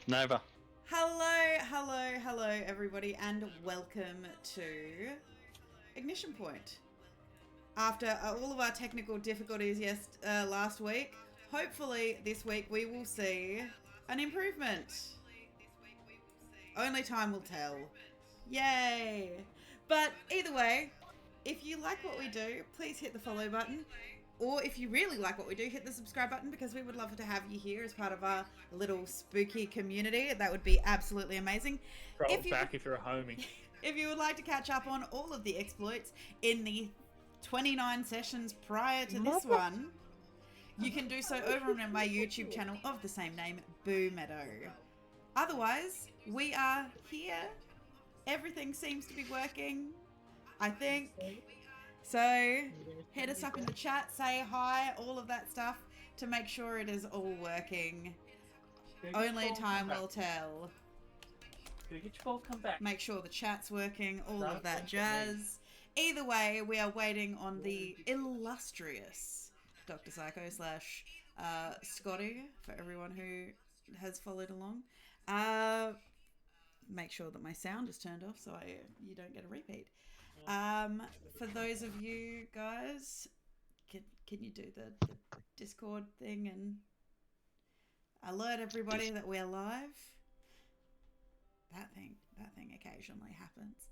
Nova. Hello, everybody, and welcome to Ignition Point. After all of our technical difficulties last week, hopefully this week we will see an improvement. Only time will tell. Yay! But either way, if you like what we do, please hit the follow button. Or if you really like what we do, hit the subscribe button, because we would love to have you here as part of our little spooky community. That would be absolutely amazing. Scroll back if you're a homie. If you would like to catch up on all of the exploits in the 29 sessions prior to this one, you can do so over on my YouTube channel of the same name, Boomeadow. Otherwise, we are here. Everything seems to be working, I think. So, hit us up in the chat, say hi, all of that stuff to make sure it is all working. Only time will tell. Come back. Make sure the chat's working, all of that jazz. Either way, we are waiting on the illustrious Dr. Psycho / Scotty, for everyone who has followed along. Make sure that my sound is turned off so you don't get a repeat. For those of you guys, can you do the Discord thing and alert everybody that we're live? That thing occasionally happens.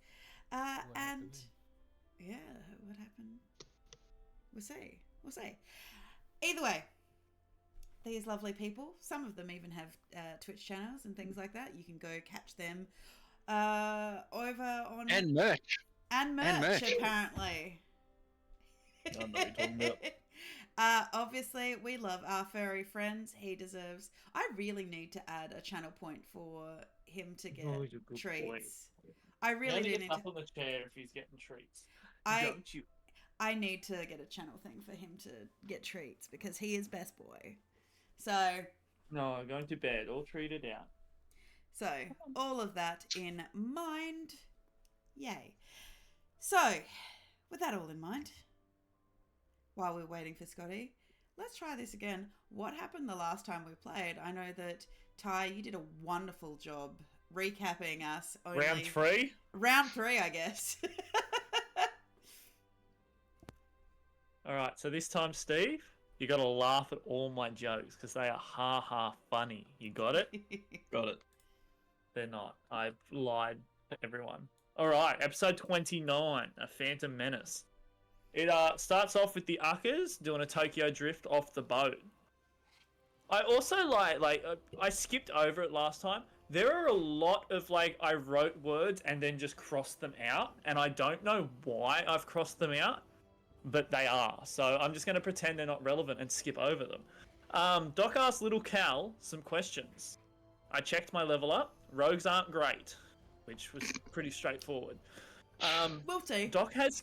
And yeah, what happened? We'll see. Either way, these lovely people, some of them even have Twitch channels and things like that. You can go catch them over on... And merch. And merch, apparently. I know what you're talking about. Obviously, we love our furry friends. He deserves... I really need to add a channel point for him to get treats. Boy. I really do need up to... on the chair if he's getting treats. Don't you? I need to get a channel thing for him to get treats because he is best boy. So... No, going to bed, all treated out. So, all of that in mind. Yay. So, with that all in mind, while we're waiting for Scotty, let's try this again. What happened the last time we played? I know that, Ty, you did a wonderful job recapping us. Round 3? Round 3, I guess. Alright, so this time, Steve, you got to laugh at all my jokes because they are ha-ha funny. You got it? Got it. They're not. I've lied to everyone. Alright, episode 29, A Phantom Menace. It starts off with the Uckers doing a Tokyo drift off the boat. I also I skipped over it last time. There are a lot of I wrote words and then just crossed them out, and I don't know why I've crossed them out, but they are. So I'm just going to pretend they're not relevant and skip over them. Doc asked Little Cal some questions. I checked my level up. Rogues aren't great, which was pretty straightforward. Will do. Doc has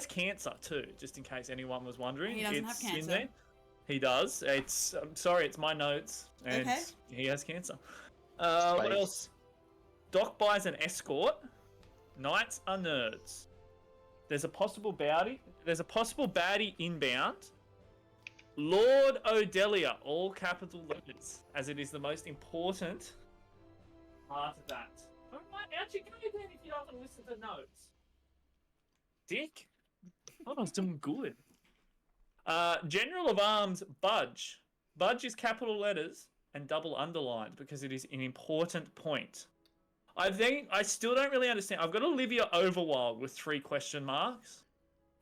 cancer too, just in case anyone was wondering. He doesn't have cancer. In there. He does. I'm sorry, it's my notes, and okay. He has cancer. What else? Doc buys an escort. Knights are nerds. There's a possible baddie inbound. Lord Odelia, all capital letters, as it is the most important part of that. Alright, how'd you go then if you don't want to listen to notes? Dick? I was doing good. General of Arms, Budge. Budge is capital letters and double underlined because it is an important point. I still don't really understand. I've got Olivia Overwild with 3 question marks.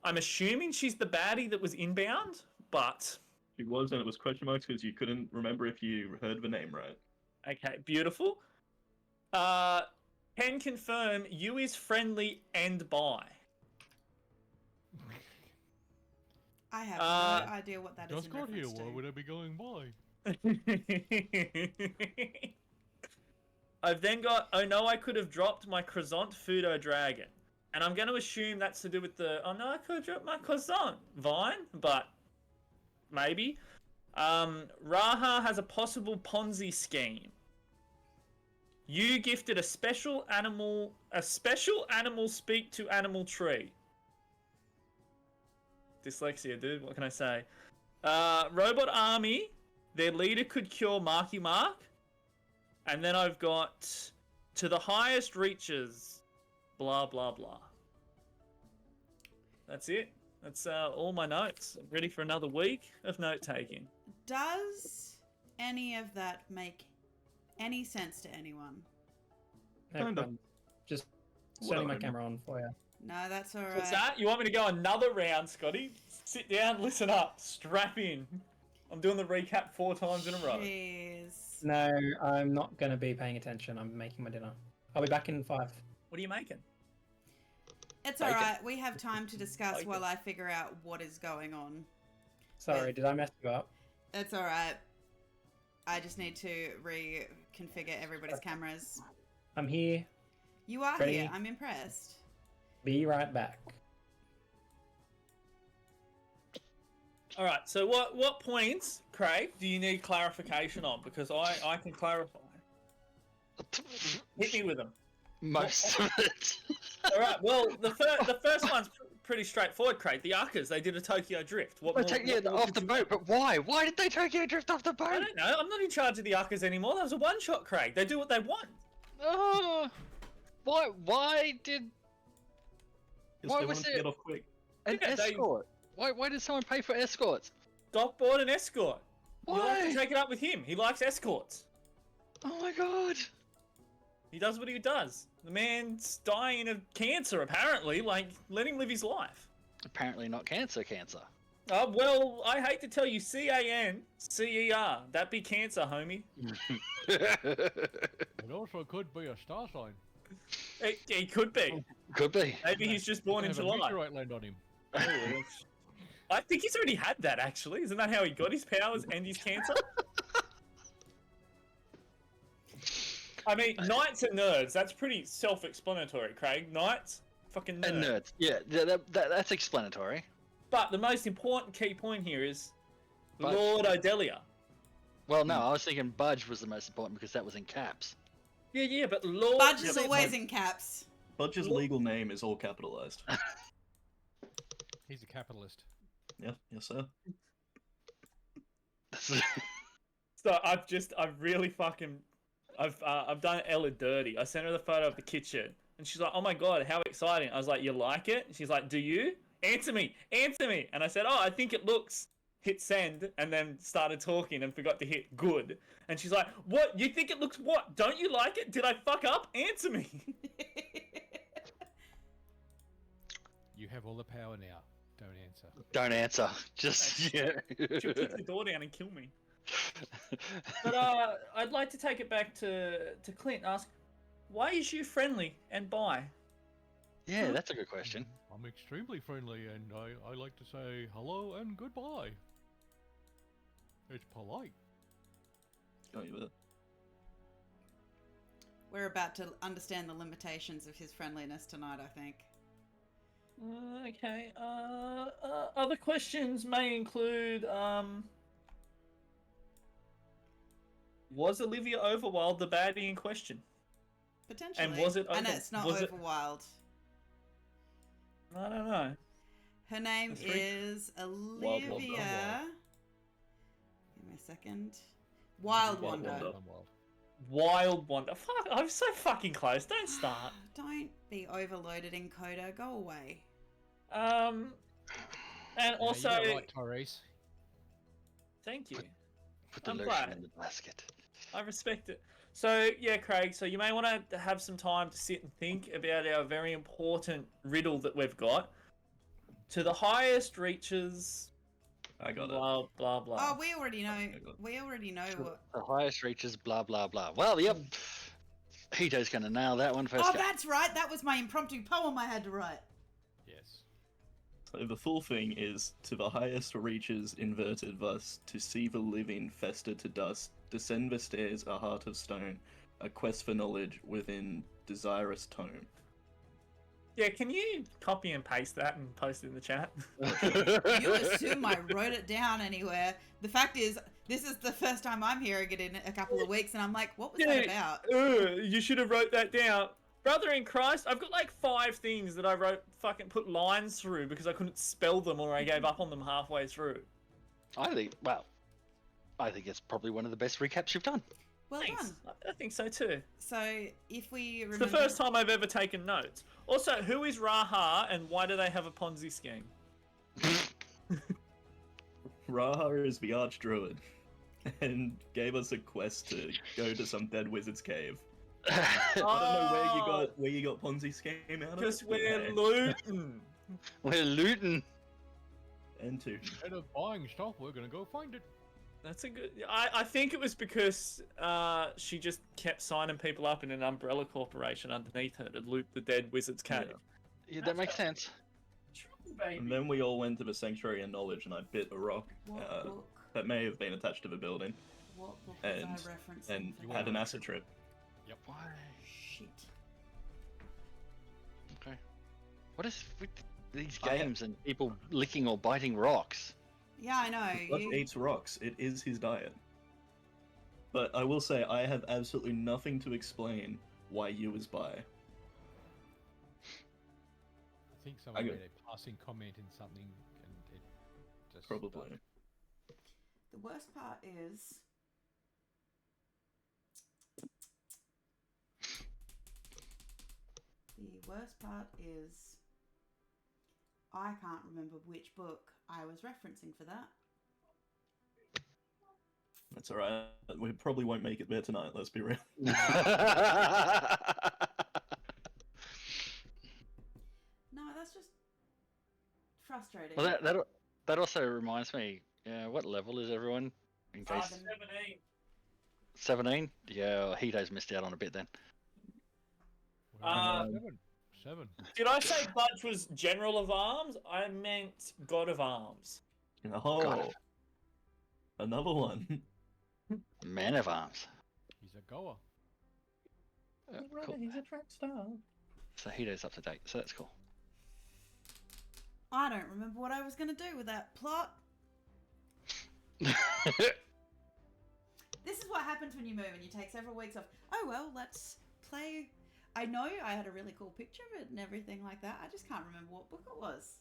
I'm assuming she's the baddie that was inbound, but... She was, and it was question marks because you couldn't remember if you heard the name right. Okay, beautiful. Can confirm you is friendly and bi. I have no idea what that is Just in got here, reference to. why would I be going by? I've then got, oh no, I could have dropped my croissant Fudo Dragon. And I'm going to assume that's to do with the, oh no, I could have dropped my croissant Vine, but maybe. Raha has a possible Ponzi scheme. You gifted a special animal speak to animal tree. Dyslexia, dude, what can I say? Robot Army, their leader could cure Marky Mark. And then I've got to the highest reaches, blah, blah, blah. That's it. That's all my notes. I'm ready for another week of note-taking. Does any of that make any sense to anyone? Kind of. Just turning my Whatever. camera on for you. No, that's all right. What's that? You want me to go another round, Scotty? Sit down, listen up, strap in. I'm doing the recap 4 times in a row. Jeez. No, I'm not going to be paying attention. I'm making my dinner. I'll be back in 5. What are you making? It's all Bacon. right. We have time to discuss Bacon. while I figure out what is going on. Sorry, did I mess you up? That's all right. I just need to reconfigure everybody's cameras. I'm here. You are Ready? here. I'm impressed. Be right back. All right. So what points, Craig, do you need clarification on? Because I can clarify. Hit me with them. Most of it. All right. Well, the first one's pretty straightforward, Craig. The Uckers, they did a Tokyo drift. What Well, more- take what you more off could the you boat, want? but why? Why did they Tokyo drift off the I boat? don't know. I'm not in charge of the Uckers anymore. That was a one-shot, Craig. They do what they want. Oh, why did Because Why they was wanted to it- get off quick. an Yeah, they- escort? Why did someone pay for escorts? Doc bought an escort. You like Why? to take it up with him. He likes escorts. Oh my god. He does what he does. The man's dying of cancer, apparently. Like, let him live his life. Apparently not cancer. Well, I hate to tell you, CANCER. That be cancer, homie. It also could be a star sign. It could be. Could be. Maybe he's just born in Have a July. meteorite land on him. I think he's already had that, actually. Isn't that how he got his powers and his cancer? I mean, knights are nerds. That's pretty self-explanatory, Craig. Knights, fucking nerds. And nerds. Yeah, that's explanatory. But the most important key point here is But- Lord Odelia. Well, no, I was thinking Budge was the most important because that was in caps. Yeah, but Lord... Budge is Yeah, always in caps. Budge's legal name is all capitalized. He's a capitalist. Yeah, yes sir. So I've done Ella dirty. I sent her the photo of the kitchen, and she's like, "Oh my god, how exciting!" I was like, "You like it?" And she's like, "Do you? Answer me, answer me." And I said, "Oh, I think it looks." Hit send, and then started talking and forgot to hit good. And she's like, "What? You think it looks what? Don't you like it? Did I fuck up? Answer me." You have all the power now. Don't answer. Don't answer. Just yeah. She'll kick the door down and kill me. But I'd like to take it back to Clint and ask, why is you friendly and bi? Yeah, that's a good question. I'm extremely friendly, and I like to say hello and goodbye. It's polite. Got you with it. We're about to understand the limitations of his friendliness tonight, I think. Okay. Other questions may include, was Olivia Overwild the baddie in question? Potentially. And was it And over- it's not was it- Overwild. I don't know. Her name That's right. is Wild. Olivia. Give me a second. Wild Wild Wonder. Wonder. I'm wild. Wild Wonder. Fuck, I'm so fucking close. Don't start. Don't be overloaded, encoder. Go away. And also, Yeah, you're right, Tyrese. thank you. Put the I'm lotion glad. in the basket. I respect it. So, yeah, Craig, so you may want to have some time to sit and think about our very important riddle that we've got. To the highest reaches, I got it. blah, blah, blah. Oh, we already know. I got it. We already know what. The highest reaches, blah blah blah. Well, yep. Hito's gonna nail that one first. Oh, go. that's right. That was my impromptu poem I had to write. Yes. So the full thing is, to the highest reaches inverted thus, to see the living fester to dust, descend the stairs a heart of stone, a quest for knowledge within desirous tome. Yeah, can you copy and paste that and post it in the chat? You assume I wrote it down anywhere. The fact is, this is the first time I'm hearing it in a couple of weeks, and I'm like, what was that about? You should have wrote that down. Brother in Christ, I've got like 5 things that I put lines through because I couldn't spell them or I gave up on them halfway through. I think it's probably one of the best recaps you've done. Well Thanks. done. I think so too. So if we It's remember, the first time I've ever taken notes. Also, who is Raha and why do they have a Ponzi scheme? Raha is the Archdruid and gave us a quest to go to some dead wizard's cave. I don't know where you got Ponzi scheme out of. Because but we're hey. looting. We're looting. And two. Instead of buying stuff, we're gonna go find it. That's a good. I think it was because she just kept signing people up in an umbrella corporation underneath her to loot the dead wizard's cave. Yeah, that makes sense. True, baby. And then we all went to the Sanctuary of Knowledge, and I bit a rock what book? that may have been attached to the building, What book was I and referencing? for had that? an acid trip. Why? Shit. Okay. What is with these I- games and people licking or biting rocks? Yeah, I know. Buck You... eats rocks. It is his diet. But I will say, I have absolutely nothing to explain why you is by. I think someone I go- made a passing comment in something, and it just Probably. The worst part is. The worst part is. I can't remember which book I was referencing for that. That's alright. We probably won't make it there tonight, let's be real. No, that's just frustrating. Well, that also reminds me. What level is everyone? In case 17. 17. Yeah, Hito's missed out on a bit then. Seven. Did I say Budge was General of Arms? I meant God of Arms. Oh, God. Another one. Man of Arms. He's a goer. Cool. He's a track star. So Hito's up to date. So that's cool. I don't remember what I was going to do with that plot. This is what happens when you move and you take several weeks off. Oh, well, let's play. I know I had a really cool picture of it and everything like that. I just can't remember what book it was.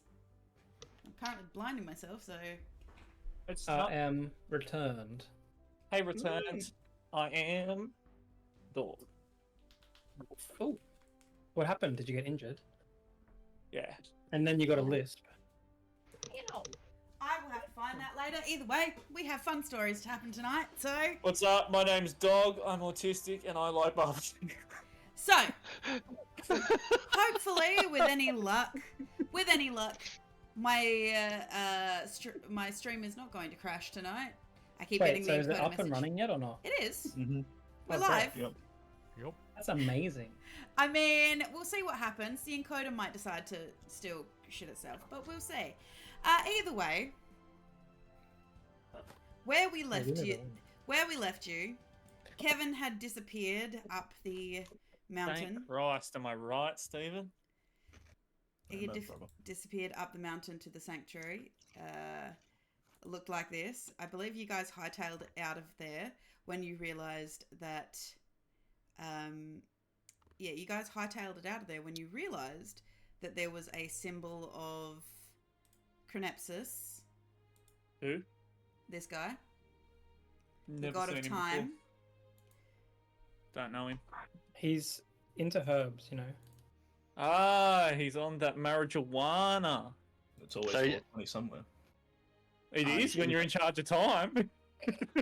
I'm currently blinding myself, so... It's I not... am returned. Hey, returned. I am... Dog. Oh, what happened? Did you get injured? Yeah. And then you got a lisp. I will have to find that later. Either way, we have fun stories to happen tonight, so... What's up? My name's Dog. I'm autistic and I like barbecue. So, hopefully, with any luck, my my stream is not going to crash tonight. I keep getting Wait, so the is it encoder up message. and running yet or not? It is. Mm-hmm. We're Oh, great. live. Yep. Yep. That's amazing. I mean, we'll see what happens. The encoder might decide to still shit itself, but we'll see. Either way, where we left you, Kevin had disappeared up the mountain. Thank Christ. Am I right, Stephen? He No problem. disappeared up the mountain to the sanctuary. Looked like this. I believe you guys hightailed it out of there when you realized that. Yeah, you guys hightailed it out of there when you realized that there was a symbol of Cronepsis. Who? This guy, the Never god seen of him time. before. Don't know him. He's into herbs, you know. Ah, he's on that marijuana. It's always So, 420 somewhere. It Ah, is he's when in- you're in charge of time.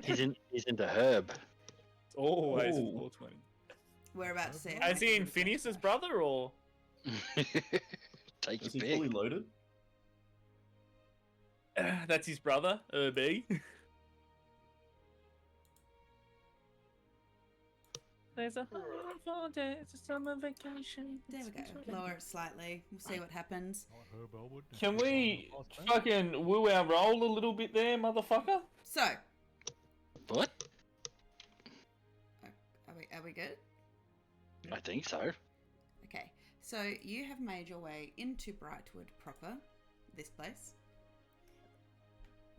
He's into herb. It's always at Ooh. 420. We're about to see it. Is he in Phineas's brother or? Take Is your he fully pick. loaded? That's his brother, B. There's a 104 days of summer vacation. There we go. Lower it slightly. We'll see what happens. Not Herb Elwood. Can we Oh, thank fucking woo our roll a little bit there, motherfucker? So, What? are we good? I think so. Okay, so you have made your way into Brightwood proper, this place.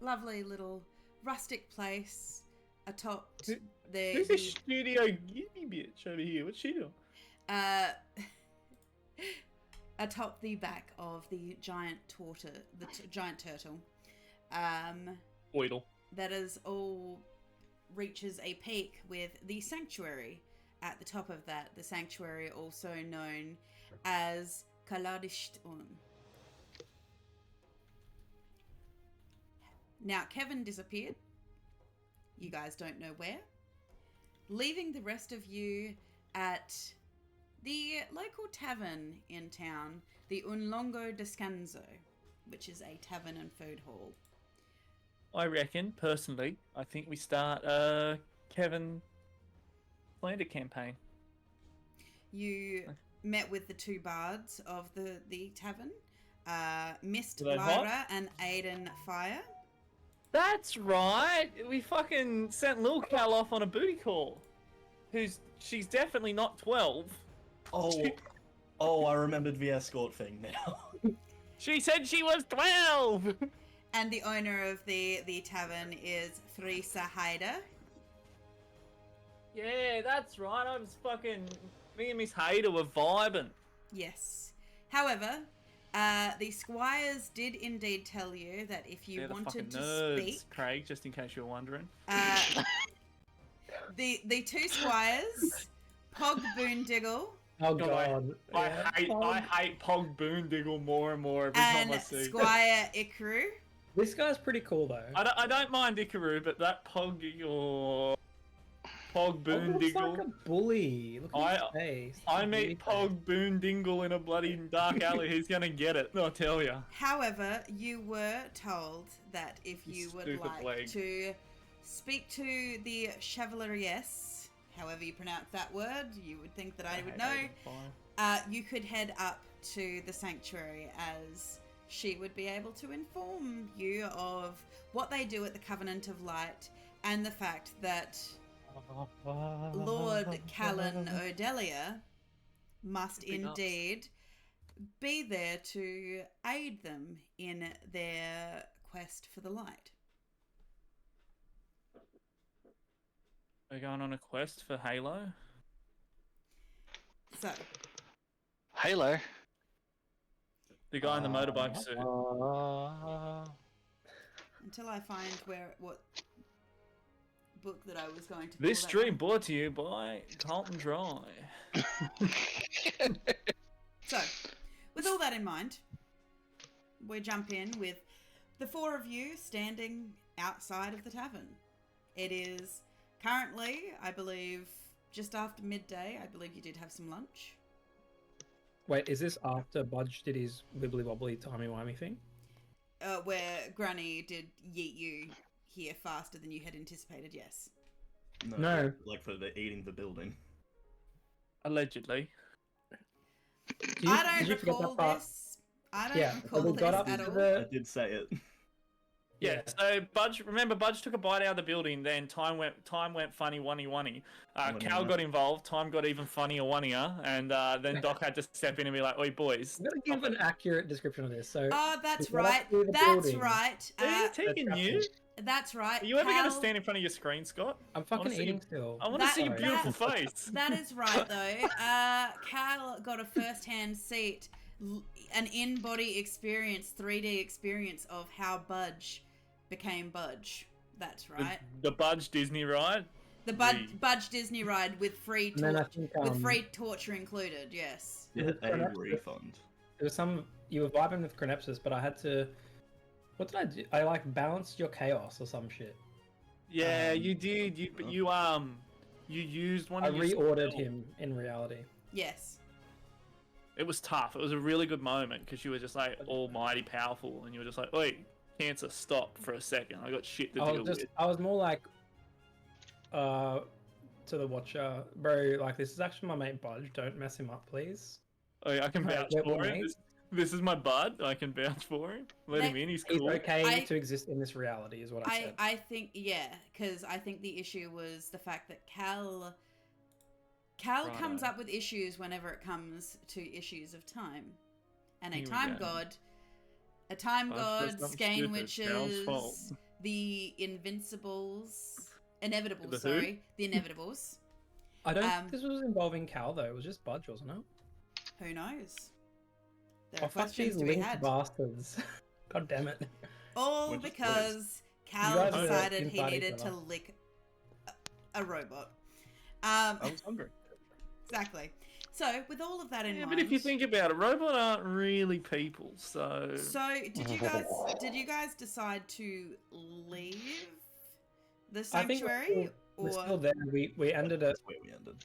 Lovely little rustic place atop Who's this studio giddy bitch over here? What's she doing? atop the back of the giant giant turtle. Oidle. That is all reaches a peak with the sanctuary at the top of that. The sanctuary, also known as 𝔚𝔬𝔬𝔡𝔰. Now, Kevin disappeared. You guys don't know where. Leaving the rest of you at the local tavern in town, the Un Longo Descanso, which is a tavern and food hall. I reckon, personally, I think we start Kevin slander campaign. You met with the two bards of the tavern, Mist Were they Lyra hot? and Aiden Fire. That's right. We fucking sent Lil Cal off on a booty call. She's definitely not 12. Oh, I remembered the escort thing now. She said she was 12. And the owner of the tavern is Theresa Haida. Yeah, that's right. I was fucking. Me and Miss Hader were vibing. Yes. However, the squires did indeed tell you that if you They're the wanted fucking to nerds, speak, Craig, just in case you're wondering. the two squires, Pog Boondiggle Oh God, god. Yeah. I hate Pog Boondiggle more and more every time and I see. Squire Ikaru. This guy's pretty cool though. I don't mind Ikaru, but that Pog or Pog Oh, he looks like Boondiggle. a bully. Look at his face. I He's meet really Pog Boondingle in a bloody dark alley. He's gonna get it. I'll tell ya. However, you were told that if you would Stupid like leg. to speak to the Chevalieriesse, however you pronounce that word, you would think that I would know. You could head up to the sanctuary, as she would be able to inform you of what they do at the Covenant of Light and the fact that Lord Callan Odelia must Big ups. indeed be there to aid them in their quest for the light. We're going on a quest for Halo. So, Halo. The guy in the motorbike suit. until I find what book that I was going to pull This that stream from. brought to you by Carlton Dry. So, with all that in mind, we jump in with the four of you standing outside of the tavern. It is currently, I believe, just after midday. I believe you did have some lunch. Wait, is this after Budge did his wibbly wobbly timey-wimey thing? Where Granny did yeet you here faster than you had anticipated, yes. No. Like for the eating the building. Allegedly. I don't did you forget recall that part? this. I Yeah, don't so recall we this got up at to all. the- I did say it. Yeah, so Budge took a bite out of the building, then time went funny one-y. Cal got involved, time got even funnier one-ier, and then Doc had to step in and be like, "Oi boys." I'm gonna give an accurate description of this. So Oh, that's we got up right. to the That's building. right. Are taking you? That's right. Are you ever going to Cal- stand in front of your screen, Scott? I'm fucking Honestly, eating still. I want to That- see your Sorry. beautiful face. That is right, though. Cal got a first-hand seat, an in-body experience, 3D experience of how Budge became Budge. That's right. The Budge Disney ride. The we- Budge Disney ride with free And then I torture, think with free torture included. Yes. Yeah, With a Cronepsis. refund. There was some you were vibing with Cronepsis, but I had to. What did I do? I like balanced your chaos or some shit. Yeah, you did. You used one I of your reordered spells. him in reality. Yes. It was tough. It was a really good moment because you were just like almighty powerful, and you were just like, "Oi, Cancer, stop for a second. I got shit to deal with." I was more like, to the watcher, bro. Like, this is actually my mate Budge. Don't mess him up, please. Oi, I can Right, vouch we're for him. mates. This is my bud. I can vouch for him. Let him in. He's He's cool. okay to exist in this reality, is what I said. I think, yeah, because I think the issue was the fact that Cal comes Righto. up with issues whenever it comes to issues of time. And a Here we time go. god, Budge does something skein stupid. Cal's fault. witches, the invincibles, inevitables, The who? sorry, the inevitables. I don't um, think this was involving Cal though. It was just Budge, wasn't it? Who knows? There Oh are fuck questions these to be linked had. bastards! God damn it! All Which is because You Cal guys are decided he inside each needed to other. lick a robot. I was hungry. Exactly. So, with all of that in Yeah, mind, but if you think about it, robots aren't really people, so... so did you guys decide to leave the I think sanctuary, we're still there. We ended it That's where we ended.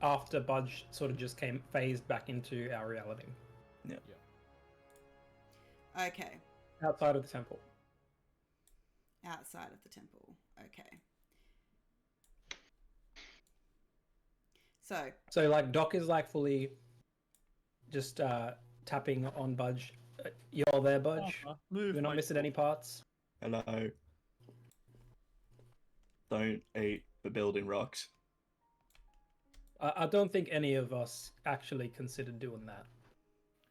after Budge sort of just phased back into our reality Okay, outside of the temple. outside of the temple. Okay. So, like Doc is like fully just tapping on Budge. You're there, Budge. Move We're not missing any parts. Hello. Don't eat the building rocks. I don't think any of us actually considered doing that.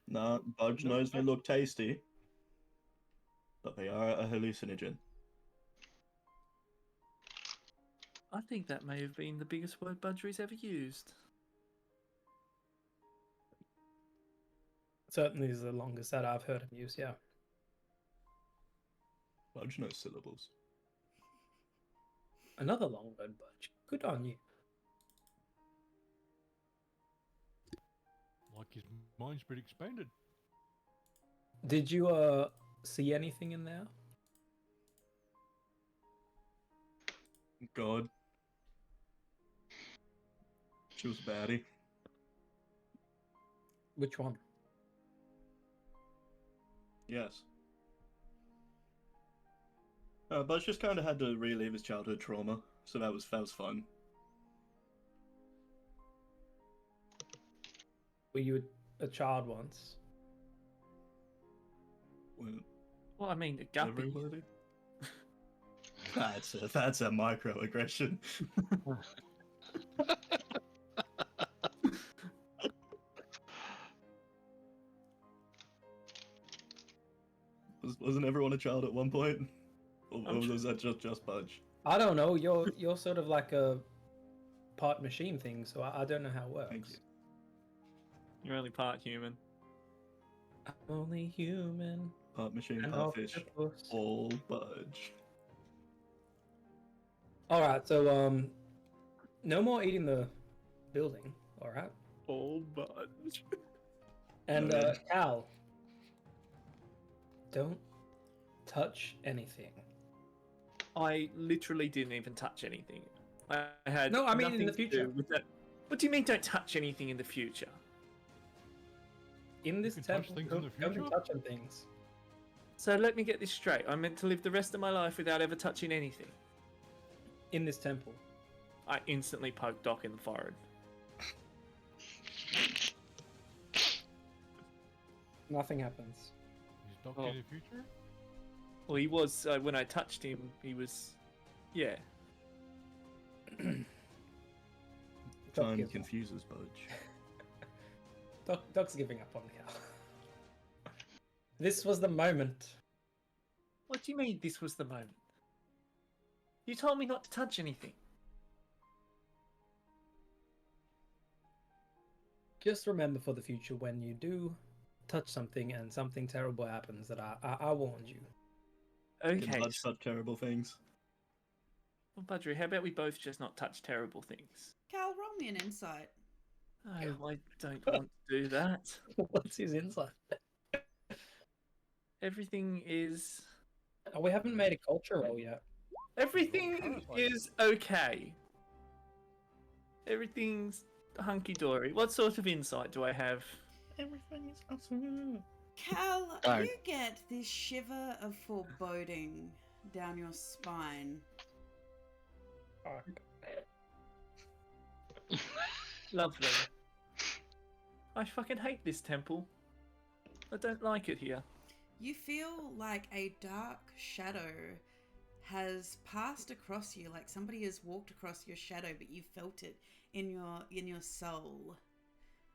No, Budge knows they look tasty, but they are a hallucinogen. I think that may have been the biggest word Budgerie's ever used. Certainly is the longest that I've heard him use, yeah. Budge knows syllables. Another long word, Budge. Good on you. Like his mind's been expanded. Did you see anything in there? God. She was a baddie. Which one? Yes. Budge just kind of had to relive his childhood trauma, so that was fun. Were you a child once? Well, I mean, a guppy. Everybody? That's a microaggression. Wasn't everyone a child at one point? Or was that just Budge? I don't know. You're sort of like a part machine thing, so I don't know how it works. Thank you. You're only part human. I'm only human. Part machine, and part fish, octopus. all Budge. Alright, so no more eating the building, alright? All Budge. And Cal, don't touch anything. I literally didn't even touch anything. I had No, I mean in nothing the to do future. with that. What do you mean don't touch anything in the future? In this can touch temple, things in the don't be future? touching things. So let me get this straight. I'm meant to live the rest of my life without ever touching anything. In this temple. I instantly poked Doc in the forehead. Nothing happens. Is Doc Oh. in the future? Well, he was, when I touched him, he was, yeah. Doc Time gives up. confuses Budge. Doc's giving up on Cal. This was the moment. What do you mean this was the moment? You told me not to touch anything. Just remember for the future when you do touch something and something terrible happens that I warned you. Okay. Can Budge touch terrible things? Well, Budgery, how about we both just not touch terrible things? Cal, roll me an insight. Oh, I don't want to do that. What's his insight? Everything is... Oh, we haven't made a culture roll yet. Everything is okay. Everything's hunky-dory. What sort of insight do I have? Everything is awesome. Cal, Don't. you get this shiver of foreboding down your spine. Lovely. I fucking hate this temple. I don't like it here. You feel like a dark shadow has passed across you, like somebody has walked across your shadow, but you felt it in your soul.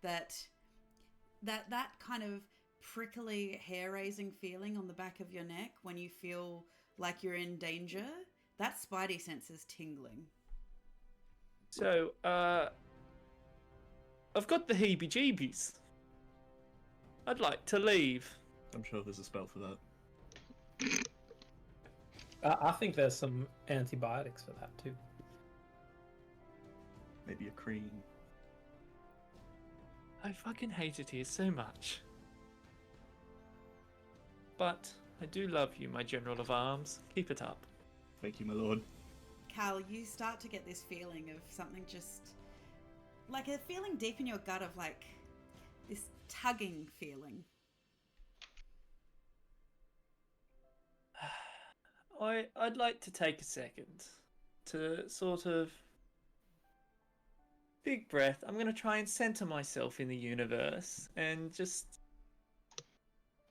That kind of prickly, hair-raising feeling on the back of your neck when you feel like you're in danger. That spidey sense is tingling. So, I've got the heebie-jeebies. I'd like to leave. I'm sure there's a spell for that. I think there's some antibiotics for that too. Maybe a cream. I fucking hate it here so much. But I do love you, my General of Arms. Keep it up. Thank you, my lord. Cal, you start to get this feeling of something just... like a feeling deep in your gut of like this tugging feeling. I'd like to take a second to sort of big breath. I'm going to try and center myself in the universe and just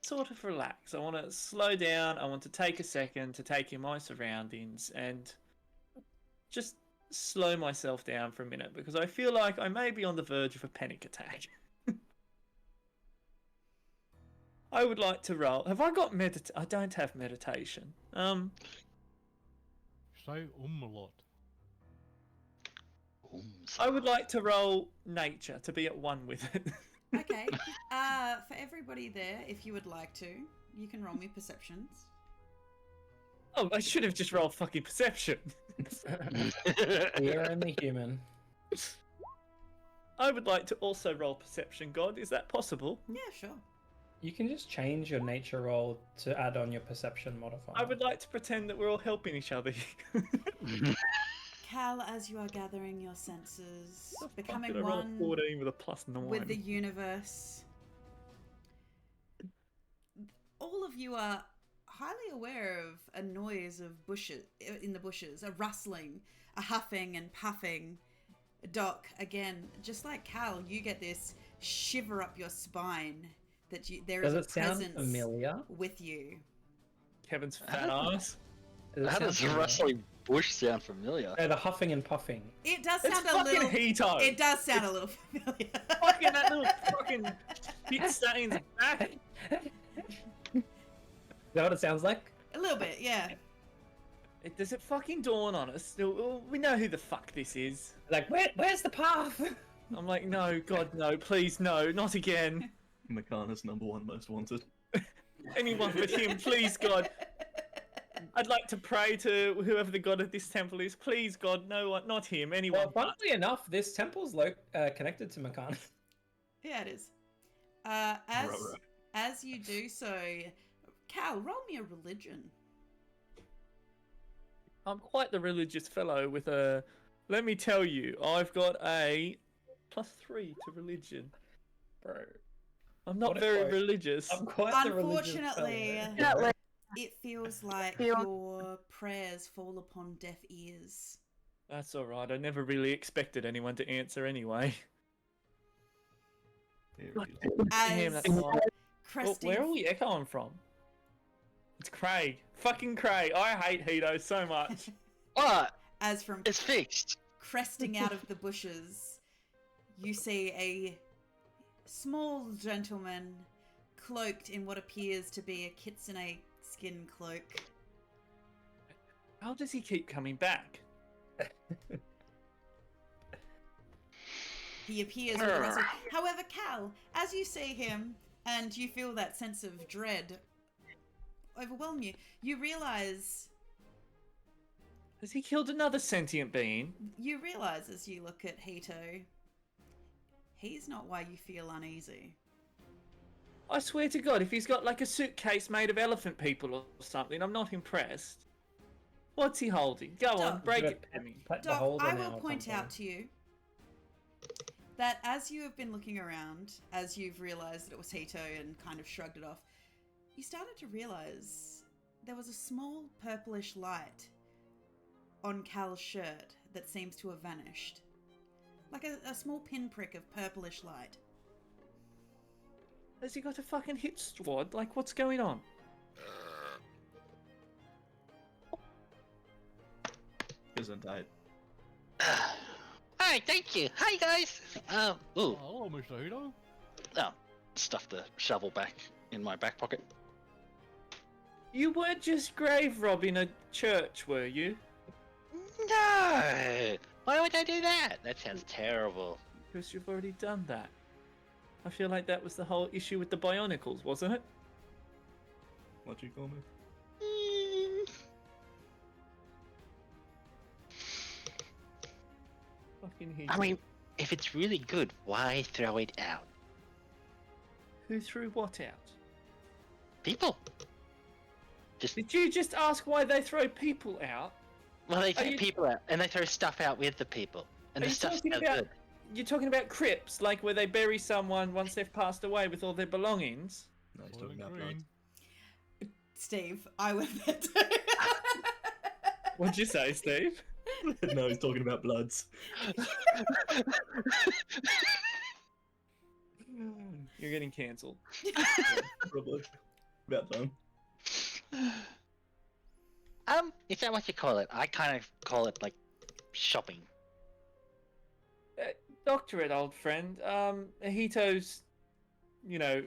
sort of relax. I want to slow down. I want to take a second to take in my surroundings and just slow myself down for a minute because I feel like I may be on the verge of a panic attack. I would like to roll. Have I got I don't have meditation. Say a lot. I would like to roll nature to be at one with it. Okay. For everybody there, if you would like to, you can roll me perceptions. Oh, I should have just rolled fucking perception. We're only human. I would like to also roll perception, God. Is that possible? Yeah, sure. You can just change your nature roll to add on your perception modifier. I would like to pretend that we're all helping each other. Cal, as you are gathering your senses, Fuck, becoming did I roll one 14 with a +9. with the universe, all of you are highly aware of a noise of bushes in the bushes, a rustling, a huffing and puffing. Doc, again, just like Cal, you get this shiver up your spine that there is Does a it sound presence familiar? with you. Kevin's fat ass. How does a rustling bush sound familiar? No, the huffing and puffing. It does It's sound a fucking little. Hito. It does sound a little familiar. Fucking that little fucking bit stains back. Is that what it sounds like? A little bit, yeah. Does it fucking dawn on us? We know who the fuck this is. Like, where's the path? I'm like, no, God, no, please, no, not again. Makana's #1 most wanted. Anyone but him, please, God. I'd like to pray to whoever the god of this temple is. Please, God, no one, not him, anyone. Well, funnily enough, this temple's connected to Makana. Yeah, it is. Right. As you do so, Cal, roll me a religion. I'm quite the religious fellow with a... Let me tell you, I've got a +3 to religion. Bro. I'm not What a very quote. religious. I'm quite the religious Unfortunately, fellow. it feels like your prayers fall upon deaf ears. That's alright, I never really expected anyone to answer anyway. There God it is. damn, As that's annoying. Well, cresting, where are we echoing from? It's Craig. Fucking Craig. I hate Hito so much. What? as from It's fixed. cresting out of the bushes, you see a small gentleman cloaked in what appears to be a kitsune skin cloak. How does he keep coming back? He appears with a rustle. However, Cal, as you see him and you feel that sense of dread overwhelm you, you realize Has he killed another sentient being? as you look at Hito, he's not why you feel uneasy. I swear to God, if he's got like a suitcase made of elephant people or something, I'm not impressed. What's he holding? Go on, Doc. break it to me. Doc, I will point out to you that as you have been looking around, as you've realised that it was Hito and kind of shrugged it off, you started to realise there was a small purplish light on Cal's shirt that seems to have vanished. Like a small pinprick of purplish light. Has he got a fucking hit squad? Like, what's going on? Isn't that? Hi, thank you. Hi, guys. Ooh. Hello, Mr. Hito. Oh, stuff the shovel back in my back pocket. You weren't just grave robbing a church, were you? No! Why would I do that? That sounds terrible. Because you've already done that. I feel like that was the whole issue with the Bionicles, wasn't it? What'd you call me? Fucking Hito. I mean, if it's really good, why throw it out? Who threw what out? People. Just Did you just ask why they throw people out? well, they throw you- people out, and they throw stuff out with the people, and Are the you stuff's talking no about- good. You're talking about crypts, like where they bury someone once they've passed away with all their belongings? No, he's Boiling talking about green. blood. Steve, I went there too. What'd you say, Steve? No, he's talking about bloods. You're getting cancelled. Probably. About time. Is that what you call it? I kind of call it like shopping. Doctorate, old friend. Hito's, you know,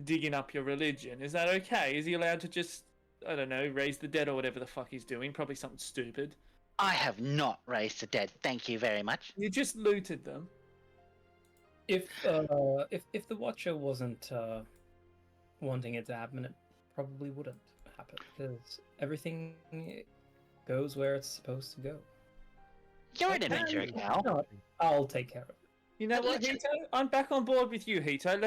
digging up your religion. Is that okay? Is he allowed to just, I don't know, raise the dead or whatever the fuck he's doing? Probably something stupid. I have not raised the dead. Thank you very much. You just looted them. If the Watcher wasn't wanting it to happen, it probably wouldn't happen because everything goes where it's supposed to go. You're an adventurer, Cal. No, I'll take care of it. You know what, Hito? I'm back on board with you, Hito.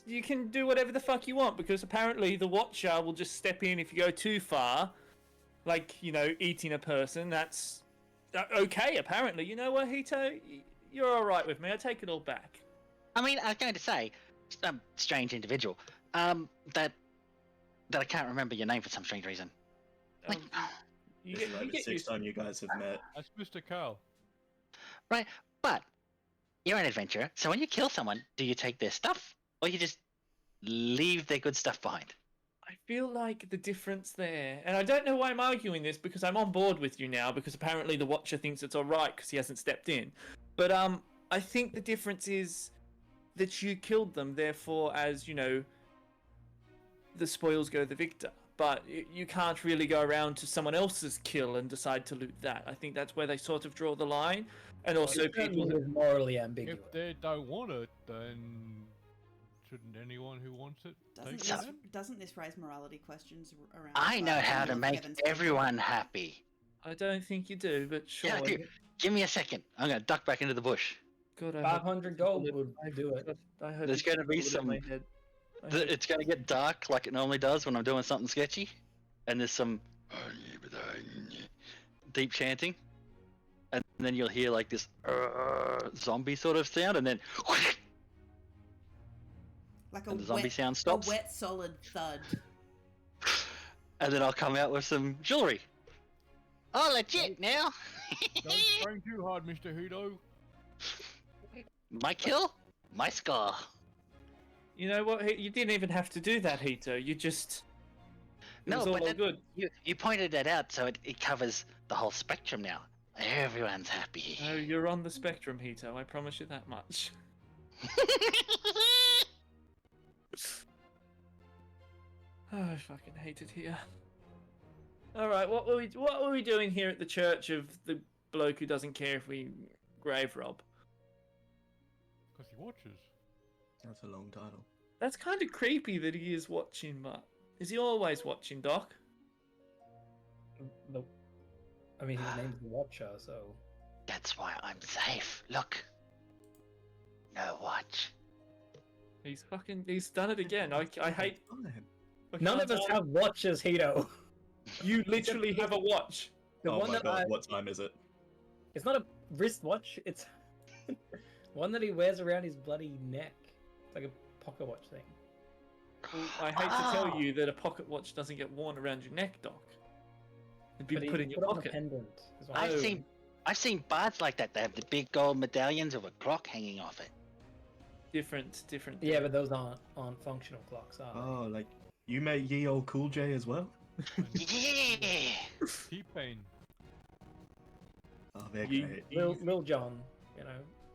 You can do whatever the fuck you want because apparently the Watcher will just step in if you go too far, like, you know, eating a person. That's okay. Apparently, you know what, Hito? You're all right with me. I take it all back. I mean, I was going to say, some strange individual, that I can't remember your name for some strange reason. Like, You This is get, like you the get sixth used. time you guys have met. That's Mr. Cow. right, but you're an adventurer, so when you kill someone, do you take their stuff, or you just leave their good stuff behind? I feel like the difference there, and I don't know why I'm arguing this because I'm on board with you now because apparently the Watcher thinks it's all right because he hasn't stepped in. But I think the difference is that you killed them, therefore, as you know, the spoils go the victor. But you can't really go around to someone else's kill and decide to loot that. I think that's where they sort of draw the line. And also, people who is morally ambiguous. If they don't want it, then shouldn't anyone who wants it take Doesn't it this, then? doesn't this raise morality questions around? I know how to Kevin's make content? everyone happy. I don't think you do, but sure. Yeah, dude, give me a second. I'm going to duck back into the bush. God, I hope 500 gold would do it. I hope There's it's gonna be bullet in some- my head. I hope- It's going to get dark like it normally does when I'm doing something sketchy, and there's some deep chanting, and then you'll hear like this zombie sort of sound, and then Like a and the zombie wet, sound a stops, wet solid thud. and then I'll come out with some jewelry. Oh, legit now. Don't strain too hard, Mr. Hito. My kill, my scar. You know what? You didn't even have to do that, Hito. You just. It No, was all but that- good. You pointed that out, so it covers the whole spectrum now. Everyone's happy. No, you're on the spectrum, Hito. I promise you that much. Oh, I fucking hate it here. All right, what were we doing here at the church of the bloke who doesn't care if we grave rob? Because he watches. That's a long title. That's kind of creepy that he is watching, but is he always watching, Doc? Nope. I mean, his name's the Watcher, so. That's why I'm safe. Look. No watch. He's done it again. I hate. Fine. I None can't of us argue. have watches, Hito. You literally have a watch. The Oh one my that god, what time is it? It's not a wristwatch, it's one that he wears around his bloody neck. It's like a pocket watch thing. Well, I hate to tell you that a pocket watch doesn't get worn around your neck, Doc. It'd be But he put in your put on a pocket. pendant. is what I've I- seen bards like that. They have the big gold medallions with a clock hanging off it. Different. Yeah, but those aren't functional clocks, are they? Oh, like, you met Ye Old Cool J as well? Yeah. T-Pain. Oh, they're Ye- great. Lil Jon, you know,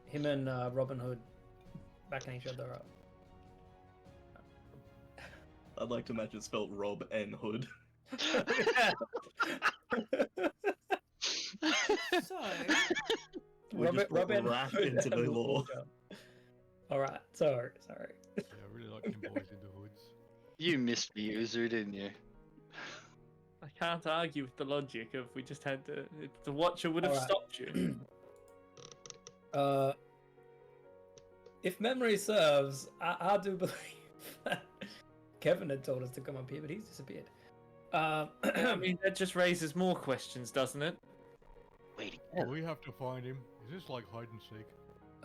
him and Robin Hood backing each other up. I'd like to imagine it's spelled Rob N. Hood. So, We just brought rap into the and law. Lil Jon. All right, sorry. Yeah, I really like them boys in the hoods. You missed me, Uzu, didn't you? I can't argue with the logic of we just had to. The Watcher would have Alright. stopped you. If memory serves, I do believe that Kevin had told us to come up here, but he's disappeared. I mean, that just raises more questions, doesn't it? Wait. We have to find him. Is this like hide and seek?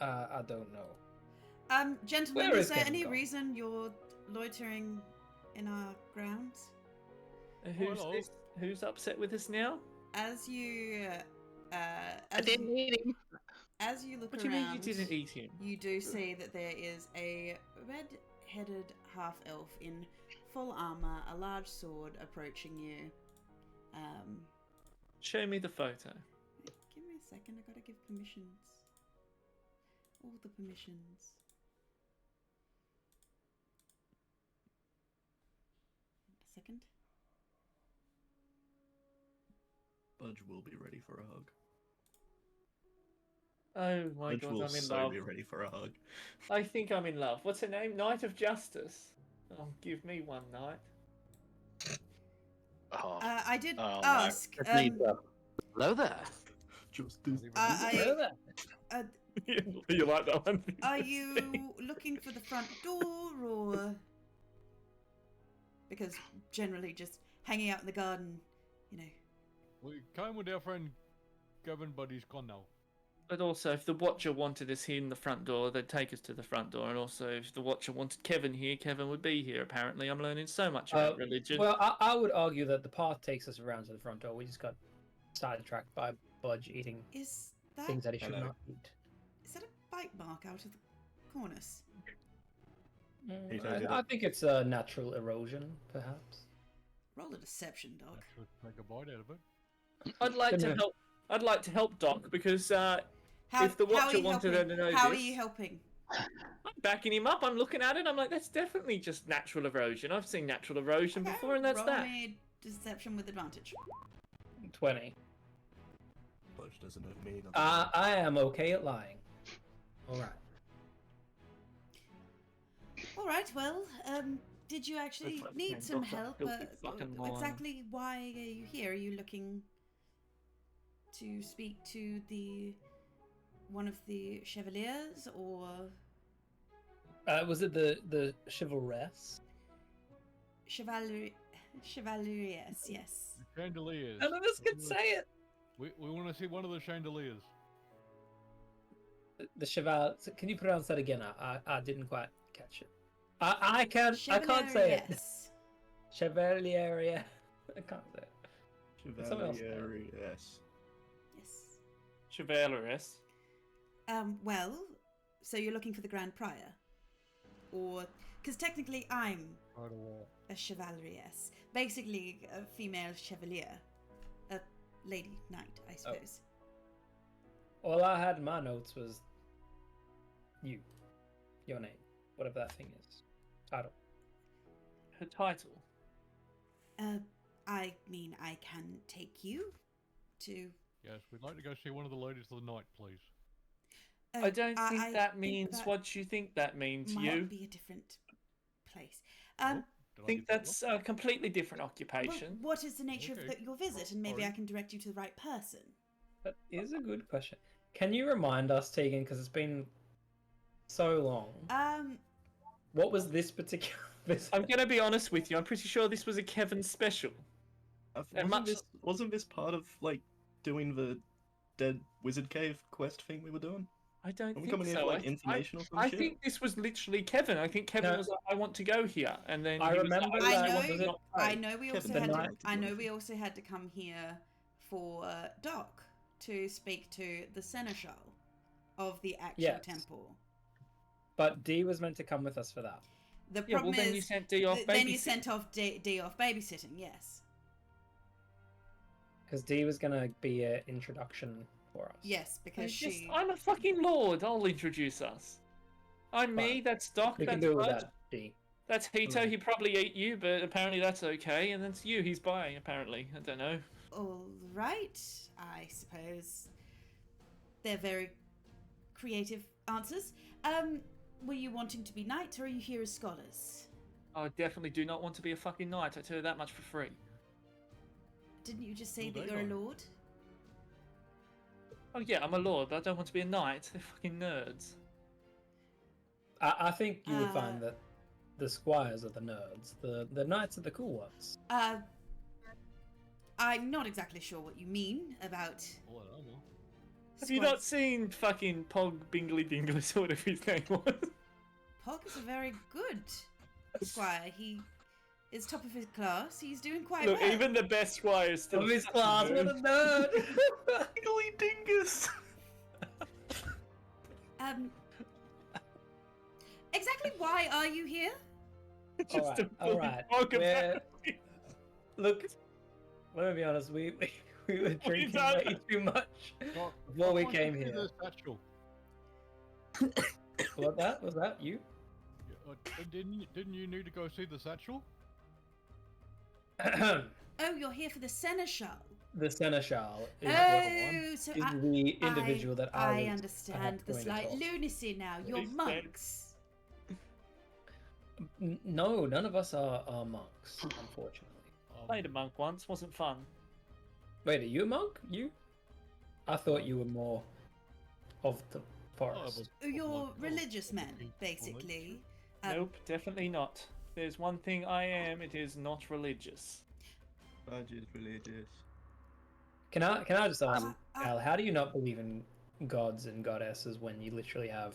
I don't know. Gentlemen, Where is is there Kevin any gone? reason you're loitering in our grounds? Who's upset with us now? As you, I as didn't you, need him. as you look What do you around, mean you didn't eat him? you do see that there is a red-headed half-elf in full armor, a large sword approaching you. Show me the photo. Give me a second, I gotta give permissions. All the permissions. A second. Budge will be ready for a hug. Oh my Budge god, will I'm in so love. be ready for a hug. I think I'm in love. What's her name? Knight of Justice. Oh, give me one night. Oh, I did Oh, my ask. hello there. Justice. You like that one? Are you looking for the front door or? Because generally just hanging out in the garden, you know. We came with our friend Kevin, but he's gone now. But also, if the Watcher wanted us here in the front door, they'd take us to the front door. And also, if the Watcher wanted Kevin here, Kevin would be here. Apparently, I'm learning so much about religion. Well, I would argue that the path takes us around to the front door. We just got sidetracked by Budge eating Is that things that he should Hello. not eat. is that a bite mark out of the cornice? He told you I that. think it's a natural erosion, perhaps. Roll a deception, dog. Let's take a bite out of it. I'd like to Didn't help. I'd like to help Doc because How, if the how are Watcher you wanted helping? her to know How this, are you helping? I'm backing him up. I'm looking at it. I'm like, that's definitely just natural erosion. I've seen natural erosion Okay, before, and that's roll that. me deception with advantage. 20. Budge doesn't know me. I am okay at lying. All right. All right. Well, did you actually like need saying some Doctor help? Filthy fucking liar. Exactly why are you here? Are you looking to speak to one of the chevaliers, or Was it the chivalrous? chevaliers? Yes. The chandeliers. None of us can say it. We want to see one of the chandeliers. The cheval. Can you pronounce that again? I didn't quite catch it. I can't say it. Chevaliers. Chevalier. Yeah. I can't say it. Something else. Chevalier, yes. Yes. Chivalrous. Well, so you're looking for the Grand Prior, or because technically I'm Right away. a chevalieress, basically a female chevalier, a lady knight, I suppose. All I had in my notes was your name, whatever that thing is. Title. Her title. I mean, I can take you to. Yes, we'd like to go see one of the ladies of the night, please. I don't think that means that what you think that means. might You be a different place. Oh, did I think get that that's a completely different Well, occupation. what is the nature Okay. of your visit, and maybe Sorry. I can direct you to the right person. That is a good question. Can you remind us, Tegan, because it's been so long. What was this particular visit? I'm going to be honest with you. I'm pretty sure this was a Kevin special. And Wasn't this part of like doing the dead wizard cave quest thing we were doing? I don't Are we think coming in so. for like information or some I shit? think this was literally Kevin. I think Kevin No. was like, I want to go here. And then I he was like, remember I that- want what to was it? not I pay. know we Kevin also the had night- to. I know we also had to come here for Doc to speak to the seneschal of the actual Yes. temple. But Dee was meant to come with us for that. The Yeah, well problem then is, you sent D off then you babysitting. sent off D off babysitting. Yes, Because Dee was going to be an introduction for us. yes, because she. I'm a fucking lord. I'll introduce us. I'm me, Fine. that's Doc, We can that's do with Bud, that, Dee. that's Hito. Alright. He probably ate you, but apparently that's okay. And that's you, he's buying, apparently. I don't know. All right, I suppose they're very creative answers. Were you wanting to be knights, or are you here as scholars? I definitely do not want to be a fucking knight. I tell you that much for free. Didn't you just say Well, that they you're a are. lord? Oh yeah, I'm a lord, but I don't want to be a knight. They're fucking nerds. I think you would Uh, find that the squires are the nerds. The knights are the cool ones. I'm not exactly sure what you mean about. Oh, I don't know. Have you not seen fucking Pog Bingley Dingley or whatever his name was? Pog is a very good squire. He is top of his class. He's doing quite Look, well. even the best squire is still Of his such class, what a nerd! Bingley Dingus. Exactly why are you here? Just a all right. Pog We're- about- Look, let me be honest. We were drinking done? way too much Doc, before I we want to came see here. the satchel. What that? Was that you? Didn't you need to go see the satchel? Oh, you're here for the seneschal. The seneschal is, Oh, so is the individual that I was understand the going to slight talk. lunacy now. You're Makes monks. No, none of us are monks, unfortunately. Played a monk once, wasn't fun. Wait, are you a monk? You? I thought you were more of the forest. You're religious men, basically. Nope, definitely not. There's one thing I am, it is not religious. Budget religious. Can I just ask, Uh, Al, how do you not believe in gods and goddesses when you literally have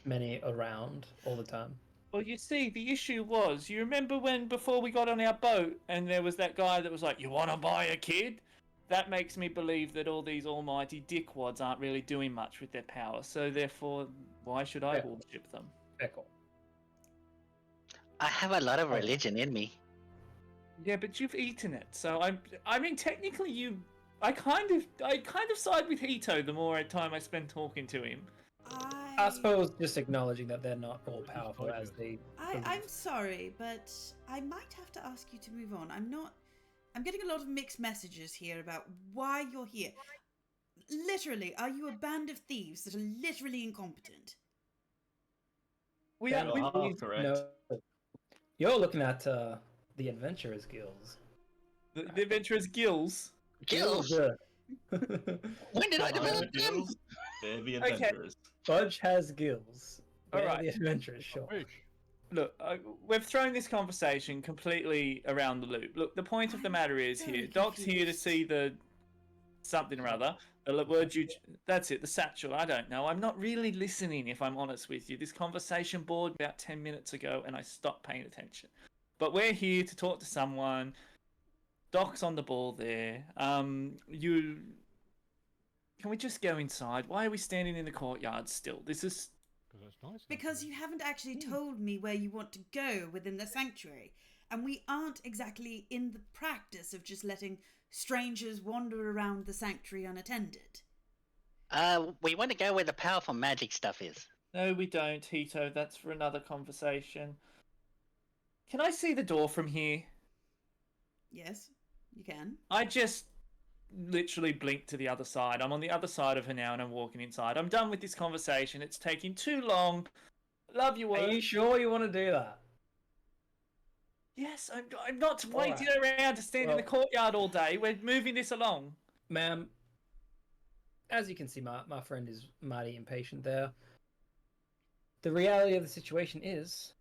many around all the time? Well, you see, the issue was, you remember when before we got on our boat and there was that guy that was like, you want to buy a kid? That makes me believe that all these almighty dickwads aren't really doing much with their power, so therefore, why should I Yeah. worship them? Echo. I have a lot of religion in me. Yeah, but you've eaten it, so I mean, technically I kind of side with Hito the more time I spend talking to him. I suppose just acknowledging that they're not all powerful as they. I'm sorry, but I might have to ask you to move on. I'm getting a lot of mixed messages here about why you're here. Literally, are you a band of thieves that are literally incompetent? We Fair are. enough. correct. No, you're looking at the Adventurers Guilds. The Adventurers Gills. Gills? Good. When did I Fire develop them? Guilds, they're the Okay. adventurers. Fudge has gills. All They're right. the Adventurers, sure. Fish. Look, we've thrown this conversation completely around the loop. Look, the point of the I'm matter is very here. Doc's here to confused. see the something or other. The word you. That's it. The satchel. I don't know. I'm not really listening. If I'm honest with you, this conversation bored about 10 minutes ago, and I stopped paying attention. But we're here to talk to someone. Doc's on the ball there. You. Can we just go inside? Why are we standing in the courtyard still? This is. Because that's nice. Because you haven't actually told me where you want to go within the sanctuary. And we aren't exactly in the practice of just letting strangers wander around the sanctuary unattended. We want to go where the powerful magic stuff is. No, we don't, Hito. That's for another conversation. Can I see the door from here? Yes, you can. I just literally blinked to the other side. I'm on the other side of her now and I'm walking inside. I'm done with this conversation. It's taking too long. Love you all. Are you sure you want to do that? Yes, I'm not All waiting right. around to stand in the Well- courtyard all day. We're moving this along. Ma'am, as you can see, my friend is mighty impatient there. The reality of the situation is,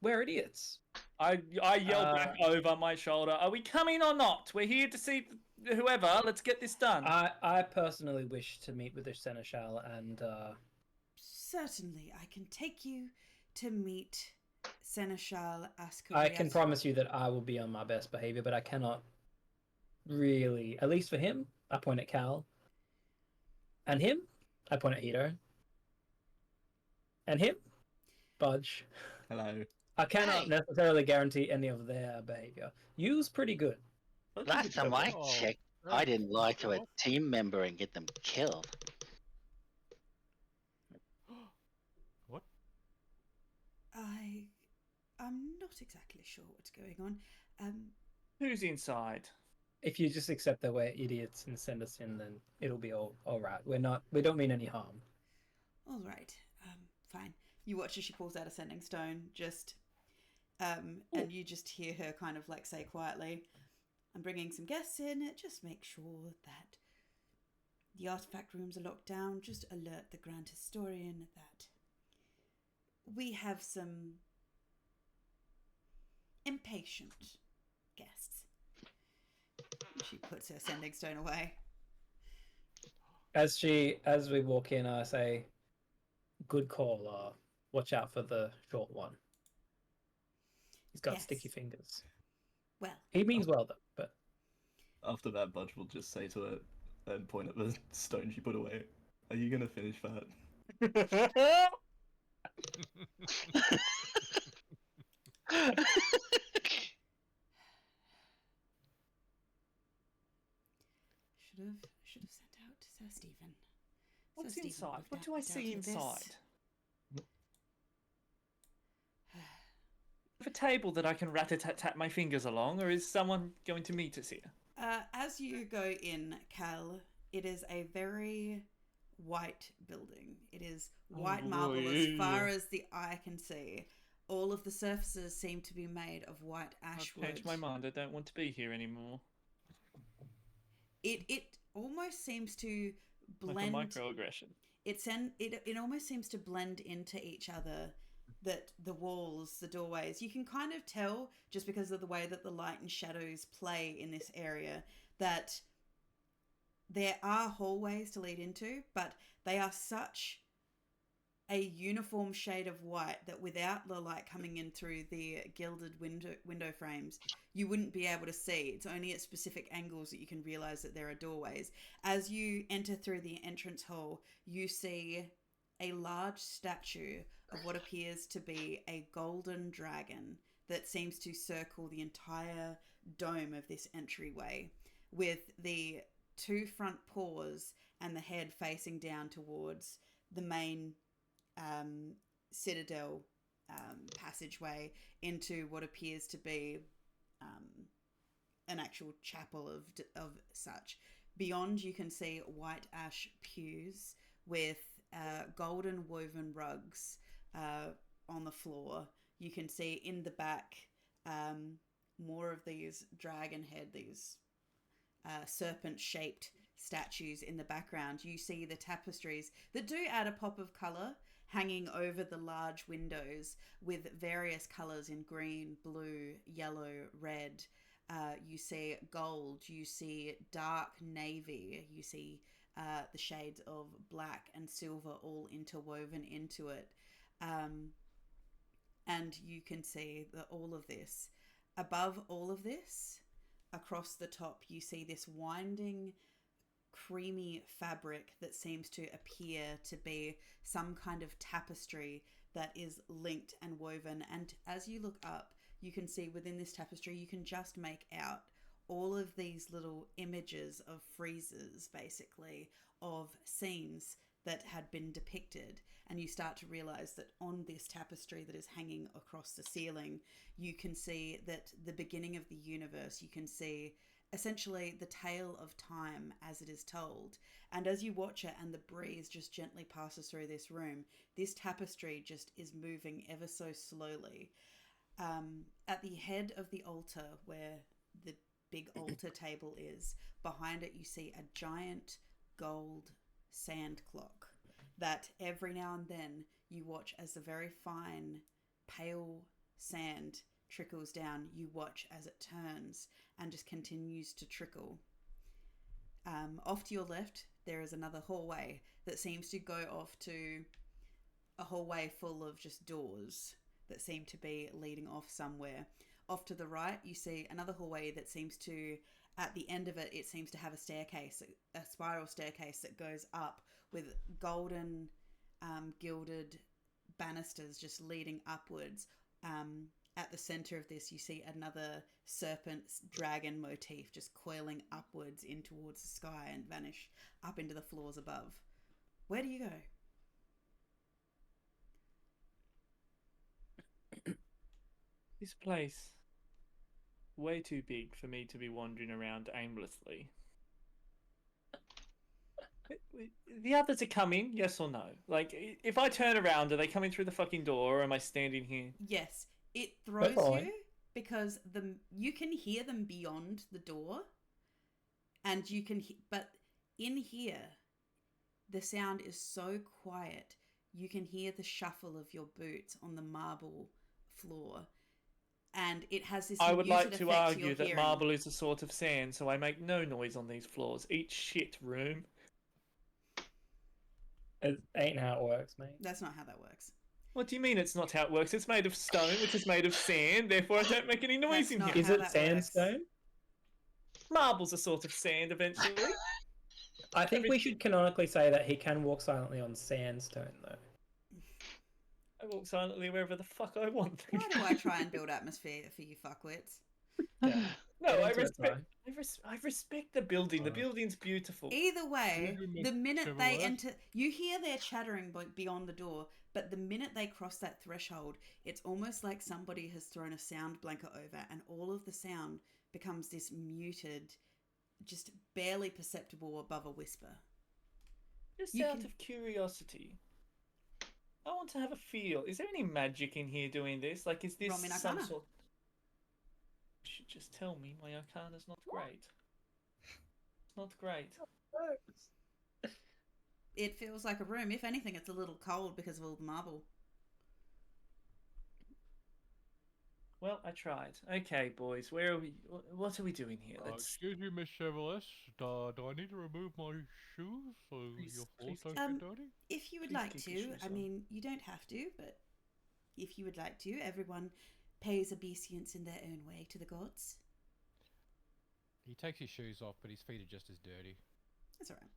we're idiots. I yelled back over my shoulder, are we coming or not? We're here to see whoever. Let's get this done. I personally wish to meet with the Seneschal and Certainly, I can take you to meet Seneschal Ascorias. I can promise you that I will be on my best behavior, but I cannot really, at least for him, I point at Cal. And him, I point at Hito. And him, Budge. Hello. I cannot Hey. necessarily guarantee any of their behavior. You's pretty good. Last time I Oh, checked, I didn't lie to a team member and get them killed. What? I'm not exactly sure what's going on. Who's inside? If you just accept that we're idiots and send us in, then it'll be all right. We don't mean any harm. All right. Fine. You watch as she pulls out a sending stone, and you just hear her kind of like say quietly, I'm bringing some guests in. Just make sure that the artifact rooms are locked down, just alert the Grand Historian that we have some impatient guests. She puts her sending stone away. As we walk in, I say, "Good call. Watch out for the short one. He's got Yes. sticky fingers." Well, He means well, though. But After that, Budge will just say to her and point at the stone she put away, "Are you gonna finish that?" should have sent out Sir Stephen. What's Sir Stephen inside? would have What do I dealt see with this. inside? A table that I can rat-a-tat-tat my fingers along, or is someone going to meet us here? As you go in, Cal, it is a very white building. It is white marble as far as the eye can see. All of the surfaces seem to be made of white ash I've changed my mind. I don't want to be here anymore. It almost seems to blend. Like a microaggression. It almost seems to blend into each other. That the walls, the doorways, you can kind of tell just because of the way that the light and shadows play in this area that there are hallways to lead into, but they are such a uniform shade of white that without the light coming in through the gilded window frames, you wouldn't be able to see. It's only at specific angles that you can realize that there are doorways. As you enter through the entrance hall, you see a large statue of what appears to be a golden dragon that seems to circle the entire dome of this entryway, with the two front paws and the head facing down towards the main citadel passageway into what appears to be an actual chapel of such. Beyond, you can see white ash pews with golden woven rugs on the floor. You can see in the back more of these dragon head, these serpent-shaped statues in the background. You see the tapestries that do add a pop of colour hanging over the large windows with various colours in green, blue, yellow, red. You see gold, you see dark navy, you see the shades of black and silver all interwoven into it. And you can see that all of this, above all of this, across the top, you see this winding, creamy fabric that seems to appear to be some kind of tapestry that is linked and woven. And as you look up, you can see within this tapestry, you can just make out all of these little images of friezes, basically, of scenes that had been depicted. And you start to realize that on this tapestry that is hanging across the ceiling, you can see that the beginning of the universe, you can see essentially the tale of time as it is told. And as you watch it and the breeze just gently passes through this room, this tapestry just is moving ever so slowly. At the head of the altar, where the big altar table is, behind it you see a giant gold sand clock that every now and then you watch as the very fine pale sand trickles down. You watch as it turns and just continues to trickle. Off to your left there is another hallway that seems to go off to a hallway full of just doors that seem to be leading off somewhere. Off to the right you see another hallway that seems to, at the end of it, it seems to have a staircase, a spiral staircase that goes up with golden gilded banisters just leading upwards. At the center of this, you see another serpent dragon motif just coiling upwards in towards the sky and vanish up into the floors above. Where do you go? This place, way too big for me to be wandering around aimlessly. The others are coming, yes or no? Like, if I turn around, are they coming through the fucking door, or am I standing here? Yes, it throws fine. you because you can hear them beyond the door, and you can, but in here the sound is so quiet, you can hear the shuffle of your boots on the marble floor. And it has this I would like muted to effect argue you're that hearing. marble is a sort of sand, so I make no noise on these floors. Eat shit, room. It ain't how it works, mate. That's not how that works. What do you mean it's not how it works? It's made of stone, which is made of sand, therefore I don't make any noise That's in not here. Is how it that sandstone? Marble's a sort of sand eventually. I think we should canonically say that he can walk silently on sandstone, though. I walk silently wherever the fuck I want. Why do I try and build atmosphere for you fuckwits? Yeah. No, Get I into it, respect. I respect the building. The building's beautiful. Either way, Excuse me, the minute they Chevrolet? enter, you hear their chattering beyond the door, but the minute they cross that threshold, it's almost like somebody has thrown a sound blanket over and all of the sound becomes this muted, just barely perceptible above a whisper. Just You out can- of curiosity, I want to have a feel. Is there any magic in here doing this? Like, is this Roll me an some Arcana. sort? You should just tell me my Arcana's not great. It's not great. It feels like a room. If anything, it's a little cold because of all the marble. Well, I tried. Okay, boys, where are we? What are we doing here? Let's. Excuse me, Miss Chevrolet. Do I need to remove my shoes so Please- your please floors don't do. get dirty? If you would Please like keep your to, shoes I on. mean, you don't have to, but if you would like to, everyone pays obeisance in their own way to the gods. He takes his shoes off, but his feet are just as dirty. That's all right.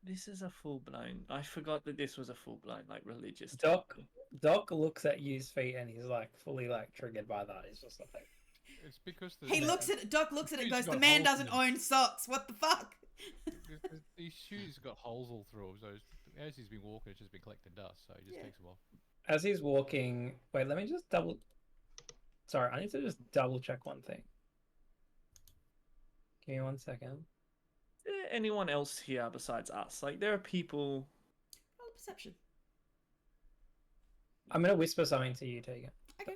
This is a full blown. I forgot that this was a full blown like religious. Doc, temple. Doc looks at Yu's feet and he's like fully like triggered by that. He's just like, It's because the He looks at it, Doc looks at it and Shoes goes, got the man holes in doesn't them." own socks. What the fuck? these shoes got holes all through them, so as he's been walking, it's just been collecting dust. So he just Yeah. takes them off. as he's walking. Wait, let me just double. Sorry, I need to just double check one thing. Give me 1 second. Is there anyone else here besides us? Like, there are people. Roll a perception. I'm gonna whisper something to you, Tegan. Okay.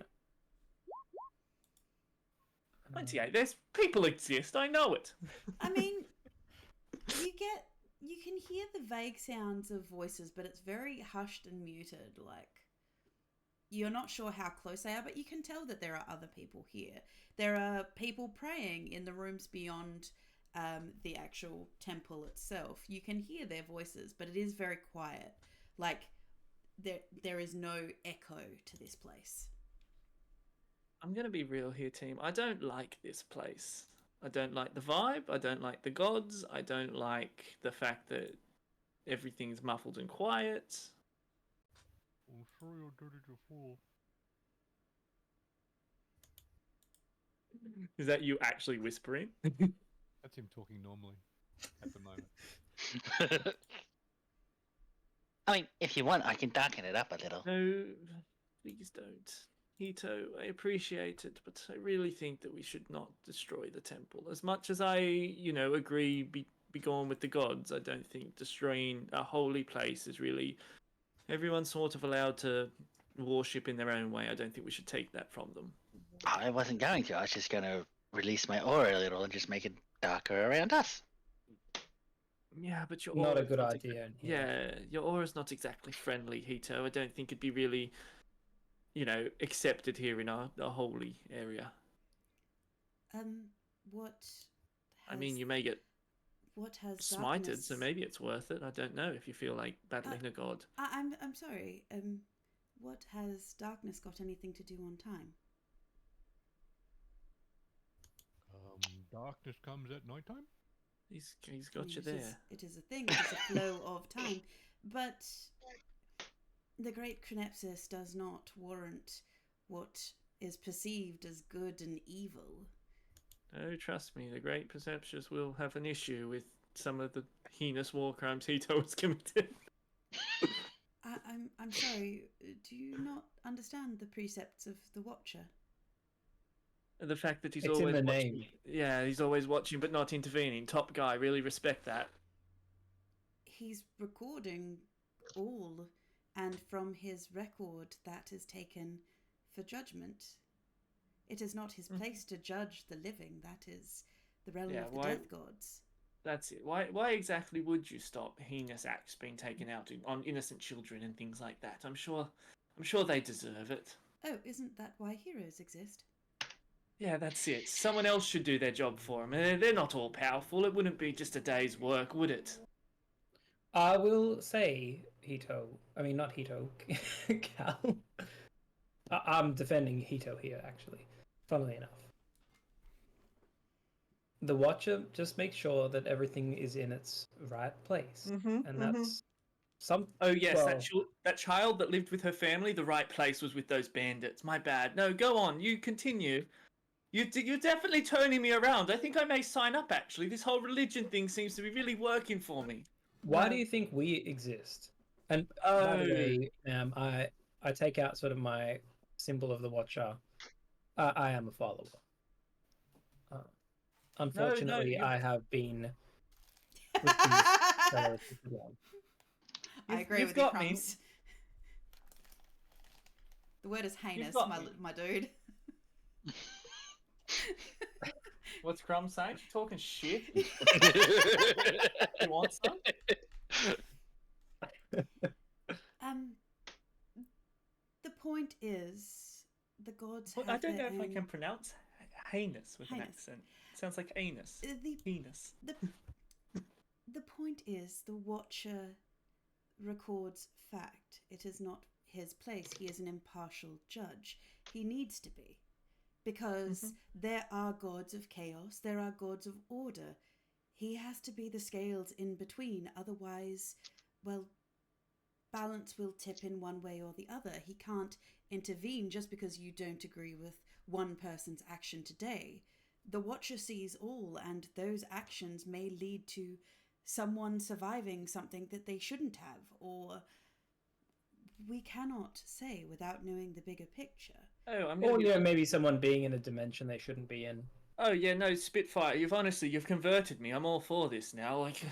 28. There's people exist. I know it. I mean, you can hear the vague sounds of voices, but it's very hushed and muted. Like, you're not sure how close they are, but you can tell that there are other people here. There are people praying in the rooms beyond the actual temple itself. You can hear their voices, but it is very quiet. Like, there is no echo to this place. I'm gonna be real here, team. I don't like this place. I don't like the vibe. I don't like the gods. I don't like the fact that everything's muffled and quiet. I'm sorry I did it before. Is that you actually whispering? That's him talking normally at the moment. I mean, if you want, I can darken it up a little. No, please don't. Hito, I appreciate it, but I really think that we should not destroy the temple. As much as I, agree, be gone with the gods, I don't think destroying a holy place is really... Everyone's sort of allowed to worship in their own way. I don't think we should take that from them. I wasn't going to. I was just going to release my aura a little and just make it darker around us. Yeah, but your Not a aura's good not idea. Yeah, your aura's not exactly friendly, Hito. I don't think it'd be really, accepted here in our holy area. What? I mean, has- you may get what has smited, darkness... so maybe it's worth it. I don't know if you feel like battling a god. I'm sorry. What has darkness got anything to do on time? Darkness comes at nighttime. He's I got mean, you there. It is a thing. It is a flow of time. But the great Crenepsis does not warrant what is perceived as good and evil. Oh, trust me, the great perceptions will have an issue with some of the heinous war crimes Hito has committed. I'm sorry. Do you not understand the precepts of the Watcher? And the fact that he's It's in always the watching. name. Yeah, he's always watching but not intervening. Top guy, really respect that. He's recording all, and from his record that is taken for judgment. It is not his place to judge the living. That is the realm Yeah, of the why- death gods. That's it. Why exactly would you stop heinous acts being taken out on innocent children and things like that? I'm sure they deserve it. Oh, isn't that why heroes exist? Yeah, that's it. Someone else should do their job for them. They're not all powerful. It wouldn't be just a day's work, would it? I will say, not Hito, Cal. I'm defending Hito here, actually, funnily enough. The Watcher just makes sure that everything is in its right place. And that's Oh, yes, well, that child that lived with her family, the right place was with those bandits. My bad. No, go on. You continue. You're definitely turning me around. I think I may sign up, actually. This whole religion thing seems to be really working for me. why do you think we exist? And by the way, ma'am, I take out sort of my symbol of the Watcher. I am a follower. Unfortunately, you've- I have been with these fellows for too long. I agree you've with you, got me. Crumbs. The word is heinous, got my me. my dude. What's Crumb saying? She's talking shit. You want some? The point is, the gods have I don't know their if I own- can pronounce heinous with an Heinous. accent. It sounds like anus. The Penis. The point is, the Watcher records fact. It is not his place. He is an impartial judge. He needs to be. Because there are gods of chaos, there are gods of order. He has to be the scales in between. Otherwise, well, balance will tip in one way or the other. He can't intervene just because you don't agree with one person's action today. The Watcher sees all, and those actions may lead to someone surviving something that they shouldn't have, or we cannot say without knowing the bigger picture. Oh, Or yeah, maybe someone being in a dimension they shouldn't be in. Oh yeah, no, Spitfire. You've converted me. I'm all for this now. Like,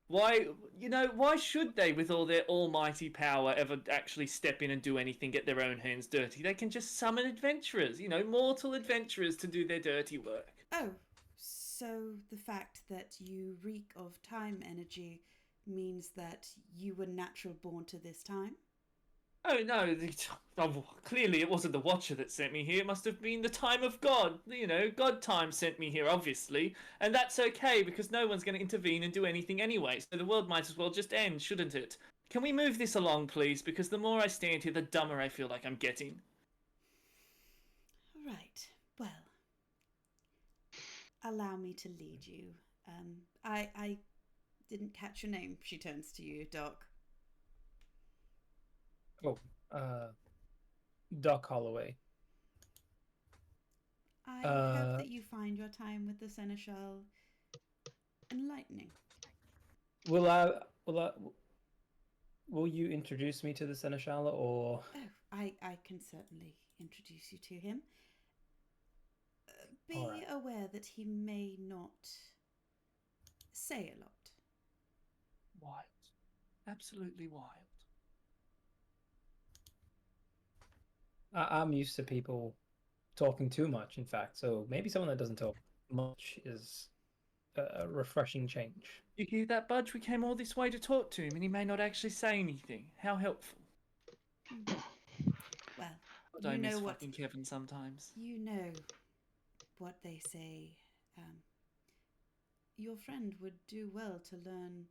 why should they, with all their almighty power, ever actually step in and do anything, get their own hands dirty? They can just summon adventurers, mortal adventurers to do their dirty work. Oh, so the fact that you reek of time energy means that you were natural born to this time? Oh no, clearly it wasn't the Watcher that sent me here. It must have been the time of God. God time sent me here, obviously. And that's okay, because no one's going to intervene and do anything anyway, so the world might as well just end, shouldn't it? Can we move this along, please? Because the more I stand here, the dumber I feel like I'm getting. Right, well, allow me to lead you. I didn't catch your name. She turns to you, Doc. Oh, Doc Holloway. I hope that you find your time with the Seneschal enlightening. Will you introduce me to the Seneschal, or? Oh, I can certainly introduce you to him. Be All right. aware that he may not say a lot. Wild. Absolutely wild. I'm used to people talking too much, in fact, so maybe someone that doesn't talk much is a refreshing change. You hear that, Budge? We came all this way to talk to him, and he may not actually say anything. How helpful. Well, I you miss know what fucking Kevin sometimes. you know what they say. Your friend would do well to learn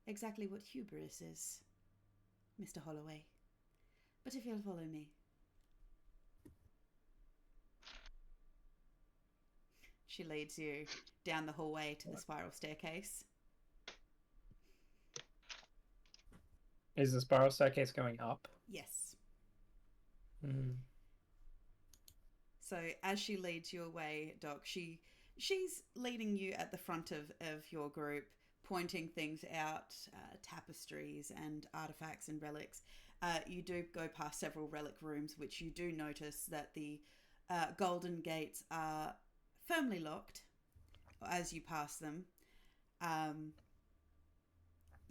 exactly what hubris is, Mr. Holloway. But if you'll follow me. She leads you down the hallway to the spiral staircase. Is the spiral staircase going up? Yes. Mm. So as she leads you away, Doc, she's leading you at the front of your group, pointing things out, tapestries and artifacts and relics. You do go past several relic rooms, which you do notice that the golden gates are firmly locked as you pass them.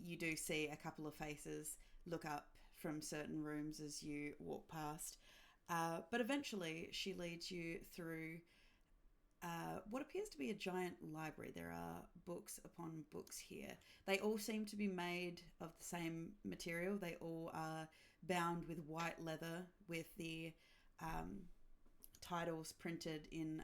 You do see a couple of faces look up from certain rooms as you walk past. But eventually she leads you through what appears to be a giant library. There are books upon books here. They all seem to be made of the same material. They all are bound with white leather with the titles printed in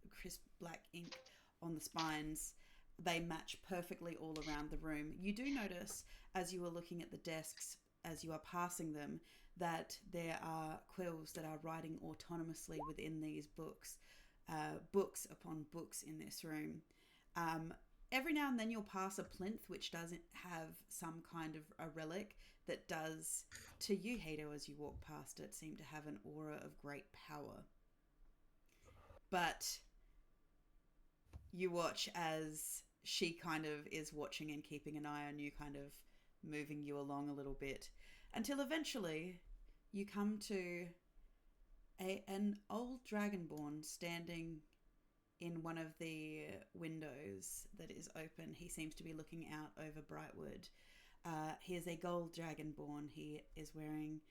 crisp black ink on the spines. They match perfectly all around the room. You do notice, as you are looking at the desks, as you are passing them, that there are quills that are writing autonomously within these books. Books upon books in this room. Every now and then you'll pass a plinth which doesn't have some kind of a relic that does, to you, Hato, as you walk past it, seem to have an aura of great power. But you watch as she kind of is watching and keeping an eye on you, kind of moving you along a little bit, until eventually you come to an old dragonborn standing in one of the windows that is open. He seems to be looking out over Brightwood. He is a gold dragonborn. He is wearing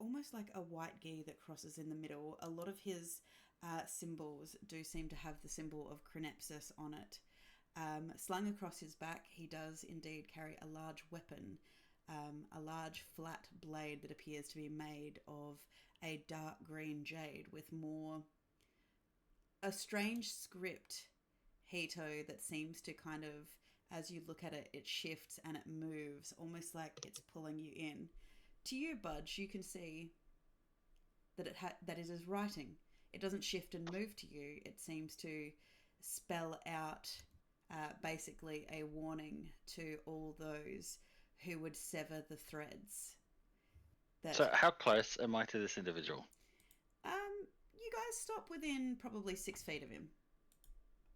almost like a white gi that crosses in the middle. A lot of his symbols do seem to have the symbol of ℚ𝔬𝔬𝔞𝔱𝔦𝔫𝔞𝔐 on it. Slung across his back, he does indeed carry a large weapon, a large flat blade that appears to be made of a dark green jade with a strange script, Hito, that seems to kind of, as you look at it, it shifts and it moves, almost like it's pulling you in. To you, Budge, you can see that it is writing. It doesn't shift and move to you. It seems to spell out basically a warning to all those who would sever the threads. So how close am I to this individual? You guys stop within probably 6 feet of him.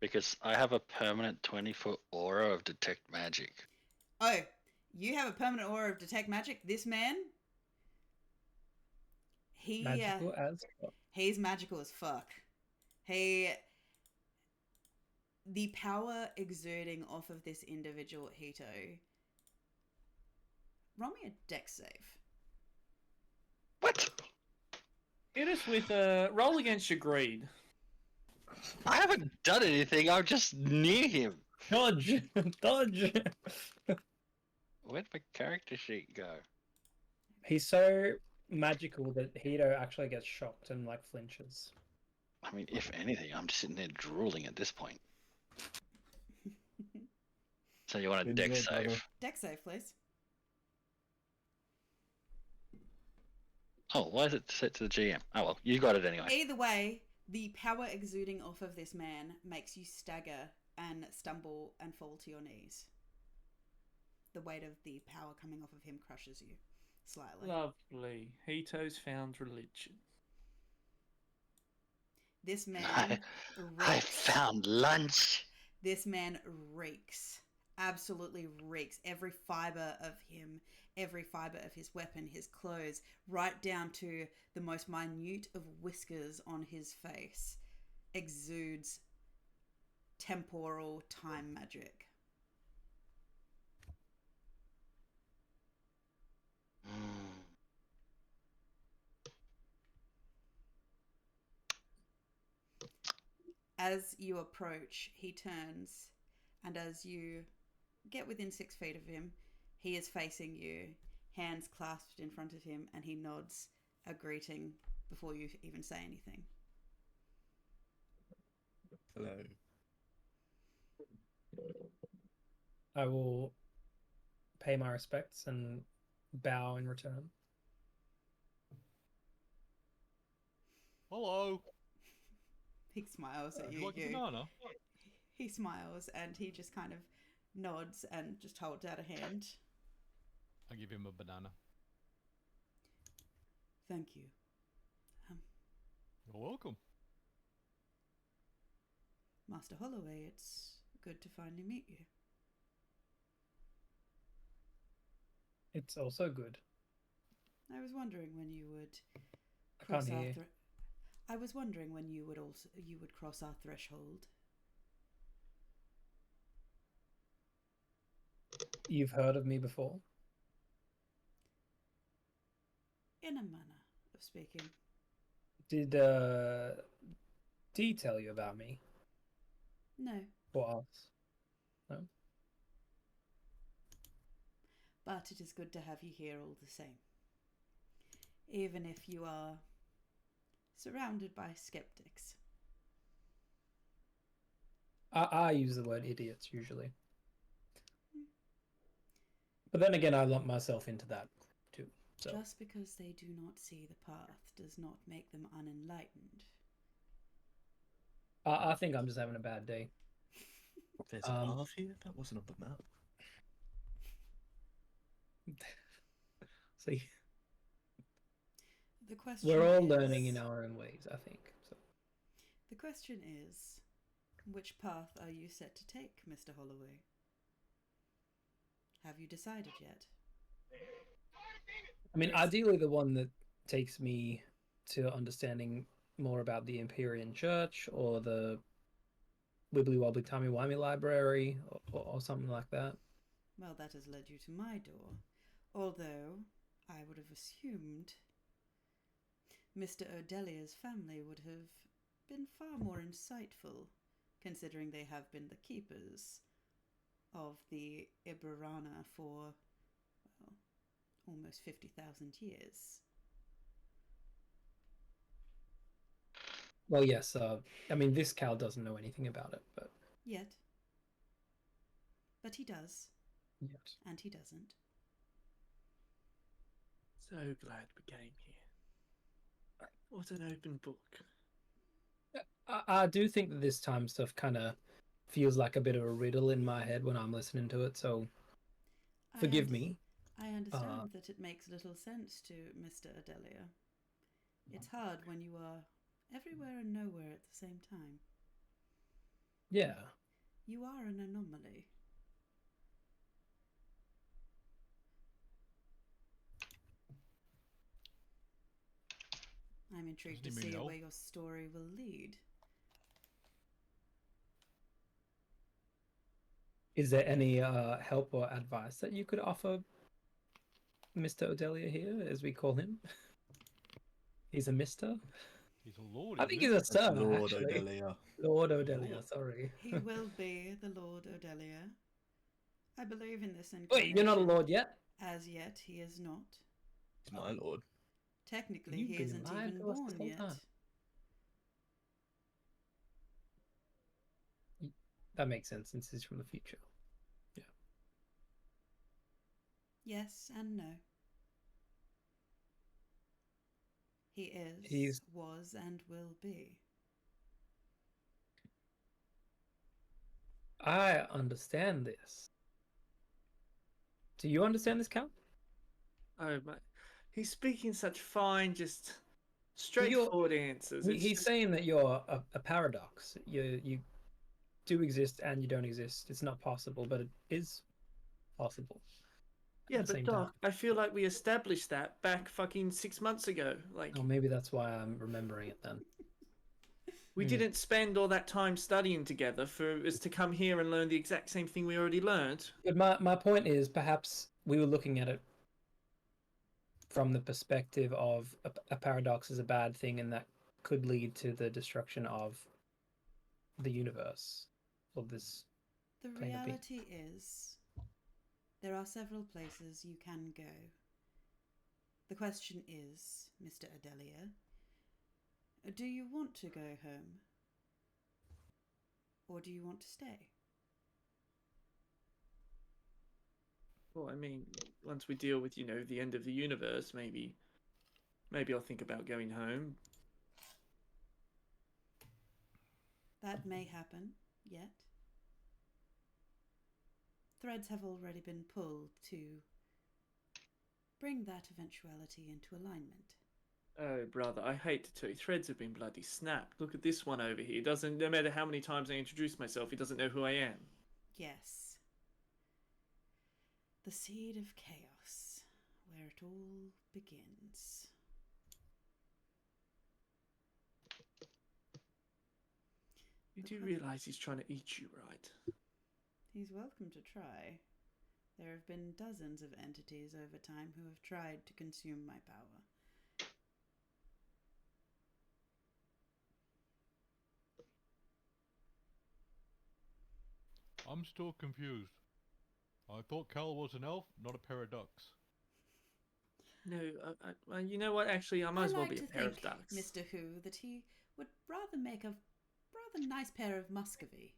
Because I have a permanent 20-foot aura of detect magic. Oh, you have a permanent aura of detect magic? This man? Magical as fuck. He's magical as fuck. The power exuding off of this individual, Hito. Roll me a dex save. What? Hit us with roll against your greed. I haven't done anything. I'm just near him. Dodge! Dodge! Where'd my character sheet go? He's so magical that Hito actually gets shocked and like flinches. I mean, if anything, I'm just sitting there drooling at this point. So you want a dex save? Dex save, please. Oh, why is it set to the GM? Oh well, you got it anyway. Either way, the power exuding off of this man makes you stagger and stumble and fall to your knees. The weight of the power coming off of him crushes you slightly. Lovely. Hito's found religion. This man I reeks. found lunch. This man reeks. Absolutely reeks. Every fiber of him, every fiber of his weapon, his clothes, right down to the most minute of whiskers on his face, exudes temporal time magic. As you approach, he turns, and as you get within 6 feet of him, he is facing you, hands clasped in front of him, and he nods a greeting before you even say anything. Hello. I will pay my respects and bow in return. Hello. He smiles at You you. like a banana? He smiles and he just kind of nods and just holds out a hand. I give him a banana. Thank you. You're welcome. Master Holloway, it's good to finally meet you. It's also good. I was wondering when you would I can't cross our hear. I was wondering when you would cross our threshold. You've heard of me before? In a manner of speaking. Did Did he tell you about me? No, Or us? No? but it is good to have you here all the same. Even if you are surrounded by skeptics. I use the word idiots usually. But then again, I lump myself into that too. So Just because they do not see the path does not make them unenlightened. I think I'm just having a bad day. There's a path here? That wasn't on the map. See, The question we're all is, learning in our own ways, I think. So The question is, which path are you set to take, Mr. Holloway? Have you decided yet? I mean, ideally, the one that takes me to understanding more about the Empyrean Church or the Wibbly Wobbly Timey Wimey Library or something like that. Well, that has led you to my door. Although, I would have assumed Mr. Odelia's family would have been far more insightful, considering they have been the keepers of the Iberana for, well, almost 50,000 years. Well, yes. I mean, this cow doesn't know anything about it, but Yet. But he does, yes. and he doesn't. So glad we came here. What an open book. I do think that this time stuff kind of feels like a bit of a riddle in my head when I'm listening to it. So forgive me. I understand that it makes little sense to Mr. Odelia. It's hard when you are everywhere and nowhere at the same time. Yeah. You are an anomaly. I'm intrigued to Doesn't he see mean no? where your story will lead. Is there any help or advice that you could offer Mr. Odelia here, as we call him? He's a Mister. He's a lord. I think isn't he's a sir, Lord actually. Odelia. Lord Odelia, sorry. He will be the Lord Odelia. I believe in this incarnation. Wait, you're not a lord yet? As yet, he is not. He's my lord. Technically, You've he been isn't lying even to us this born whole yet. time. That makes sense since he's from the future. Yeah. Yes and no. He is, He's- was, and will be. I understand this. Do you understand this, Cal? Oh, mate. He's speaking such fine, just straightforward answers. It's He's just- saying that you're a paradox. You do exist and you don't exist. It's not possible, but it is possible. Yeah, at the but same Doc, time. I feel like we established that back fucking 6 months ago. Like, Oh, maybe that's why I'm remembering it then. we didn't spend all that time studying together for us to come here and learn the exact same thing we already learned. But my point is, perhaps we were looking at it from the perspective of a paradox is a bad thing and that could lead to the destruction of the universe or this. The Plain up reality is, there are several places you can go. The question is, Mr. Odelia, do you want to go home? Or do you want to stay? Well, I mean, once we deal with, the end of the universe, maybe I'll think about going home. That may happen, yet. Threads have already been pulled to bring that eventuality into alignment. Oh, brother, I hate to tell you, threads have been bloody snapped. Look at this one over here. No matter how many times I introduce myself, he doesn't know who I am. Yes. The seed of chaos, where it all begins. You do realise he's trying to eat you, right? He's welcome to try. There have been dozens of entities over time who have tried to consume my power. I'm still confused. I thought Cal was an elf, not a pair of ducks. No, you know what? Actually, I might as well like be a to pair of think, ducks. Mr. Who, that he would rather make a rather nice pair of Muscovy.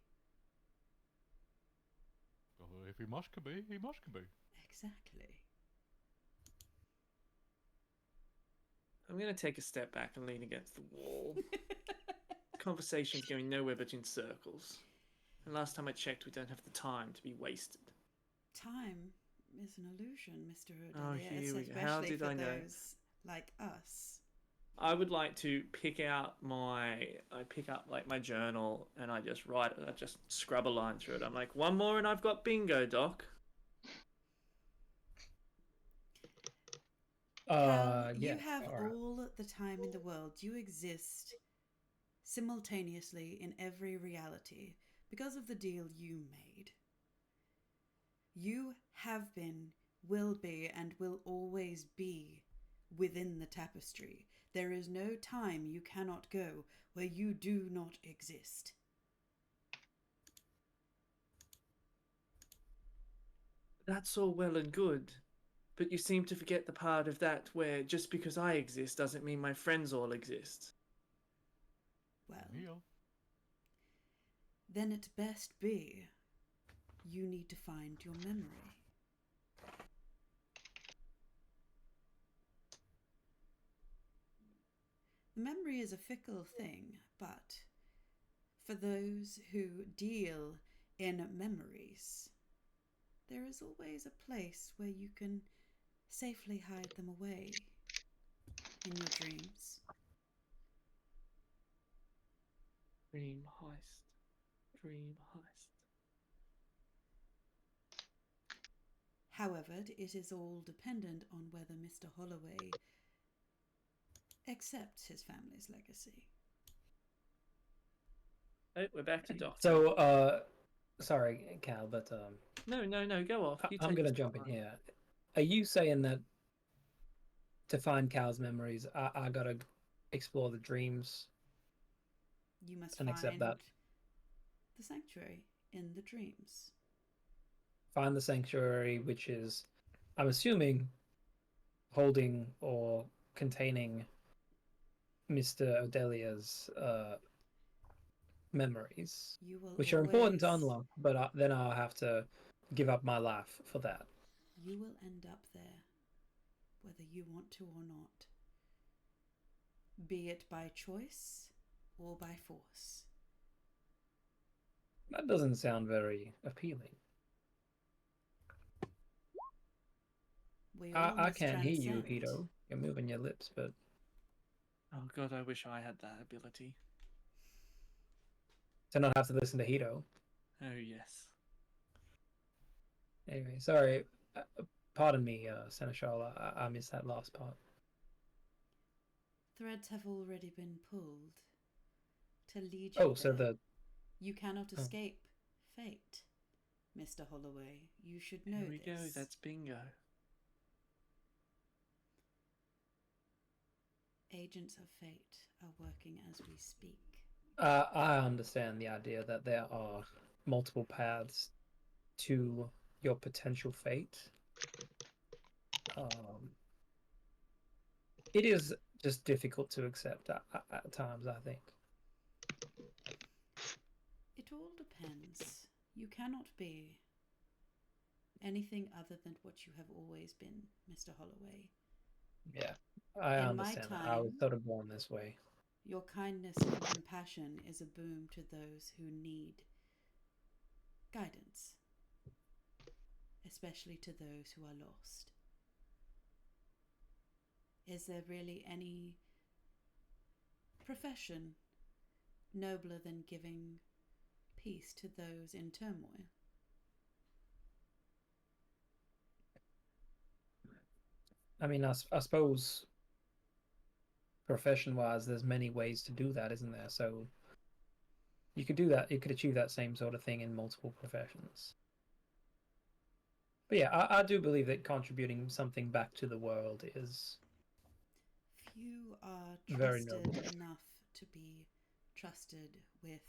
If he must be, he must be. Exactly. I'm going to take a step back and lean against the wall. Conversation's going nowhere but in circles. And last time I checked, we don't have the time to be wasted. Time is an illusion, Mr. Oh, Odelia, here we go. especially How did for I know? those like us. I would like to pick up my journal and I just write it. I just scrub a line through it. I'm like, one more and I've got bingo, Doc. Cal, Yeah. you have all right. all the time in the world. You exist simultaneously in every reality because of the deal you made. You have been, will be, and will always be within the tapestry. There is no time you cannot go where you do not exist. That's all well and good. But you seem to forget the part of that where just because I exist doesn't mean my friends all exist. Well, Neo. then it best be you need to find your memory. The memory is a fickle thing, but for those who deal in memories, there is always a place where you can safely hide them away in your dreams. Dream heist. Dream heist. However, it is all dependent on whether Mr. Holloway accepts his family's legacy. Oh, we're back to Doctor. So, sorry, Cal, but No, go off. You I'm take gonna this jump in one. here. Are you saying that to find Cal's memories, I gotta explore the dreams You must and find accept that? the sanctuary in the dreams. Find the sanctuary, which is, I'm assuming, holding or containing Mr. Odelia's memories, You will which are important to always- unlock, but then I'll have to give up my life for that. You will end up there, whether you want to or not, be it by choice or by force. That doesn't sound very appealing. We all I must can't hear you, transcend. Hito. You're moving your lips, but Oh god, I wish I had that ability. to not have to listen to Hito. Oh yes. Anyway, sorry. Pardon me, Seneschal. I missed that last part. Threads have already been pulled to lead you Oh, so there. the You cannot Oh. escape fate, Mr. Holloway. You should know Here we this. go, that's bingo. Agents of fate are working as we speak. I understand the idea that there are multiple paths to your potential fate. It is just difficult to accept at times, I think. It all depends. You cannot be anything other than what you have always been, Mr. Holloway. Yeah, I In my understand that. I was time- sort of born this way. Your kindness and compassion is a boon to those who need guidance, especially to those who are lost. Is there really any profession nobler than giving peace to those in turmoil? I mean, I suppose profession-wise, there's many ways to do that, isn't there? So you could do that. You could achieve that same sort of thing in multiple professions. But yeah, I do believe that contributing something back to the world is Few are very trusted noble. enough to be trusted with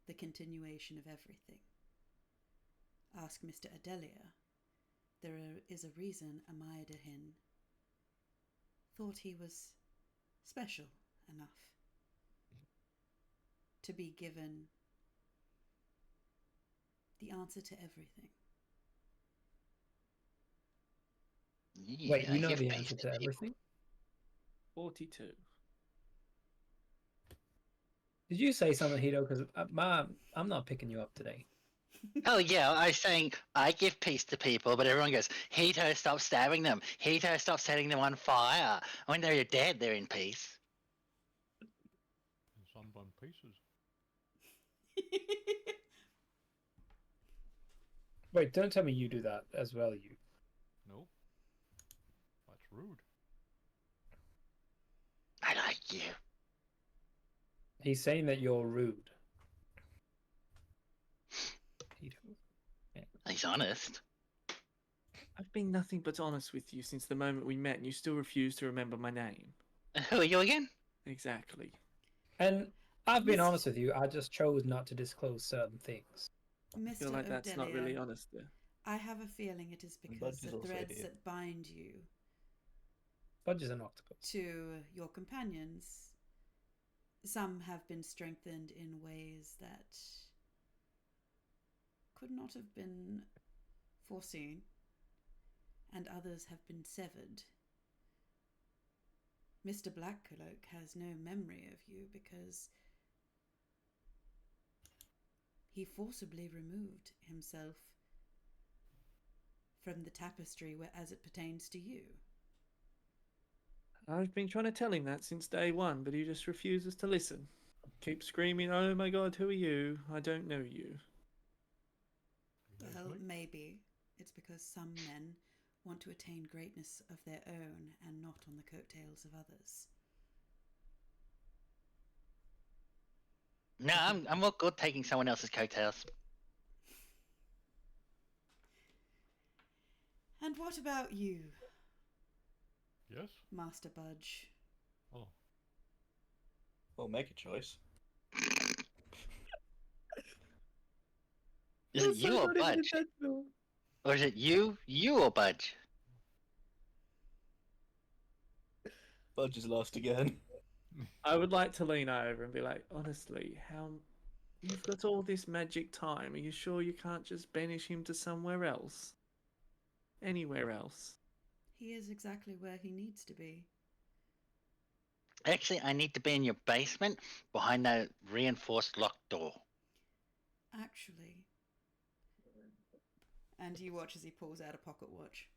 the continuation of everything. ask Mr. Adelia. There is a reason 𝔚𝔬𝔬𝔞𝔱𝔦𝔫𝔞𝔱 thought he was special enough to be given the answer to everything. Yeah, Wait, you I know give the peace answer to to people. everything? 42. Did you say something, Hito? Because I'm not picking you up today. Oh yeah, I was saying I give peace to people, but everyone goes, Hito, stop stabbing them. Hito, stop setting them on fire. When they're dead, they're in peace. In sunburned pieces. Wait, don't tell me you do that as well, you. No. That's rude. I like you. He's saying that you're rude. Hito. He's honest. I've been nothing but honest with you since the moment we met, and you still refuse to remember my name. Who are you again? Exactly. And I've been Miss- honest with you. I just chose not to disclose certain things. I Mr. feel like that's not really Odelia, honest there. I have a feeling it is And because Budge is the also threads here. that bind you Budge is an octopus. to your companions, some have been strengthened in ways that could not have been foreseen, and others have been severed. Mr. Blackcloak has no memory of you because he forcibly removed himself from the tapestry as it pertains to you. I've been trying to tell him that since day one, but he just refuses to listen. Keeps screaming, "Oh my god, who are you? I don't know you." Yes, Well, mate. maybe it's because some men want to attain greatness of their own and not on the coattails of others. No, I'm all good taking someone else's coattails. And what about you, Yes? Master Budge? Oh. Well, make a choice. Is it you or Budge? Or is it you or Budge? Budge is lost again. I would like to lean over and be like, honestly, how you've got all this magic time. Are you sure you can't just banish him to somewhere else? Anywhere else? He is exactly where he needs to be. Actually, I need to be in your basement behind that reinforced locked door. Actually. And you watch as he pulls out a pocket watch.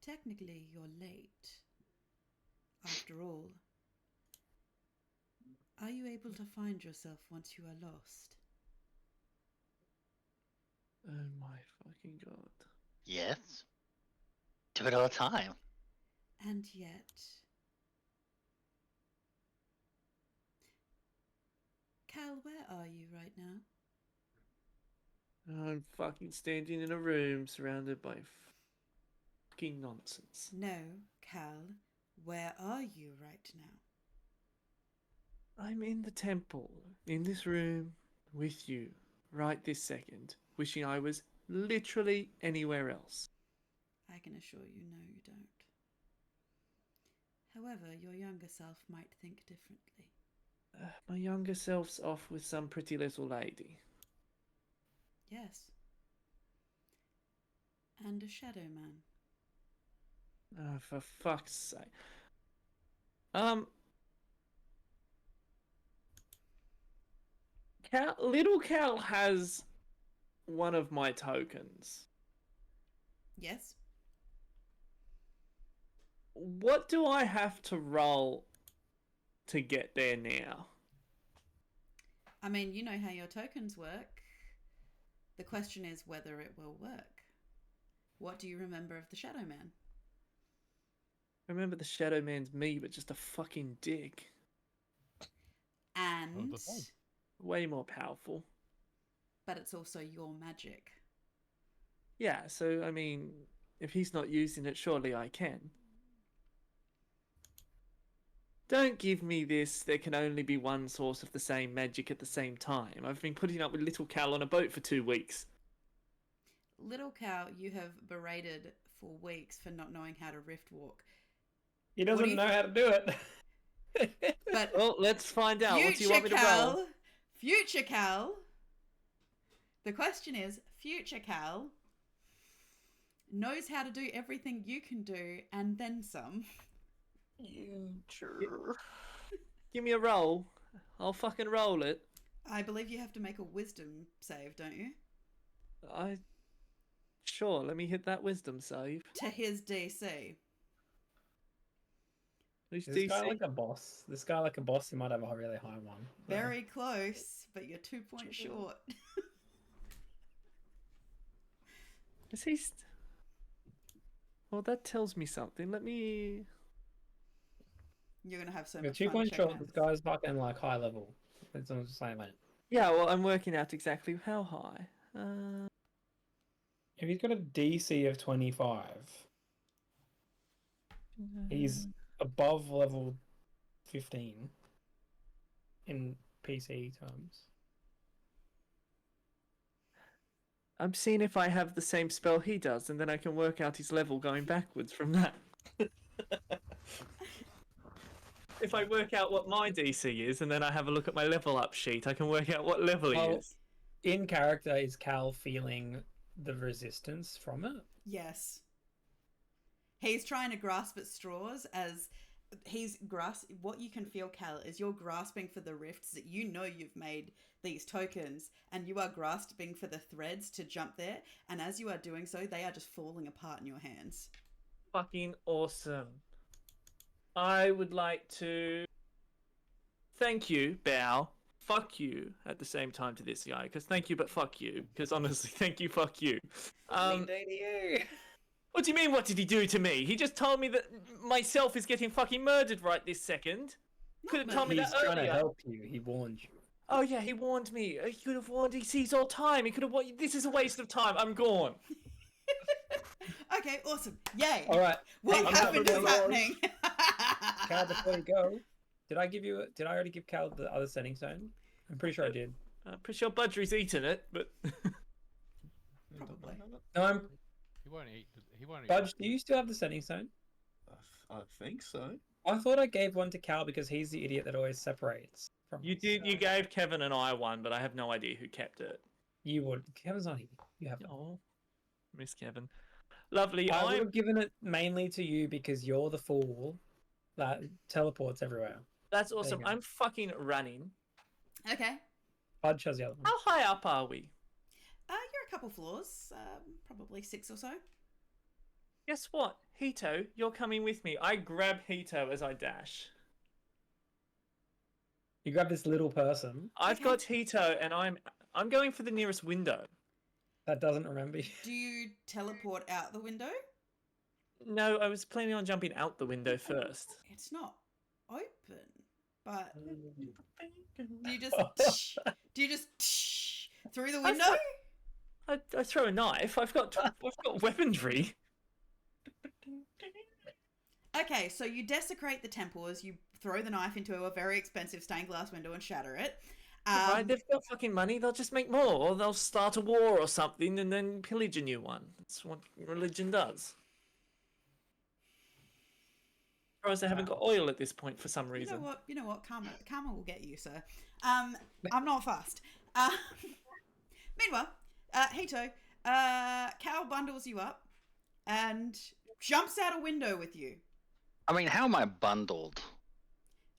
Technically, you're late. After all, are you able to find yourself once you are lost? Oh my fucking god. Yes. Do it all the time. And yet... Cal, where are you right now? I'm fucking standing in a room surrounded by fucking nonsense. No, Cal, where are you right now? I'm in the temple, in this room, with you, right this second, wishing I was literally anywhere else. I can assure you, no, you don't. However, your younger self might think differently. My younger self's off with some pretty little lady. Yes. And a shadow man. Oh, for fuck's sake. Little Cal has one of my tokens. Yes? What do I have to roll to get there now? I mean, you know how your tokens work. The question is whether it will work. What do you remember of the Shadow Man? I remember the Shadow Man's me, but just a fucking dick. And... the phone. Way more powerful. But it's also your magic. Yeah, so, I mean, if he's not using it, surely I can. Don't give me this, there can only be one source of the same magic at the same time. I've been putting up with little Cal on a boat for 2 weeks. little cow you have berated for weeks for not knowing how to rift walk. He What do doesn't you know how to do it. But Well, let's find out. What do you want me to roll? Cal, future Cal. The question is, future Cal knows how to do everything you can do and then some. Give me a roll. I'll fucking roll it. I believe you have to make a wisdom save, don't you? Sure, let me hit that wisdom save. To his DC. Who's Is this guy DC? like a boss? This guy like a boss? He might have a really high one. Very close, but you're 2 points short. Is he? Well, that tells me something. Let me. You're gonna have so You're much 2 fun points shaking short. This hands. guy's fucking like high level. That's what I'm just saying, mate. Yeah, well, I'm working out exactly how high. If he's got a DC of 25, he's above level 15 in PC terms. I'm seeing if I have the same spell he does, and then I can work out his level going backwards from that. If I work out what my DC is, and then I have a look at my level up sheet, I can work out what level he Well, is. In character, is Cal feeling the resistance from it? Yes. He's trying to grasp at straws as what you can feel, Cal, is you're grasping for the rifts that you know you've made these tokens, and you are grasping for the threads to jump there, and as you are doing so, they are just falling apart in your hands. Fucking awesome. I would like to thank you, bow, fuck you at the same time to this guy, because thank you, but fuck you, because honestly, thank you, fuck you. What do you mean, what did he do to me? He just told me that myself is getting fucking murdered right this second. Could have told me He's that trying earlier. to help you. He warned you. Oh yeah, he warned me. He could have warned. He sees all time. He could have. This is a waste of time. I'm gone. Okay, awesome. Yay. All right. What Hey, happened Cal, is happening? Cal, before you go, did I already give Cal the other setting stone? I'm pretty sure I did. I'm pretty sure Budgery's eaten it, but Probably. No, I'm. He won't eat. He won't eat. Budge, do you still have the setting stone? I think so. I thought I gave one to Cal because he's the idiot that always separates from you us. did. You gave Kevin and I one, but I have no idea who kept it. You would. Kevin's not here. You have. Oh, miss Kevin. Lovely. I would have given it mainly to you because you're the fool that teleports everywhere. That's awesome. you go. I'm fucking running. Okay. Budge has the other one. How high up are we? You're a couple floors, probably 6 or so. Guess what? Hito, you're coming with me. I grab Hito as I dash. You grab this little person I've Okay. got Hito, and I'm going for the nearest window. that doesn't remember you. Do you teleport out the window? No, I was planning on jumping out the window first. It's not open, but do you just through the window? I throw a knife. I've got weaponry. Okay, so you desecrate the temple as you throw the knife into a very expensive stained glass window and shatter it. Right, they've got fucking money. They'll just make more, or they'll start a war or something and then pillage a new one. That's what religion does. Whereas they haven't got oil at this point for some reason. You know what? Karma will get you, sir. I'm not fast. Meanwhile, Hito, Cal bundles you up and jumps out a window with you. I mean, how am I bundled?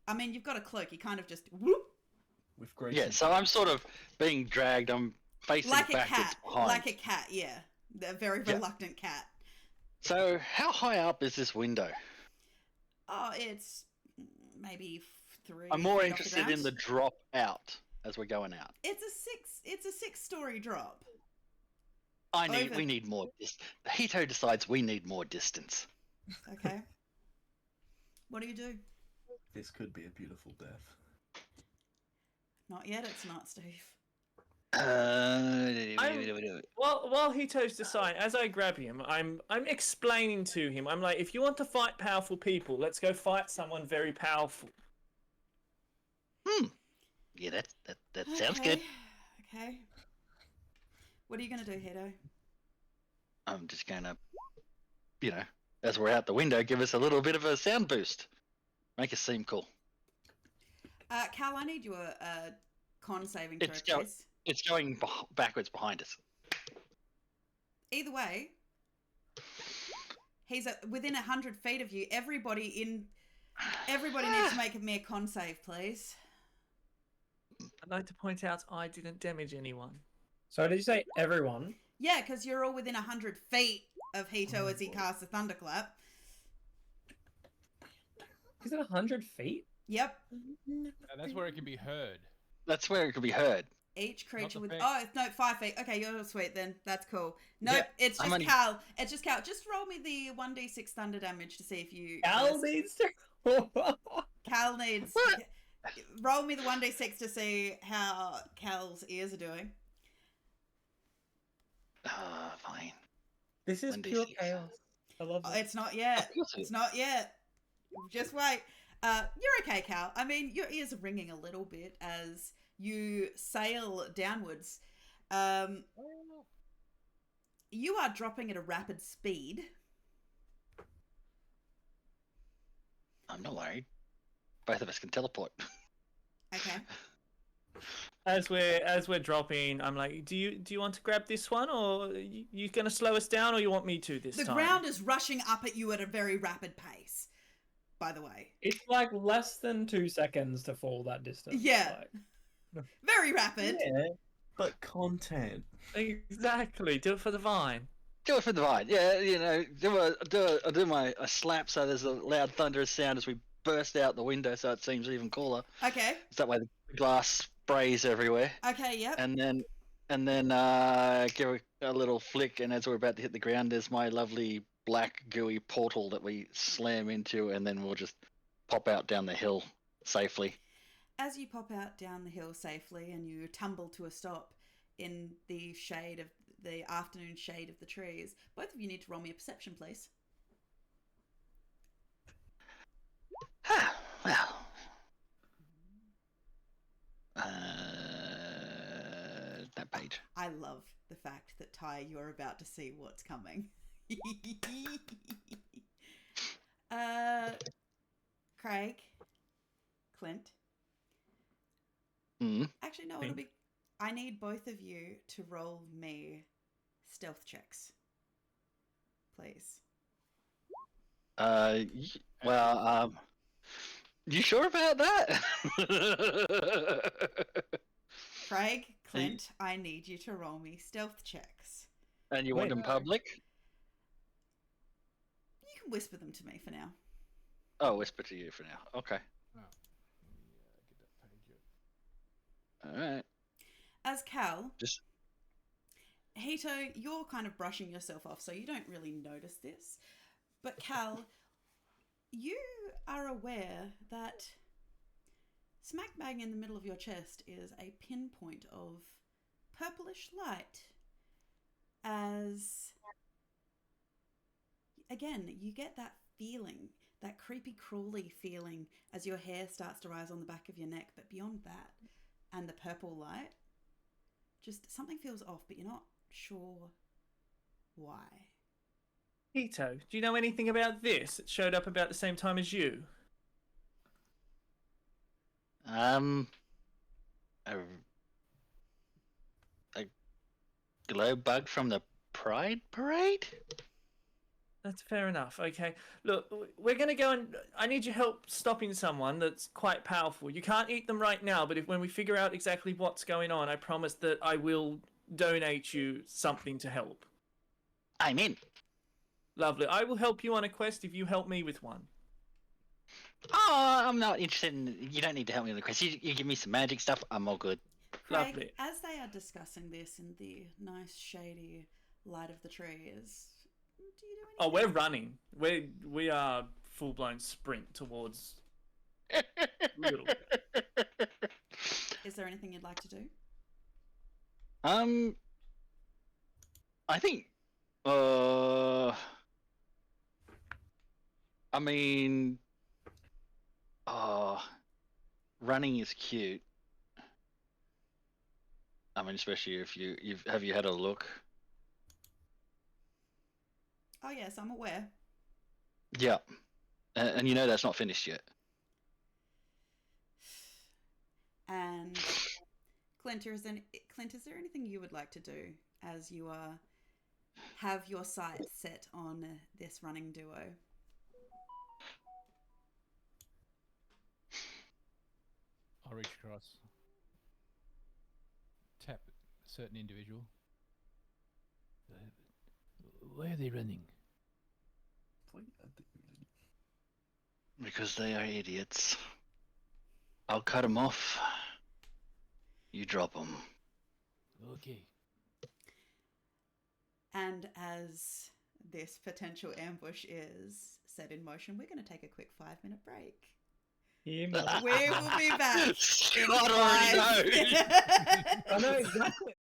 I mean, you've got a cloak. You kind of just whoop With great. Yeah, so I'm sort of being dragged. I'm facing like a backwards cat, behind. like a cat. Yeah, a very Yeah. reluctant cat. So how high up is this window? Oh, it's maybe 3. I'm more feet off the interested in ground. the drop out as we're going out. It's a 6-story drop. Over. We need more. Hito decides we need more distance. Okay. What do you do? This could be a beautiful death. Not yet. It's not, Steve. While Hito's deciding, as I grab him, I'm explaining to him. I'm like, if you want to fight powerful people, let's go fight someone very powerful. Yeah, that sounds good. Okay. What are you gonna do, Hito? I'm just gonna, as we're out the window, give us a little bit of a sound boost. Make us seem cool. Cal, I need you a con saving It's throw, go- please. It's going backwards behind us. Either way, he's within 100 feet of you. Everybody needs to make me a con save, please. I'd like to point out I didn't damage anyone. So did you say everyone? Yeah, because you're all within 100 feet of Hito as he casts a thunderclap. Is it 100 feet? Yep. And that's where it can be heard. That's where it could be heard. Each creature the with... thing. Oh, no, 5 feet. Okay, you're sweet then. That's cool. Nope, Yeah, it's just I'm only- Cal. It's just Cal. Just roll me the 1d6 thunder damage to see if you... Al needs to. Cal needs... What? Roll me the 1d6 to see how Cal's ears are doing. Fine. This is 1d6. pure chaos. I love Oh, it. it's not yet. Of course it It's is. not yet. Just wait. You're okay, Cal. I mean, your ears are ringing a little bit as you sail downwards. You are dropping at a rapid speed. I'm not worried. Both of us can teleport. Okay. As we're dropping, I'm like, do you want to grab this one, or you gonna slow us down, or you want me to this The time? ground is rushing up at you at a very rapid pace, by the way. It's like less than 2 seconds to fall that distance. Yeah. Like, Very rapid. Yeah, but content. Exactly. Do it for the vine. Do it for the vine. Yeah, do my slap so there's a loud thunderous sound as we burst out the window, so it seems even cooler. Okay. So that way the glass sprays everywhere. Okay, yep. And then give a little flick, and as we're about to hit the ground, there's my lovely black gooey portal that we slam into, and then we'll just pop out down the hill safely. As you pop out down the hill safely and you tumble to a stop in the shade of the afternoon shade of the trees, both of you need to roll me a perception, please. Well, that page. I love the fact that Ty, you're about to see what's coming. Craig, Clint. Actually, no, it'll be. I need both of you to roll me stealth checks, please. You sure about that? Craig, Clint, I need you to roll me stealth checks. And you want Wait. them public? You can whisper them to me for now. Oh, whisper to you for now. Okay. Oh. Get that page up. All right. As Cal, Just Hito, you're kind of brushing yourself off, so you don't really notice this. But Cal, you are aware that smack bang in the middle of your chest is a pinpoint of purplish light. As, again, you get that feeling, that creepy crawly feeling as your hair starts to rise on the back of your neck. But beyond that, and the purple light, just something feels off, but you're not sure why. Hito, do you know anything about this? It showed up about the same time as you. a glow bug from the Pride Parade? That's fair enough. Okay. Look, we're going to go and... I need your help stopping someone that's quite powerful. You can't eat them right now, but when we figure out exactly what's going on, I promise that I will donate you something to help. I'm in. Lovely. I will help you on a quest if you help me with one. Oh, I'm not interested in... You don't need to help me with the quest. You give me some magic stuff, I'm all good. Craig, Lovely. as they are discussing this in the nice shady light of the trees, do you do anything? Oh, we're running. We are full-blown sprint towards... Little. Is there anything you'd like to do? I think... I mean... running is cute. I mean, especially if have you had a look? Oh yes, I'm aware. Yeah. And you know that's not finished yet. And Clint, is there anything you would like to do as you have your sights set on this running duo? I reach across, tap a certain individual. Why are they running? Because they are idiots. I'll cut them off. You drop them. Okay. And as this potential ambush is set in motion, we're going to take a quick 5-minute break. Yeah, man. We will be back in Scott already 5. knows. I know exactly.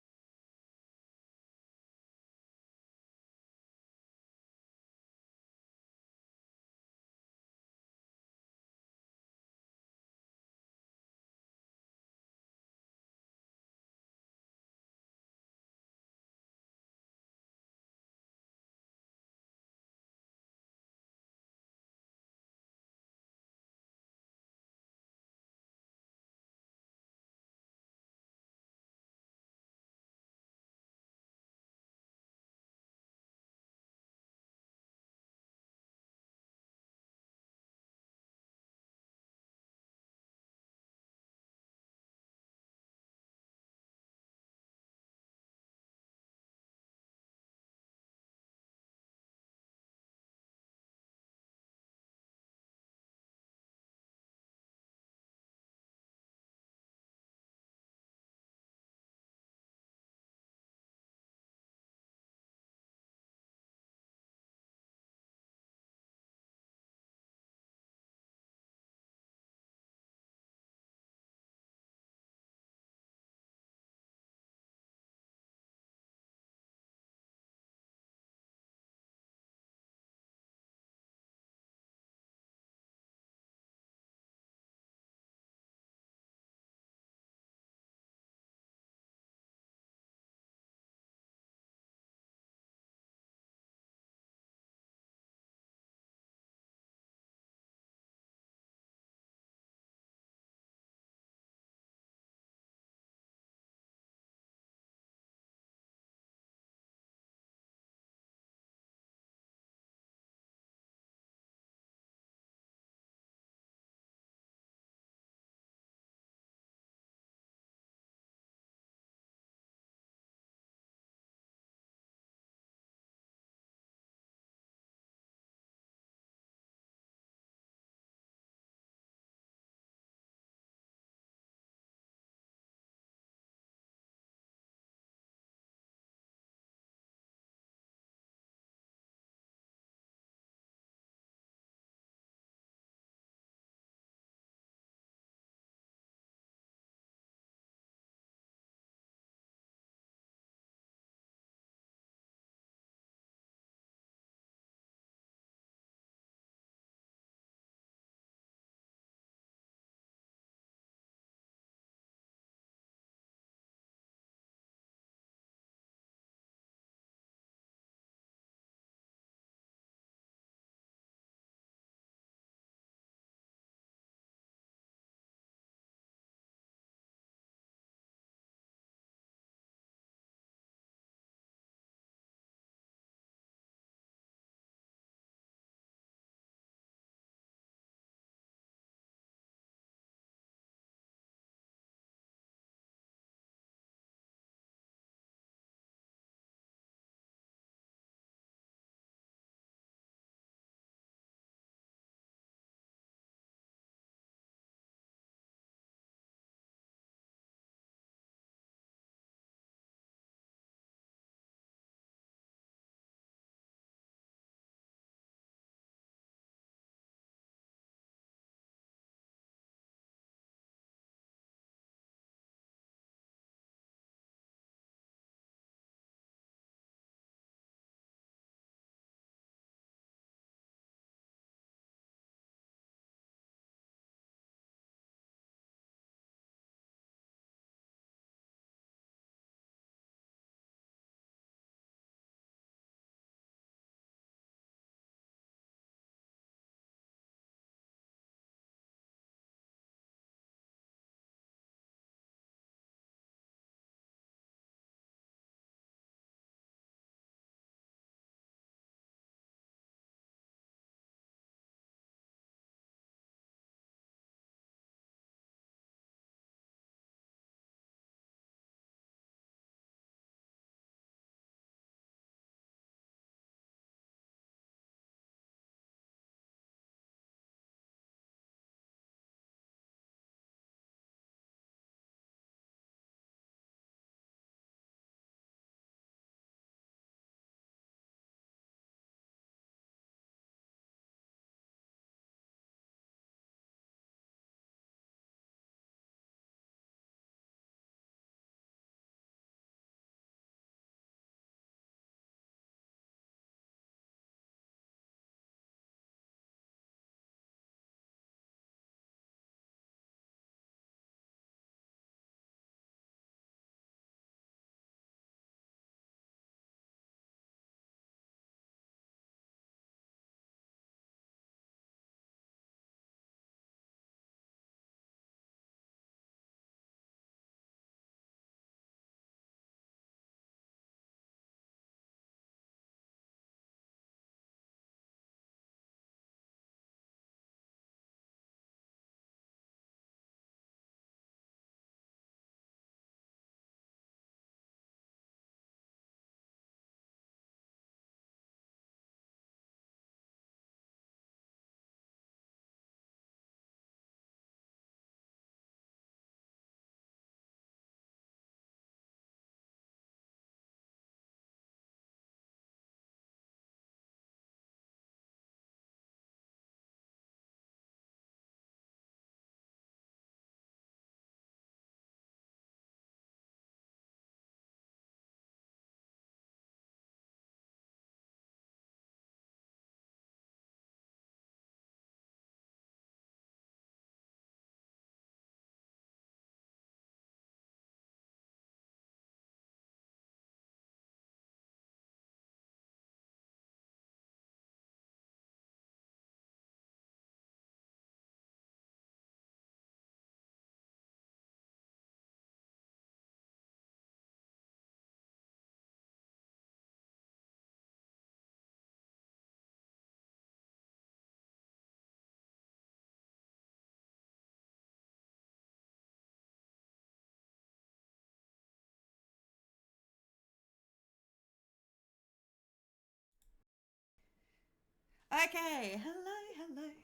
Okay,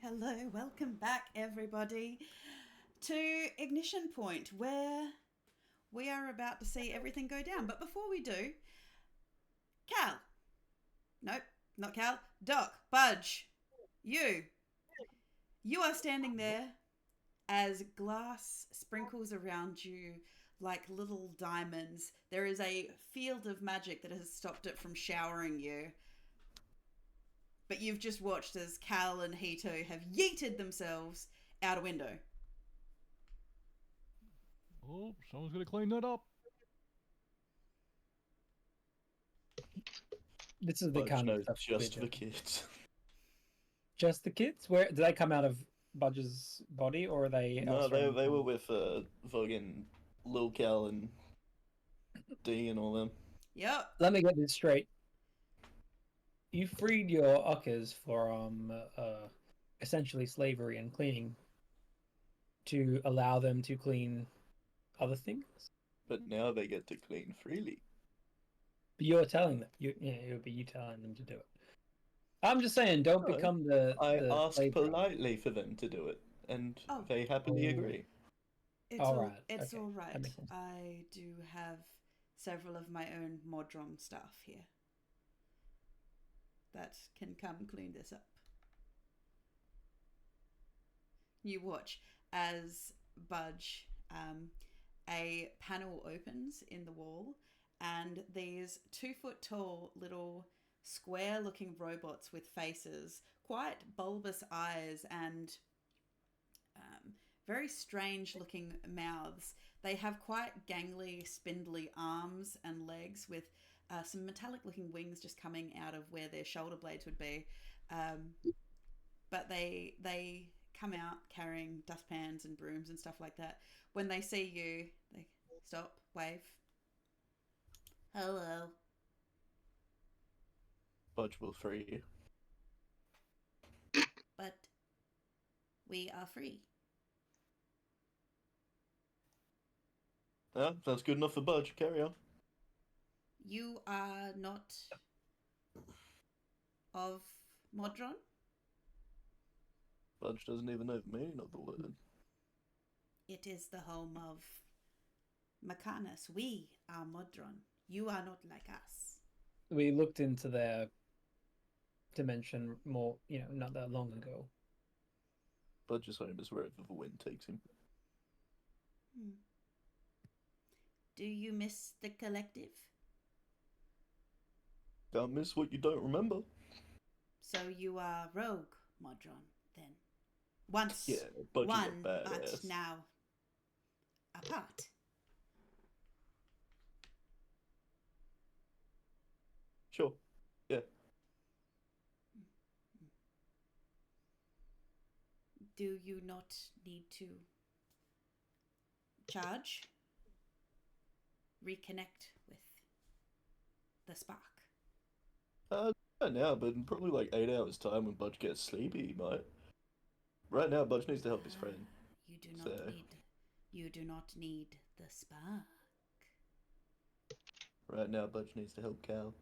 hello. Welcome back, everybody, to Ignition Point, where we are about to see everything go down. But before we do, Cal. Nope, not Cal. Doc, Budge, you are standing there as glass sprinkles around you like little diamonds. There is a field of magic that has stopped it from showering you. But you've just watched as Cal and Hito have yeeted themselves out a window. Oh, someone's gonna clean that up. This is the Budge kind of knows stuff just we're the doing. kids. Just the kids? Where do they come out of Budge's body, or are they? No, elsewhere? they were with fucking Lil Cal and D and all them. Yep. Let me get this straight. You freed your uckers from essentially slavery and cleaning to allow them to clean other things. But now they get to clean freely. But you're telling them. It would be you telling them to do it. I'm just saying, don't No, become the. I the asked slave driver. politely for them to do it, and Oh. they happily Oh. agree. It's All all, right, it's okay, all that right. makes sense. I do have several of my own Modron staff here that can come clean this up. You watch as Budge, a panel opens in the wall, and these 2-foot tall little square looking robots with faces, quite bulbous eyes, and very strange looking mouths. They have quite gangly, spindly arms and legs with some metallic looking wings just coming out of where their shoulder blades would be. But they come out carrying dustpans and brooms and stuff like that. When they see you, they stop, wave. Hello. Budge will free you. But we are free. Yeah, sounds good enough for Budge. Carry on. You are not of Modron? Budge doesn't even know the meaning of the word. It is the home of Mechanis. We are Modron. You are not like us. We looked into their dimension more, not that long ago. Budge's home is wherever the wind takes him. Do you miss the collective? Don't miss what you don't remember. So you are rogue, Modron, then. Once Yeah, Budge is a one, but badass. now apart. Sure. Yeah. Do you not need to charge? Reconnect with the spark? Right now, but in probably like 8 hours' time when Budge gets sleepy, he might. Right now, Budge needs to help his friend. You do not need the spark. Right now, Budge needs to help Cal.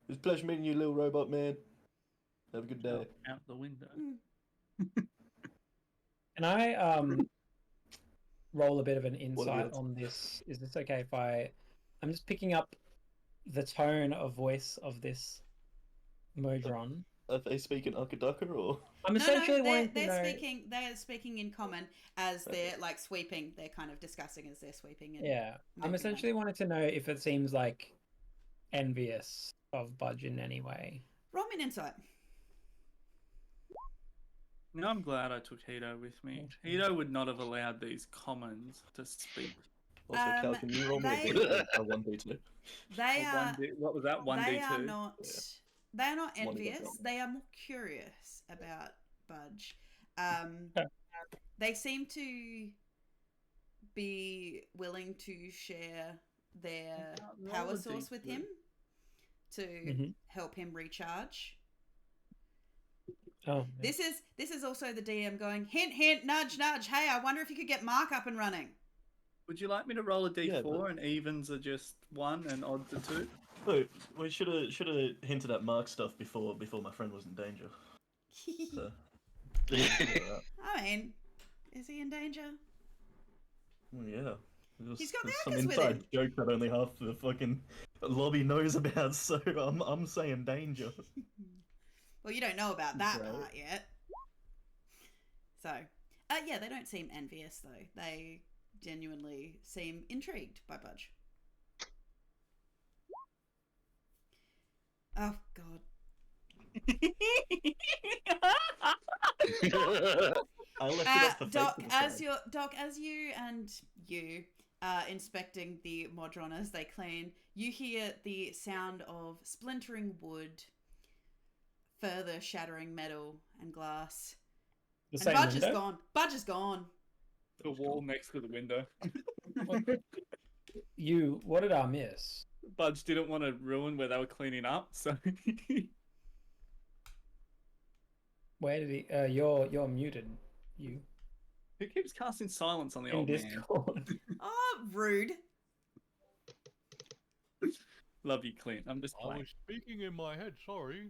It was a pleasure meeting you, little robot man. Have a good day. Out the window. Can I roll a bit of an What are insight the on this? Is this okay if I'm just picking up the tone of voice of this Modron? Are they speaking Ukadaka or? I'm No, essentially they're wanting to know. They're speaking in common as they're like sweeping. They're kind of discussing as they're sweeping. And Yeah, I'm moving essentially wanting to know if it seems like envious of Budge in any way. Roll me an insight. No, I'm glad I took Hito with me. Hito would not have allowed these commons to speak. Also, Cal, can you roll me a 1d2? They are. What was that? 1d2? They are not. Yeah. They are not One of envious. them. They are more curious about Budge. They seem to be willing to share their power source with him to help him recharge. Oh, This is also the DM going, hint, hint, nudge, nudge. Hey, I wonder if you could get Mark up and running. Would you like me to roll a d4 Yeah, but- and evens are just 1 and odds are 2? Look, we should have hinted at Mark stuff before my friend was in danger. So, I mean, is he in danger? well, yeah. He's got the There's some Uckers with inside him. joke that only half the fucking lobby knows about, so I'm saying danger. Well, you don't know about that Right. part yet. So, yeah, they don't seem envious though. They genuinely seem intrigued by Budge. Oh God. I left it up for fate Doc, to decide. as you and you inspecting the Modron as they clean, you hear the sound of splintering wood, further shattering metal and glass. The And same Budge is window? gone. Budge is gone. The wall next to the window. What did I miss? Budge didn't want to ruin where they were cleaning up, so Where did he? You're muted. You who keeps casting silence on the in old man? Discord. Oh, rude. Love you, Clint. I'm just I playing. was speaking in my head, sorry.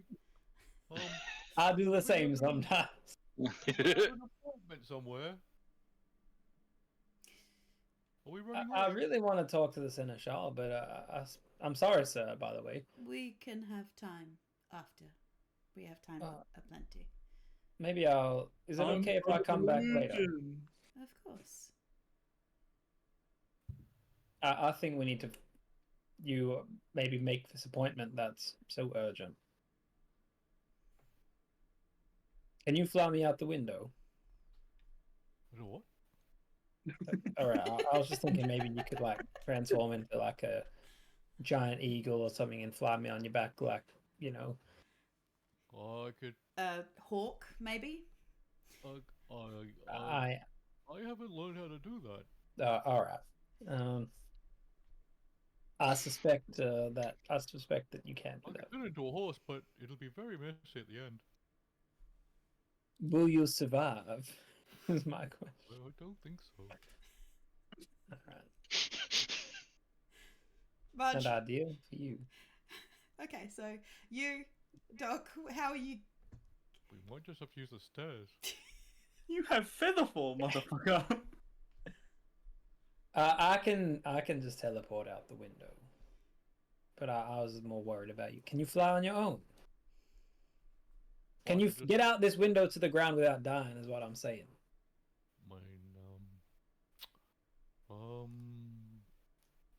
I do the same sometimes. I have an appointment somewhere. Are we running I late? really want to talk to the Seneschal, but I'm sorry, sir. By the way, We can have time after. We have time aplenty. maybe I'll. Is it okay if I come back later? Of course. I think we need to. You maybe make this appointment that's so urgent. Can you fly me out the window? What? All right. I was just thinking maybe you could like transform into like a giant eagle or something and fly me on your back, like I could. Hawk, maybe? I haven't learned how to do that. All right. I suspect that you can't I do could that. turn into a horse, but it'll be very messy at the end. Will you survive? Is my question. Well, I don't think so. All right. Budge. An idea for you. Okay, so you, Doc, how are you? We might just have to use the stairs. You have featherfall, motherfucker. I can just teleport out the window. But I was more worried about you. Can you fly on your own? Can you get out this window to the ground without dying? Is what I'm saying.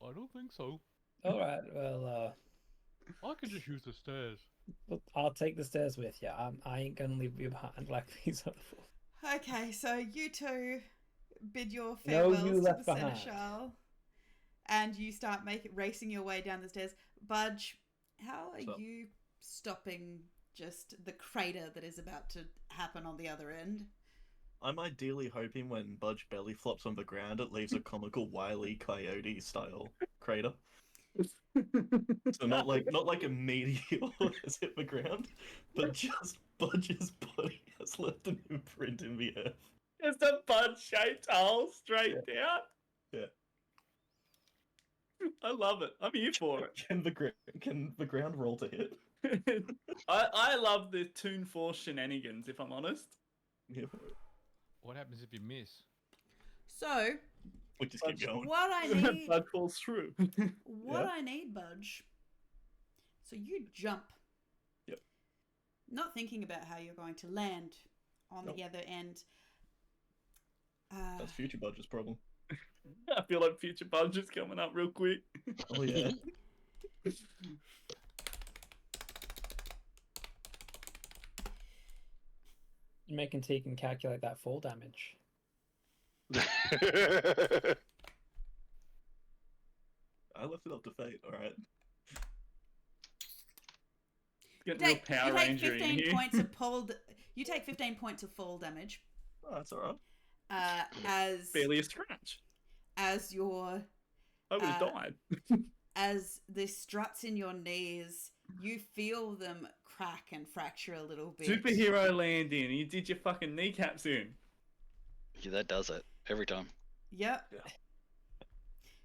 I don't think so. All right. Well, I can just use the stairs. I'll take the stairs with you. I ain't gonna leave you behind like these other fools. Okay, so you two bid your No, farewells you to left the behind. Seneschal, and you start racing your way down the stairs. Budge, how are So- you stopping just the crater that is about to happen on the other end? I'm ideally hoping when Budge belly flops on the ground, it leaves a comical Wile E. Coyote style crater. So not like a meteor has hit the ground, but just Budge's body has left an imprint in the earth. It's a bud-shaped hole straight down. Yeah. I love it. I'm here for it. Can the ground roll to hit? I love the Toon Force shenanigans, if I'm honest. Yeah. What happens if you miss? So, We just keep going. what I need, Bud falls through. what I need, Budge. So you jump. Yep. Not thinking about how you're going to land on Nope. the other end. That's future Budge's problem. I feel like future Budge is coming up real quick. Oh yeah. Making T can calculate that fall damage. I left it up to fate. All right. Getting real Power you take Ranger in 15 here. points of You take 15 points of fall damage. Oh, that's all right. As Barely a scratch. as your I would have Uh, died. as the struts in your knees, you feel them crack and fracture a little bit. Superhero landing. You did your fucking kneecaps in. Yeah, that does it every time. Yep. Yeah.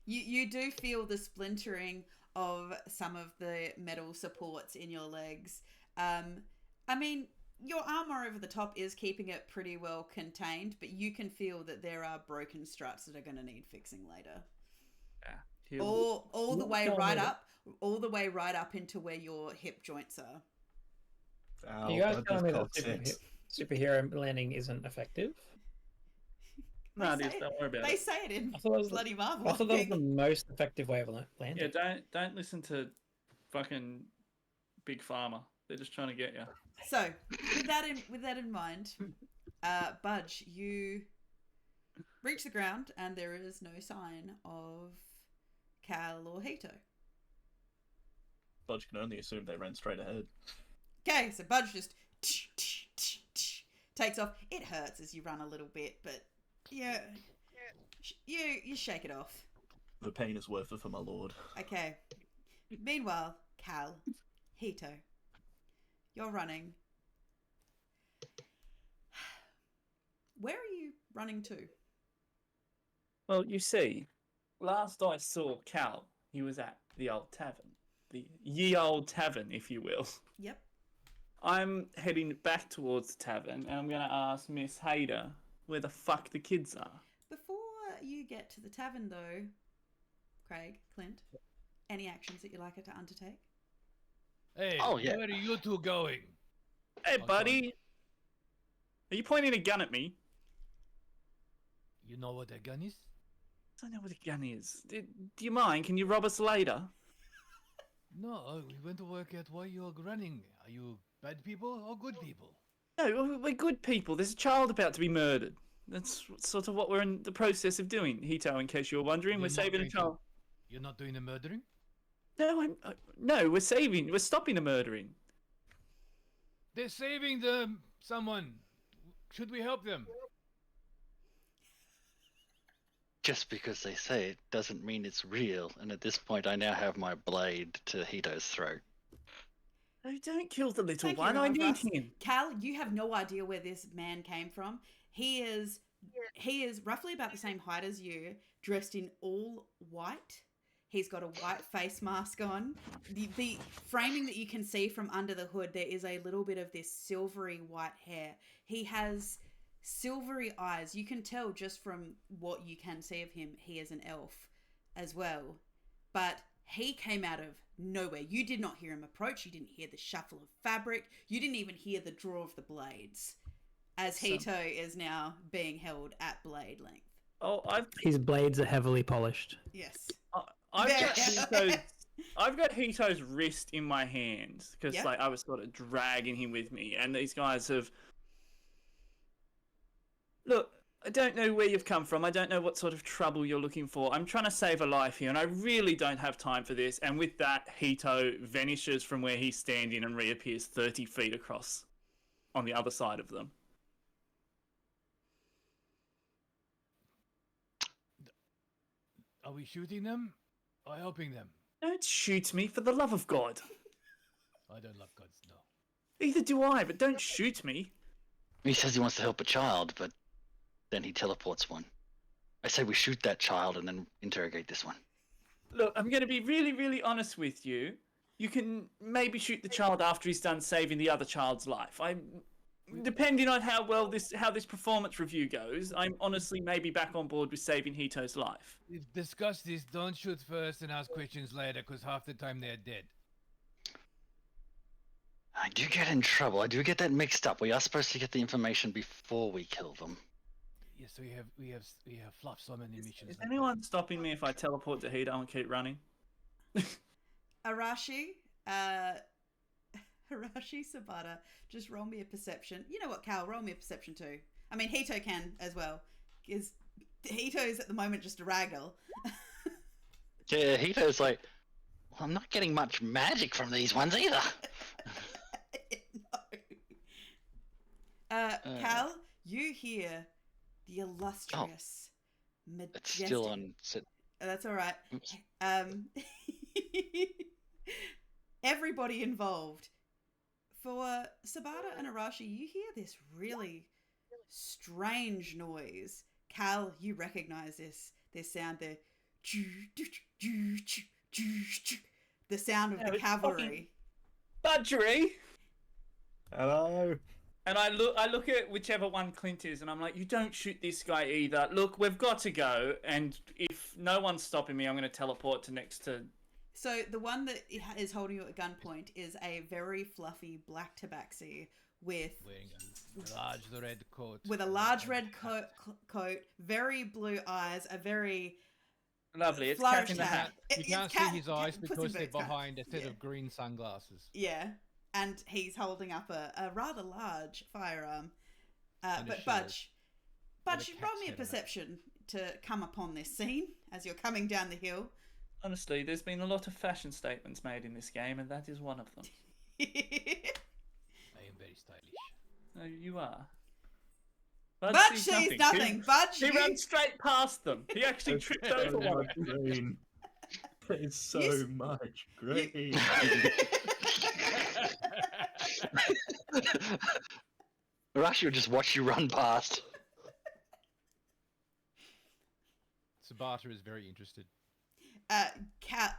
You do feel the splintering of some of the metal supports in your legs. I mean, your armor over the top is keeping it pretty well contained, but you can feel that there are broken struts that are going to need fixing later. Yeah. All the Not way tell right me up, all the way right up into where your hip joints are. Are you guys telling me that superhero landing isn't effective? No, They it is. say Don't worry about They it. say it in I thought that was bloody Marvel. I thought that was the think. most effective way of Yeah, landing. don't listen to fucking Big Pharma. They're just trying to get you. So, with that in mind, Budge, you reach the ground and there is no sign of Cal or Hito. Budge can only assume they ran straight ahead. Okay, so Budge just takes off. It hurts as you run a little bit, but yeah, you shake it off. The pain is worth it for my lord. Okay. Meanwhile, Cal, Hito, you're running. Where are you running to? Well, you see, last I saw Cal, he was at the old tavern. The ye old tavern, if you will. Yep. I'm heading back towards the tavern, and I'm going to ask Miss Hader where the fuck the kids are. Before you get to the tavern, though, Craig, Clint, any actions that you'd like her to undertake? Hey, Oh, yeah. where are you two going? Hey, Oh, buddy. Are you pointing a gun at me? You know what a gun is? I don't know what a gun is. Do you mind? Can you rob us later? No, we want to work out why you're running. Are you bad people or good people? No, we're good people. There's a child about to be murdered. That's sort of what we're in the process of doing, Hito, in case you were wondering. You're We're not saving a going to- child. You're not doing the murdering? No, no, we're stopping the murdering. They're saving someone. Should we help them? Just because they say it doesn't mean it's real, and at this point I now have my blade to Hito's throat. No, don't kill the little Thank you, one. I Reverend need Russ. him. Cal, you have no idea where this man came from. He is roughly about the same height as you, dressed in all white. He's got a white face mask on. The framing that you can see from under the hood, there is a little bit of this silvery white hair. He has silvery eyes. You can tell just from what you can see of him, he is an elf as well. But he came out of nowhere. You did not hear him approach. You didn't hear the shuffle of fabric. You didn't even hear the draw of the blades. As Hito is now being held at blade length. Oh, His blades are heavily polished. Yes. I've got Hito's wrist in my hand because Yeah. like I was sort of dragging him with me, and these guys have. Look, I don't know where you've come from. I don't know what sort of trouble you're looking for. I'm trying to save a life here, and I really don't have time for this. And with that, Hito vanishes from where he's standing and reappears 30 feet across on the other side of them. Are we shooting them or helping them? Don't shoot me, for the love of God. I don't love gods, no. Either do I, but don't shoot me. He says he wants to help a child, but then he teleports one. I say we shoot that child and then interrogate this one. Look, I'm going to be really, really honest with you. You can maybe shoot the child after he's done saving the other child's life. Depending on how this performance review goes, I'm honestly maybe back on board with saving Hito's life. We've discussed this. Don't shoot first and ask questions later, because half the time they're dead. I do get in trouble. I do get that mixed up. We are supposed to get the information before we kill them. Yes, we have fluffed so many missions. Is like anyone stopping me if I teleport to Hito and keep running? Arashi, Sabata, just roll me a perception. You know what, Cal, roll me a perception too. I mean, Hito can as well, because Hito's at the moment just a ragdoll. Yeah, Hito's like, well, I'm not getting much magic from these ones either. Cal, you hear the illustrious, majestic... It's still on... That's all right. Oops. Everybody involved. For Sabata and Arashi, you hear this really strange noise. Cal, you recognize this sound. the sound of Yeah, the it's fucking- cavalry. Budgery. Hello. And I look at whichever one Clint is, and I'm like, you don't shoot this guy either. Look, we've got to go, and if no one's stopping me, I'm going to teleport to next to. So the one that is holding you at gunpoint is a very fluffy black tabaxi with Wearing a large red coat. a large red coat, very blue eyes, a very Lovely, it's flourish Cat in the Hat. You can't see his eyes Puss in because they're Boots hat. behind a set Yeah. of green sunglasses. Yeah, and he's holding up a rather large firearm. And a But shield. Budge, With a roll cat's me a head on it. perception to come upon this scene as you're coming down the hill. Honestly, there's been a lot of fashion statements made in this game, and that is one of them. I am very stylish. No, you are. Budge sees nothing. Budge, He you... runs straight past them. He actually tripped over one. Green. There's so You s- much green. Rush will just watch you run past. Sabata is very interested. Cal,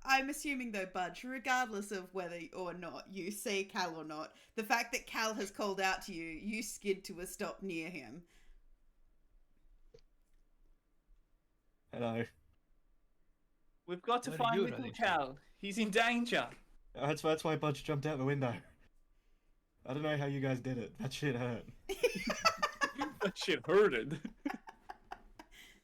I'm assuming though, Budge, regardless of whether or not you see Cal or not, the fact that Cal has called out to you, you skid to a stop near him. Hello. We've got to What are find you little running to? Cal. He's in danger. That's why Budge jumped out the window. I don't know how you guys did it. That shit hurt. That shit hurted.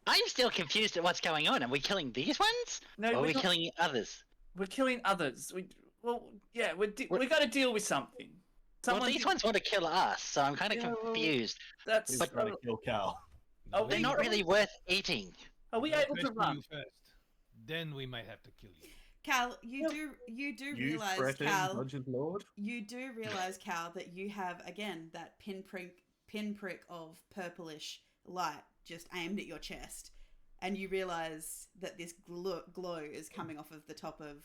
I'm still confused at what's going on. Are we killing these ones? No, or are we're we not- killing others? We're killing others. We got to deal with something. Well, these ones want to kill us, so I'm kind of Yeah, well, confused. That's. He's But- trying to kill Cal. Oh, They're we- not really worth eating. Are we We'll able to rescue run? you first. Then we might have to kill you. Cal, you Yeah. do You realize, threaten Cal, Budge's lord? you do realize, Cal, that you have again that pinprick of purplish light just aimed at your chest, and you realize that this glow is coming off of the top of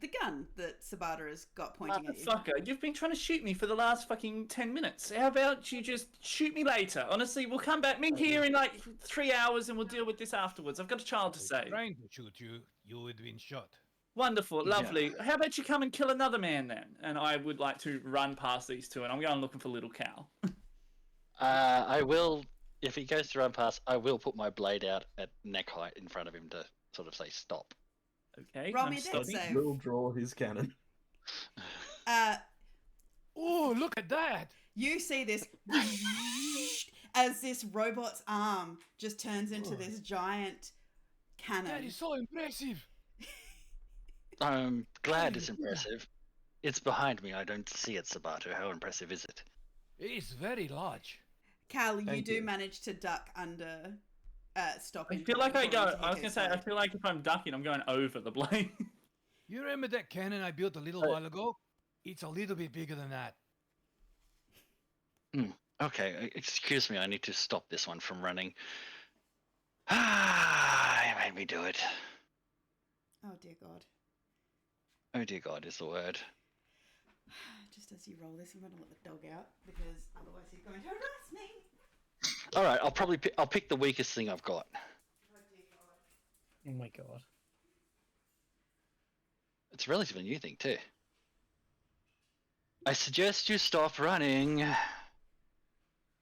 the gun that Sabata has got pointing at you. Motherfucker, you've been trying to shoot me for the last fucking 10 minutes. How about you just shoot me later? Honestly, we'll come back. Meet here in like 3 hours and we'll deal with this afterwards. I've got a child to say. Trying to shoot you, you would have been shot. Wonderful, lovely. How about you come and kill another man then? And I would like to run past these two and I'm going looking for little Cal. I will, if he goes to run past, I will put my blade out at neck height in front of him to sort of say stop. Okay. Roll I'm me a dex stopping. save. We'll draw his cannon. Oh, look at that! You see this as this robot's arm just turns into this giant That cannon. is so impressive! I'm glad it's impressive. It's behind me. I don't see it, Sabato. How impressive is it? It is very large. Cal, you Thank do you. manage to duck under stopping. I feel like I before go. you I was hit gonna his say. I blade. feel like if I'm ducking, I'm going over the blade. You remember that cannon I built a little while ago? It's a little bit bigger than that. Okay, excuse me. I need to stop this one from running. Ah, you made me do it. Oh dear God! Oh dear God is the word. Just as you roll this, I'm going to let the dog out because otherwise he's going to harass me. All right, I'll pick the weakest thing I've got. Oh dear God! Oh my god. It's a relatively new thing too. I suggest you stop running.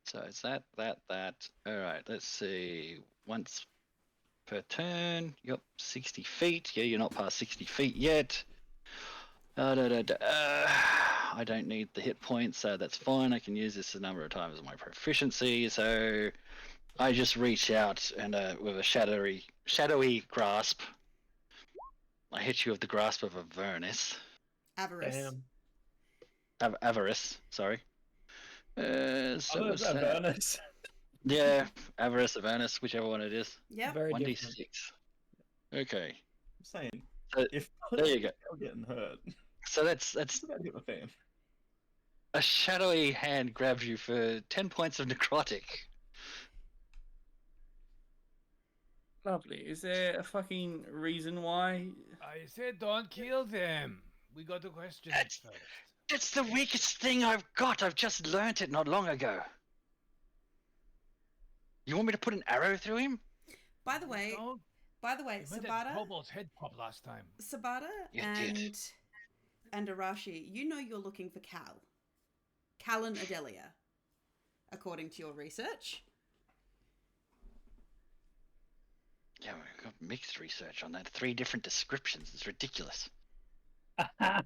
So it's that. All right, let's see. Once per turn. Yep, 60 feet. Yeah, you're not past 60 feet yet. I don't need the hit points, so that's fine. I can use this a number of times as my proficiency. So I just reach out and with a shadowy grasp, I hit you with the grasp of Avernus. Avarice. Damn. Avarice, sorry. So Oh, what's that's that? Avernus. Yeah, Avarice, Avernus, whichever one it is. Yep. Very 1d6. different. Okay, I'm saying, Uh, if there you go. Cal getting hurt, so that's it's about to hit my fan. a shadowy hand grabs you for 10 points of necrotic. Lovely. Is there a fucking reason why? I said don't kill them. We got to question it That's- first. It's the weakest thing I've got. I've just learnt it not long ago. You want me to put an arrow through him? By the way, Don't By the way, You made that Sabata, kobold's head pop last time. Sabata You did. and Arashi, you know you're looking for Cal and Adelia, according to your research. Yeah, we've got mixed research on that. 3 different descriptions. It's ridiculous. Yeah,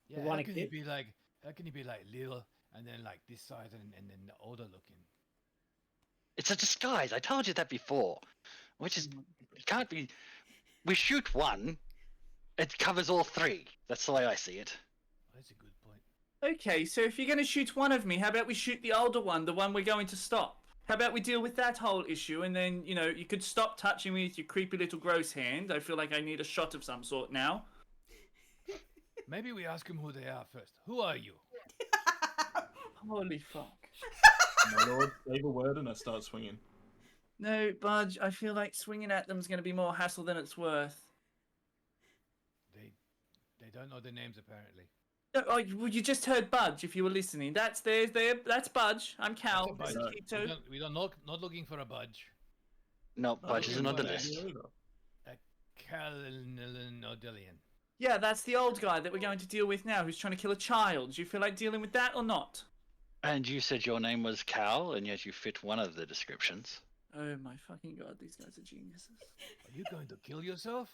You wanna how can he kid? be like? How can he be like little and then like this size and then the older looking? It's a disguise. I told you that before. Which is, it can't be. We shoot one, it covers all 3. That's the way I see it. That's a good point. Okay, so if you're going to shoot one of me, how about we shoot the older one, the one we're going to stop? How about we deal with that whole issue, and then, you know, you could stop touching me with your creepy little gross hand. I feel like I need a shot of some sort now. Maybe we ask him who they are first. Who are you? Holy fuck. My lord, save a word and I start swinging. No, Budge, I feel like swinging at them is going to be more hassle than it's worth. They don't know their names apparently. No, well, you just heard Budge if you were listening. That's that's Budge. I'm Cal. That's This a is budge. Keto. We don't not looking for a budge. No, Budge isn't on the yeah. list. A Calnodillion. Yeah, that's the old guy that we're going to deal with now who's trying to kill a child. Do you feel like dealing with that or not? And you said your name was Cal, and yet you fit one of the descriptions. Oh my fucking god, these guys are geniuses. Are you going to kill yourself?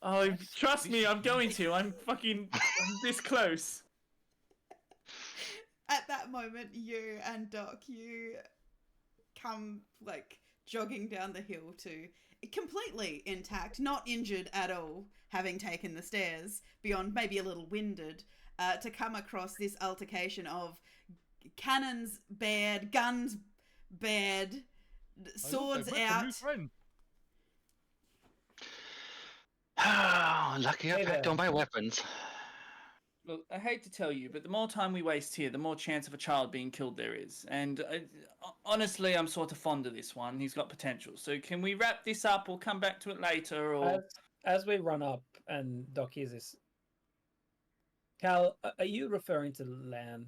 Oh, That's- trust me, I'm going to. I'm this close. At that moment, you and Doc, you come like jogging down the hill to completely intact, not injured at all, having taken the stairs, beyond maybe a little winded, to come across this altercation of cannons bared, guns bared, swords Hey, look, I met a new out. friend. Lucky I Hey packed there. all my weapons. Look, I hate to tell you, but the more time we waste here, the more chance of a child being killed there is. And honestly, I'm sort of fond of this one. He's got potential. So can we wrap this up or come back to it later? Or As we run up and Doc hears this, Cal, are you referring to Lan?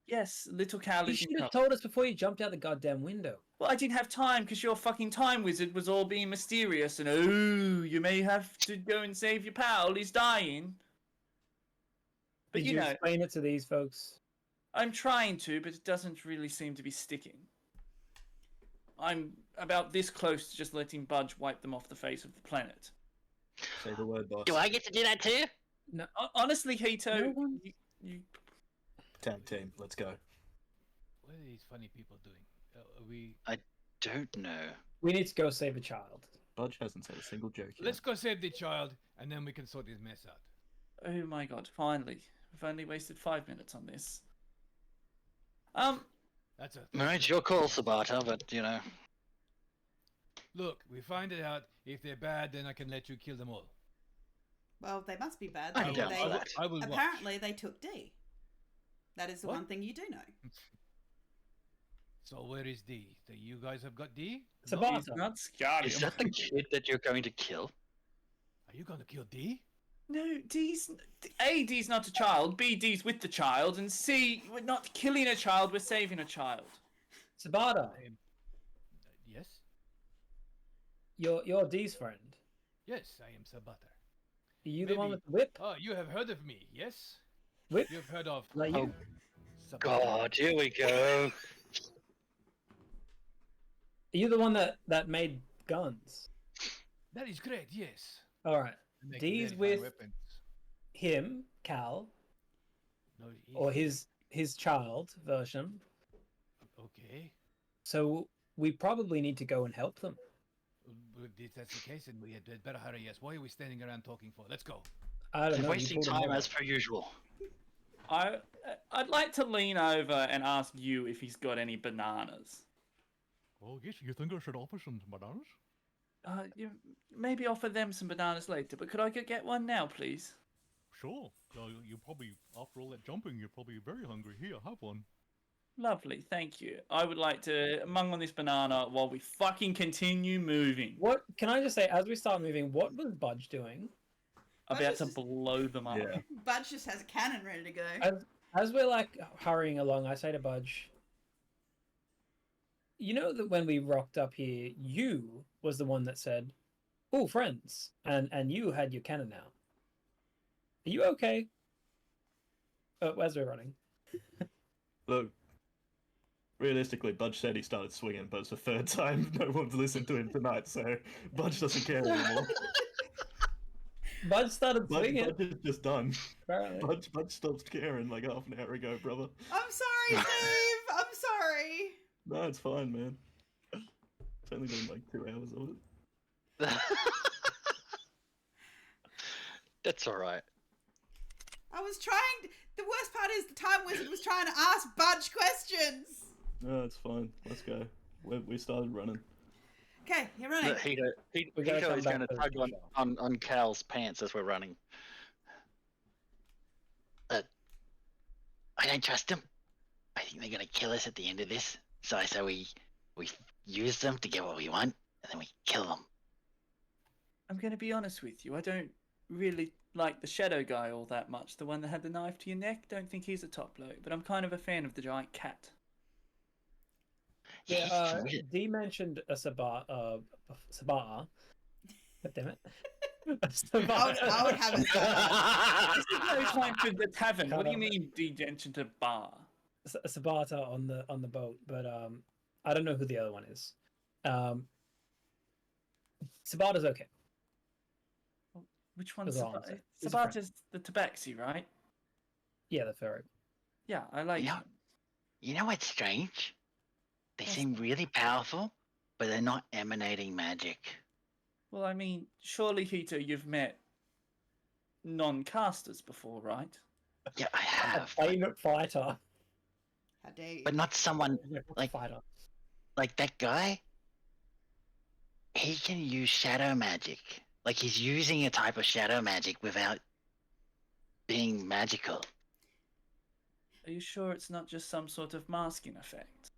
yes, little Cal You is should in have trouble. told us before you jumped out the goddamn window. Well, I didn't have time because your fucking time wizard was all being mysterious and oh, you may have to go and save your pal. He's dying. But Did you you know, explain it to these folks? I'm trying to, but it doesn't really seem to be sticking. I'm about this close to just letting Budge wipe them off the face of the planet. Say the word, boss. Do I get to do that too? No. Honestly, Hito, No one- you Tag team, let's go. What are these funny people doing? Are we? Don't know. We need to go save a child. Budge hasn't said a single joke yet. Let's go save the child, and then we can sort this mess out. Oh my god, finally. We've only wasted 5 minutes on this. That's a Alright, your call, Sabata, but you know. look. We find it out. If they're bad, then I can let you kill them all. Well, they must be bad. I They, don't they- know that. I will watch. apparently, they took D. That is the What? one thing you do know. So where is D? So you guys have got D? Sabata. He's not scarred. Is that the kid that you're going to kill? Are you gonna kill D? No, D's not a child. B, D's with the child, and C, we're not killing a child. We're saving a child. Sabata, I am. Yes. you're Dee's friend. Yes, I am Sabata. Are you the one Maybe. with the whip? Oh, you have heard of me, yes? Whip? You've heard of Like you? Sabata. God, here we go. Are you the one that made guns? That is correct, yes. All right. I make D's very fine with weapons. him, Cal, No, or his child version. Okay. So we probably need to go and help them. Well, if that's the case, then we had better hurry. Yes. Why are we standing around talking for? Let's go. I don't We're know. you wasting pulled them time over. as per usual. I'd like to lean over and ask you if he's got any bananas. Oh, yes. You think I should offer some bananas? You maybe offer them some bananas later, but could I get one now, please? Sure. You probably, after all that jumping, you're probably very hungry. Here, have one. Lovely, thank you. I would like to mung on this banana while we fucking continue moving. What can I just say? As we start moving, what was Budge doing? About to Budge is- blow them up. Yeah. Budge just has a cannon ready to go. As we're like hurrying along, I say to Budge, You know that when we rocked up here, you was the one that said, "Oh, friends," and you had your cannon out. Are you okay? As we're running. Look, realistically, Budge said he started swinging, but it's the third time no one's listened to him tonight, so Budge doesn't care anymore. Budge started swinging. Budge is just done. Apparently. Budge stopped caring like half an hour ago, brother. I'm sorry, Steve. I'm sorry. No, it's fine, man. It's only been like 2 hours of it. That's all right. I was trying. The worst part is the Time Wizard was trying to ask Budge questions. No, it's fine. Let's go. We started running. Okay, you're running. Look, Hito We gotta come is back going to to tug the on Cal's pants as we're running. I don't trust them. I think they're going to kill us at the end of this. So I say we use them to get what we want, and then we kill them. I'm going to be honest with you. I don't really like the shadow guy all that much. The one that had the knife to your neck. Don't think he's a top bloke, but I'm kind of a fan of the giant cat. Yeah, D mentioned a Sabah. God damn it. I would have it. This is no time for the tavern. What do you mean, D mentioned a bar? Sabata on the boat, but I don't know who the other one is. Sabata's okay. Which one's That's all I'm Sabata? saying. He's a friend. Sabata's the tabaxi, right? Yeah, the ferry. Yeah, I like Yeah. him. You know what's strange? They Yes. seem really powerful, but they're not emanating magic. Well, I mean, surely, Hito, you've met non-casters before, right? Yeah, I A have, favorite fighter. How dare you? but not someone like Fighter. like that guy. He can use shadow magic. Like he's using a type of shadow magic without being magical. Are you sure it's not just some sort of masking effect?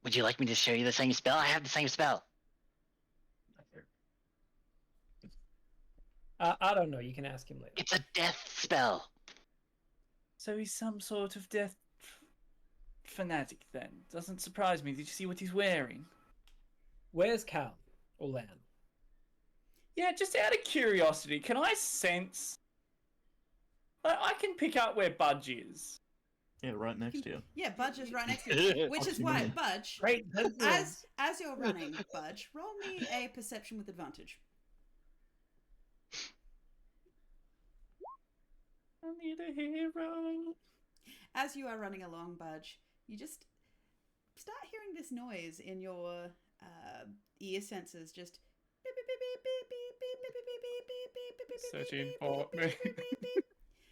Would you like me to show you the same spell? I have the same spell. I don't know. You can ask him later. It's a death spell. So he's some sort of death fanatic then. Doesn't surprise me. Did you see what he's wearing? Where's Cal or Lan? Yeah, just out of curiosity, can I sense? I can pick out where Budge is. Yeah, right next to you. Yeah, Budge is right next to you. Which is why, Budge, Great. as you're running, Budge, roll me a perception with advantage. I need a hero. As you are running along, Budge, you just start hearing this noise in your ear sensors. Just beep, beep, beep, beep, beep, beep, beep, beep, beep, beep, beep, beep, beep, Searching beep, for beep, me. beep, beep, beep, beep.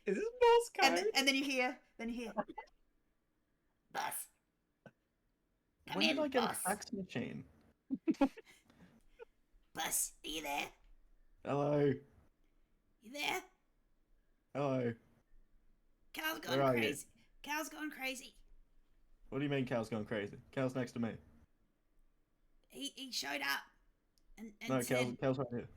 Is this Morse code? And then you hear, Bus. Come When in, did I get a boss. fax machine? Bus, are you there? Hello. You there? Hello. Cal's Where gone are you? crazy. Cal's gone crazy. What do you mean Cal's gone crazy? Cal's next to me. He showed up and No, said Cal's right here.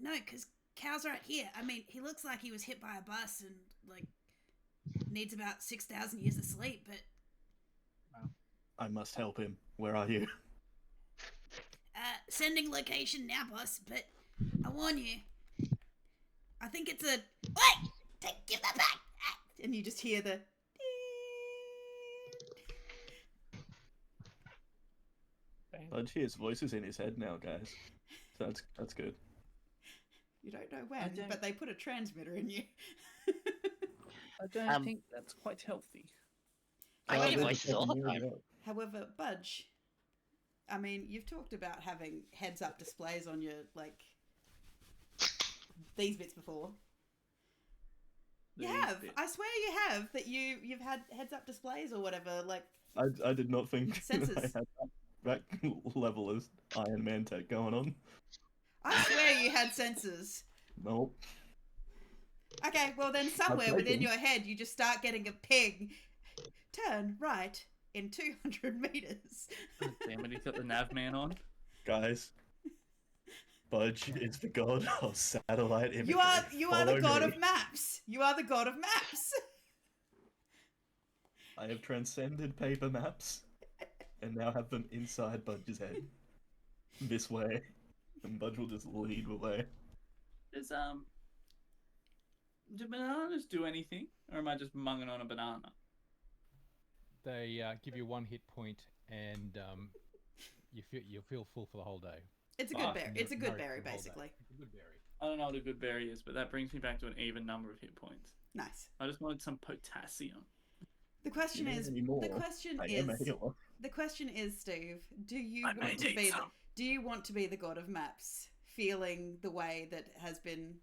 no, because Cal's right here. I mean, he looks like he was hit by a bus and like needs about 6,000 years of sleep. But I must help him. Where are you? sending location now, boss. But I warn you, I think it's a wait. Give that back. And you just hear the. Budge hears voices in his head now, guys. So that's good. You don't know when, but they put a transmitter in you. I don't think that's quite healthy. I Oh, hear this voices is all the taking time. years ago. However, Budge, I mean, you've talked about having heads-up displays on your, like, these bits before. You These have. bits. I swear you have, that you've had heads-up displays or whatever, like, I did not think I Sensors. had that level of Iron Man tech going on. I swear you had sensors. Nope. Okay, well then somewhere take within them. your head you just start getting a ping. Turn right in 200 meters. God damn it, he's got the nav man on. Guys. Budge is the god of satellite imagery. You are the Follow god me. of maps. You are the god of maps. I have transcended paper maps and now have them inside Budge's head. This way. And Budge will just lead the way. Does do bananas do anything, or am I just munging on a banana? They give you 1 hit point, and you feel full for the whole day. It's a Fuck. good berry. It's a good berry, basically. It's a good berry. I don't know what a good berry is, but that brings me back to an even number of hit points. Nice. I just wanted some potassium. The question You need is, any more? the question I is, am a healer. the question is, Steve, do you I may want to need be, some. do you want to be the god of maps, feeling the way that has been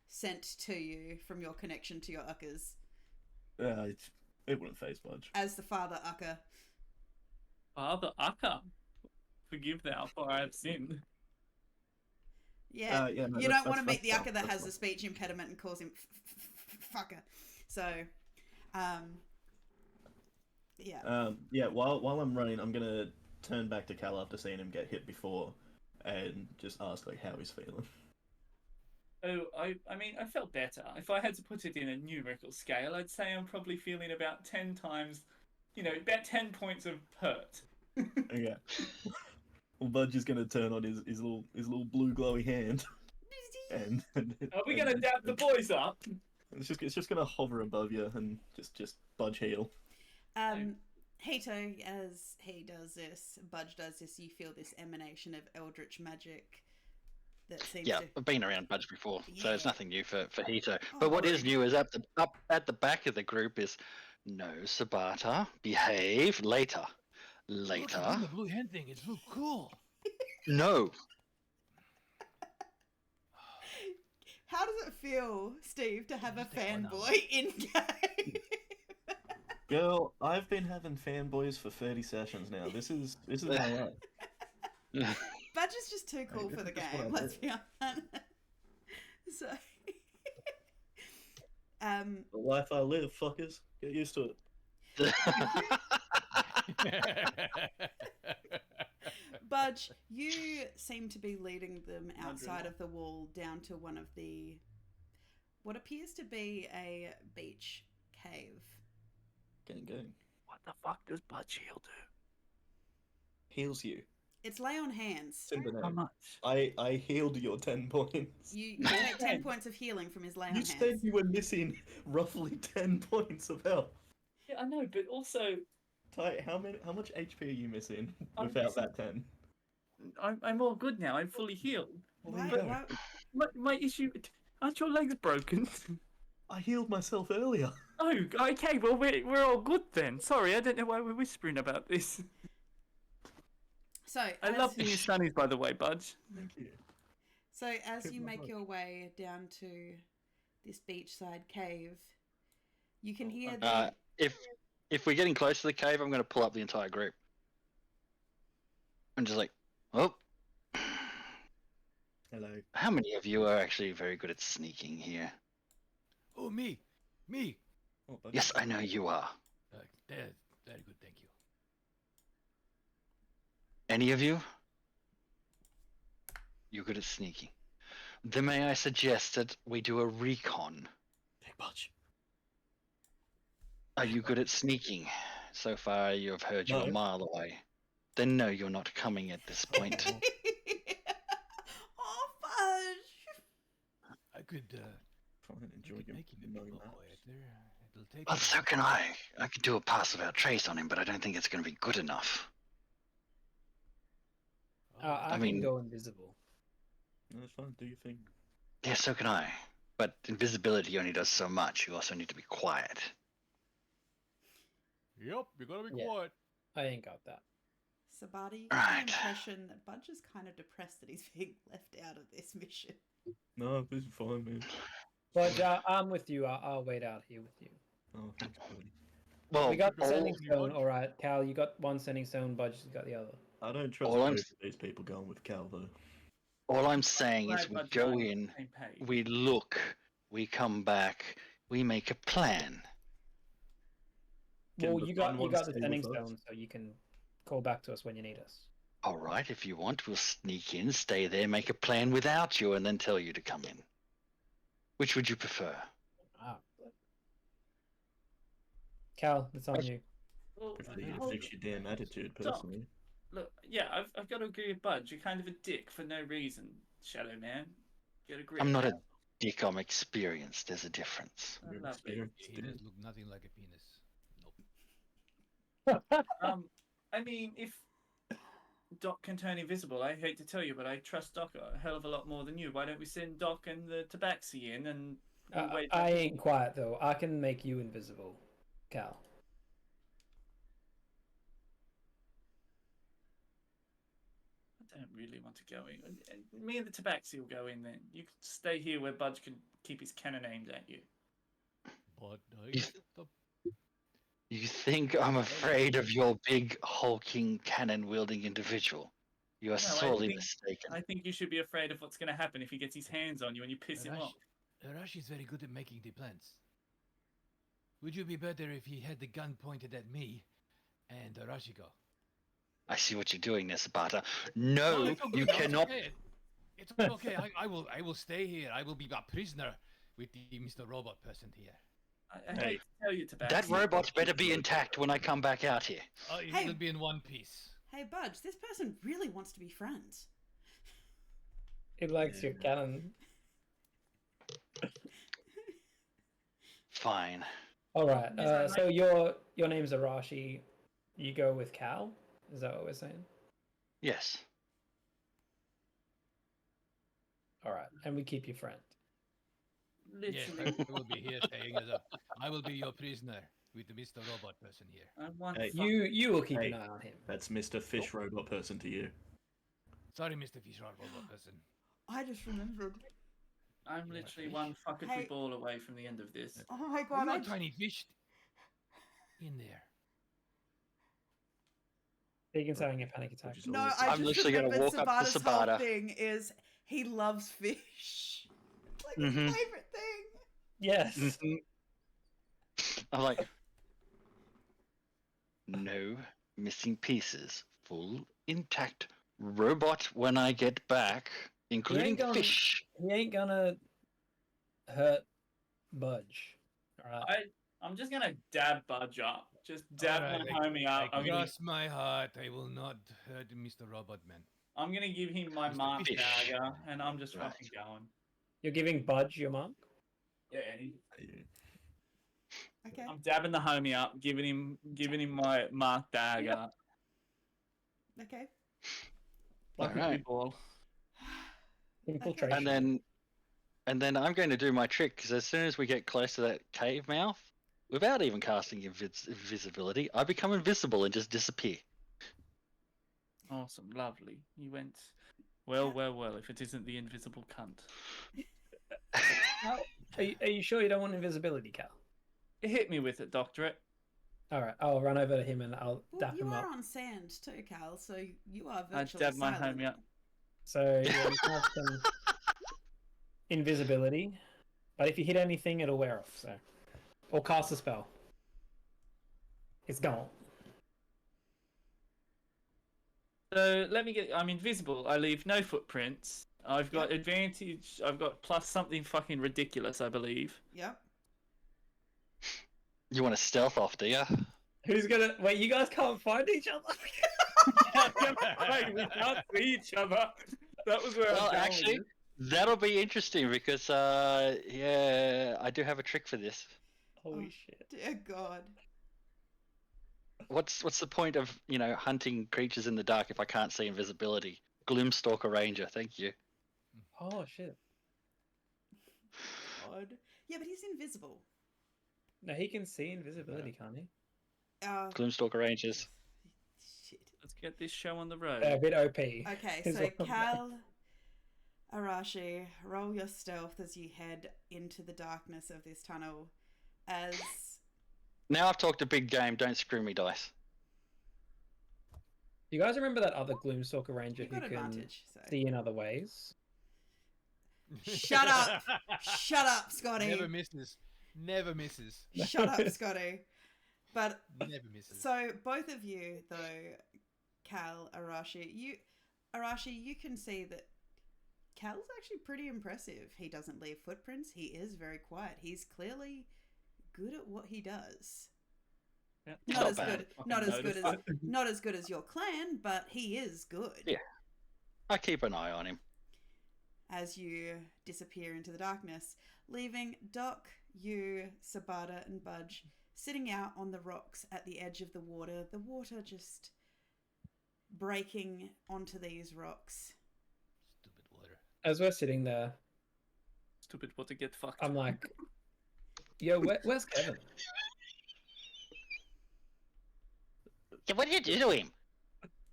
sent to you from your connection to your uckers, It wouldn't phase Budge. as the father ucker? Father Ucker, forgive thou, for I have sinned. Yeah, Yeah, no, you that's- don't want to that's- meet the that's ucker that fine, has that's a speech impediment and calls him fucker. So, yeah. Yeah, while I'm running, I'm gonna turn back to Cal after seeing him get hit before and just ask like how he's feeling. Oh, I mean, I felt better. If I had to put it in a numerical scale, I'd say I'm probably feeling about 10 times, about 10 points of hurt. Okay. Well, Budge is gonna turn on his little blue glowy hand, and Are we going to dab the boys up? it's just gonna hover above you and just Budge heal. Hito, as he does this, Budge does this, you feel this emanation of eldritch magic that seems Yeah, to... I've been around Budge before, so it's Yeah. nothing new for Hito. Oh, But what is right. new is up at the back of the group is no Sabata, behave later. Look, I'm doing the blue hand thing. It's so cool. No. How does it feel, Steve, to have a Just take one fanboy in-game? Girl, I've been having fanboys for 30 sessions now. This is my life. Budge is just too cool Hey, for the this is what game, I let's do. be honest. So... The life I live, fuckers. Get used to it. Budge, you seem to be leading them Not outside really. of the wall down to one of the... what appears to be a beach cave. Gang. What the fuck does Budge heal do? Heals you. It's lay on hands. Send the How name. much? I healed your 10 points. You take 10 points of healing from his lay on You hands. said you were missing roughly 10 points of health. Yeah, I know, but also, Ty, how much HP are you missing I'm without missing- that 10? I'm all good now. I'm fully healed. Well, Why- there you go. why- My issue... Aren't your legs broken? I healed myself earlier. Oh, okay, well, we're all good then. Sorry, I don't know why we're whispering about this. So, I love the new sunnies, by the way, Budge. Thank you. So as Keep you my make heart. your way down to this beachside cave, you can hear Uh, the... if we're getting close to the cave, I'm going to pull up the entire group. I'm just like, oh, Hello. how many of you are actually very good at sneaking here? Oh, me. Oh, buddy. Yes, I know you are. Very good, thank you. Any of you? You're good at sneaking. Then may I suggest that we do a recon? Big Budge. Are you good at sneaking? So far, you have heard you a No. mile away. Then no, you're not coming at this point. Oh, Fudge! I could Fine, enjoy could your make him a knowing bit more that. quiet there. It'll take Well, him- so can I. I could do a pass without trace on him, but I don't think it's going to be good enough. Oh, I mean- can go invisible. No, it's fine. Do your thing. Yeah, so can I. But invisibility only does so much. You also need to be quiet. Yep, you gotta be Yeah. quiet. I ain't got that. Sabati, you get Right. the impression that Budge is kind of depressed that he's being left out of this mission. No, this is fine, man. But I'm with you. I'll wait out here with you. Oh, thanks, buddy. Well, We got the all, sending you stone. want? All right, Cal, you got one sending stone. Budge's got the other. I don't trust All I'm both of these people going with Cal, though. all I'm saying is Glad we Budge go and I are on in, the same page. we look, we come back, we make a plan. Can Well, the you fun got ones the stay sending with us? stone, so you can call back to us when you need us. All right, if you want, we'll sneak in, stay there, make a plan without you, and then tell you to come in. Which would you prefer? Ah. Cal, it's on you. Well, If you hold- fix your damn attitude, Stop. personally. Look, yeah, I've got to agree with Budge. You're kind of a dick for no reason, Shadow Man. Get a grip. I'm not a now. dick. I'm experienced. There's a difference. Oh, You're lovely. experienced, He does dude. look nothing like a penis. Nope. I mean, if Doc can turn invisible, I hate to tell you, but I trust Doc a hell of a lot more than you. Why don't we send Doc and the Tabaxi in and we'll wait? I ain't quiet though. I can make you invisible, Cal. I don't really want to go in. And me and the Tabaxi will go in then. You can stay here where Budge can keep his cannon aimed at you. But You- the You think I'm afraid of your big hulking cannon wielding individual? You are No, sorely think- mistaken. I think you should be afraid of what's going to happen if he gets his hands on you and you piss him off. Arashi is very good at making the plans. Would you be better if he had the gun pointed at me and Arashi go? I see what you're doing, Nesabata. No, it's okay, you it's cannot. okay. It's okay. I will stay here. I will be a prisoner with the Mr. Robot person here. I hate to tell you, Tabaxi. That robot better be intact when I come back out here. It Hey. will be in one piece. Hey, Budge, this person really wants to be friends. It likes your cannon. Fine. All right. Is that So your name's Arashi. You go with Cal. Is that what we're saying? Yes. All right, and we keep you friend. Yes, Literally, I will be here staying as a. I will be your prisoner with the Mr. Robot person here. I want Hey, You will keep Hey. an eye on him. That's Mr. Fish Robot Person to you. Sorry, Mr. Fish Robot person. I just remembered. I'm You literally fish? one fucketry Hey. ball away from the end of this. Oh my Are god, you I a tiny fish in there? Vegan's having a panic attack. Which is No, always- I I'm just literally gonna remembered walk up to Sabata's whole Sabata. thing is he loves fish. Like his Mhm. favorite thing. Yes. Mhm. I'm like, no missing pieces. Full intact robot when I get back, including gonna- fish. He ain't gonna hurt Budge. All right. I'm just gonna dab Budge up. Just dab Alright, my homie up. I cross my heart. I will not hurt Mr. Robot Man. I'm gonna give him my Mr. mark Fish. dagger, and I'm just Right. fucking going. You're giving Budge your mark. Yeah, Okay. I'm dabbing the homie up, giving him my mark dagger. Okay. Like a Alright. big ball. Infiltration. And then I'm going to do my trick because as soon as we get close to that cave mouth, without even casting invisibility, I become invisible and just disappear. Awesome, lovely. You went well. If it isn't the invisible cunt. Are you sure you don't want invisibility, Cal? Hit me with it, Doctorate. All right, I'll run over to him and I'll Well, dap you him are up. on sand too, Cal, so you are I virtually dab my silent. homie up. So yeah, you have some invisibility, but if you hit anything, it'll wear off. So, or cast a spell, it's gone. So I'm invisible. I leave no footprints. I've got advantage. I've got plus something fucking ridiculous, I believe. Yep. You want to stealth off, do you? Who's gonna wait? You guys can't find each other. Hey, we can't see each other. That was where I Well, was going actually, with that'll be interesting because, yeah, I do have a trick for this. Holy Oh. shit! Dear God. What's the point of hunting creatures in the dark if I can't see invisibility? Gloomstalker Ranger, thank you. Oh shit! God. Yeah, but he's invisible. No, he can see invisibility, can't he? Gloomstalker Rangers. Shit. Let's get this show on the road. They're a bit OP. Okay, is so what I'm Cal, Arashi, roll your stealth as you head into the darkness of this tunnel. As Now I've talked a big game. Don't screw me, dice. You guys remember that other Gloomstalker Ranger you've who got can advantage. So. see in other ways? Shut up! Shut up, Scotty! Never misses. Never misses. Shut up, Scotty! But Never misses. so both of you, though, Cal, Arashi, you can see that Cal's actually pretty impressive. He doesn't leave footprints. He is very quiet. He's clearly good at what he does. Yeah. Not as bad. good. Fucking Not as good noticed. as not as good as your clan, but he is good. Yeah. I keep an eye on him. As you disappear into the darkness, leaving Doc, you, Sabata, and Budge sitting out on the rocks at the edge of the water just breaking onto these rocks. Stupid water. As we're sitting there, Stupid what to get fucked. I'm like, yo, where's Kevin? Yeah, what did you do to him?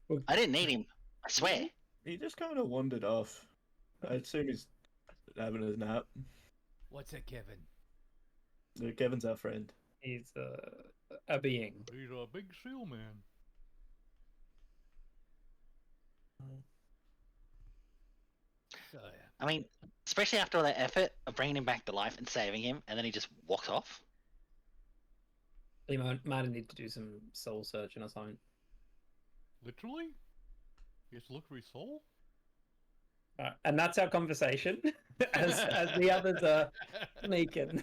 Well- I didn't need him. I swear. He just kind of wandered off. I assume he's having a nap. What's that, Kevin? Kevin's our friend. He's a being. He's a big seal man. So, yeah. I mean, especially after all that effort of bringing him back to life and saving him, and then he just walks off. He might need to do some soul searching or something. Literally? Yes, look for his soul? And that's our conversation as the others are sneaking,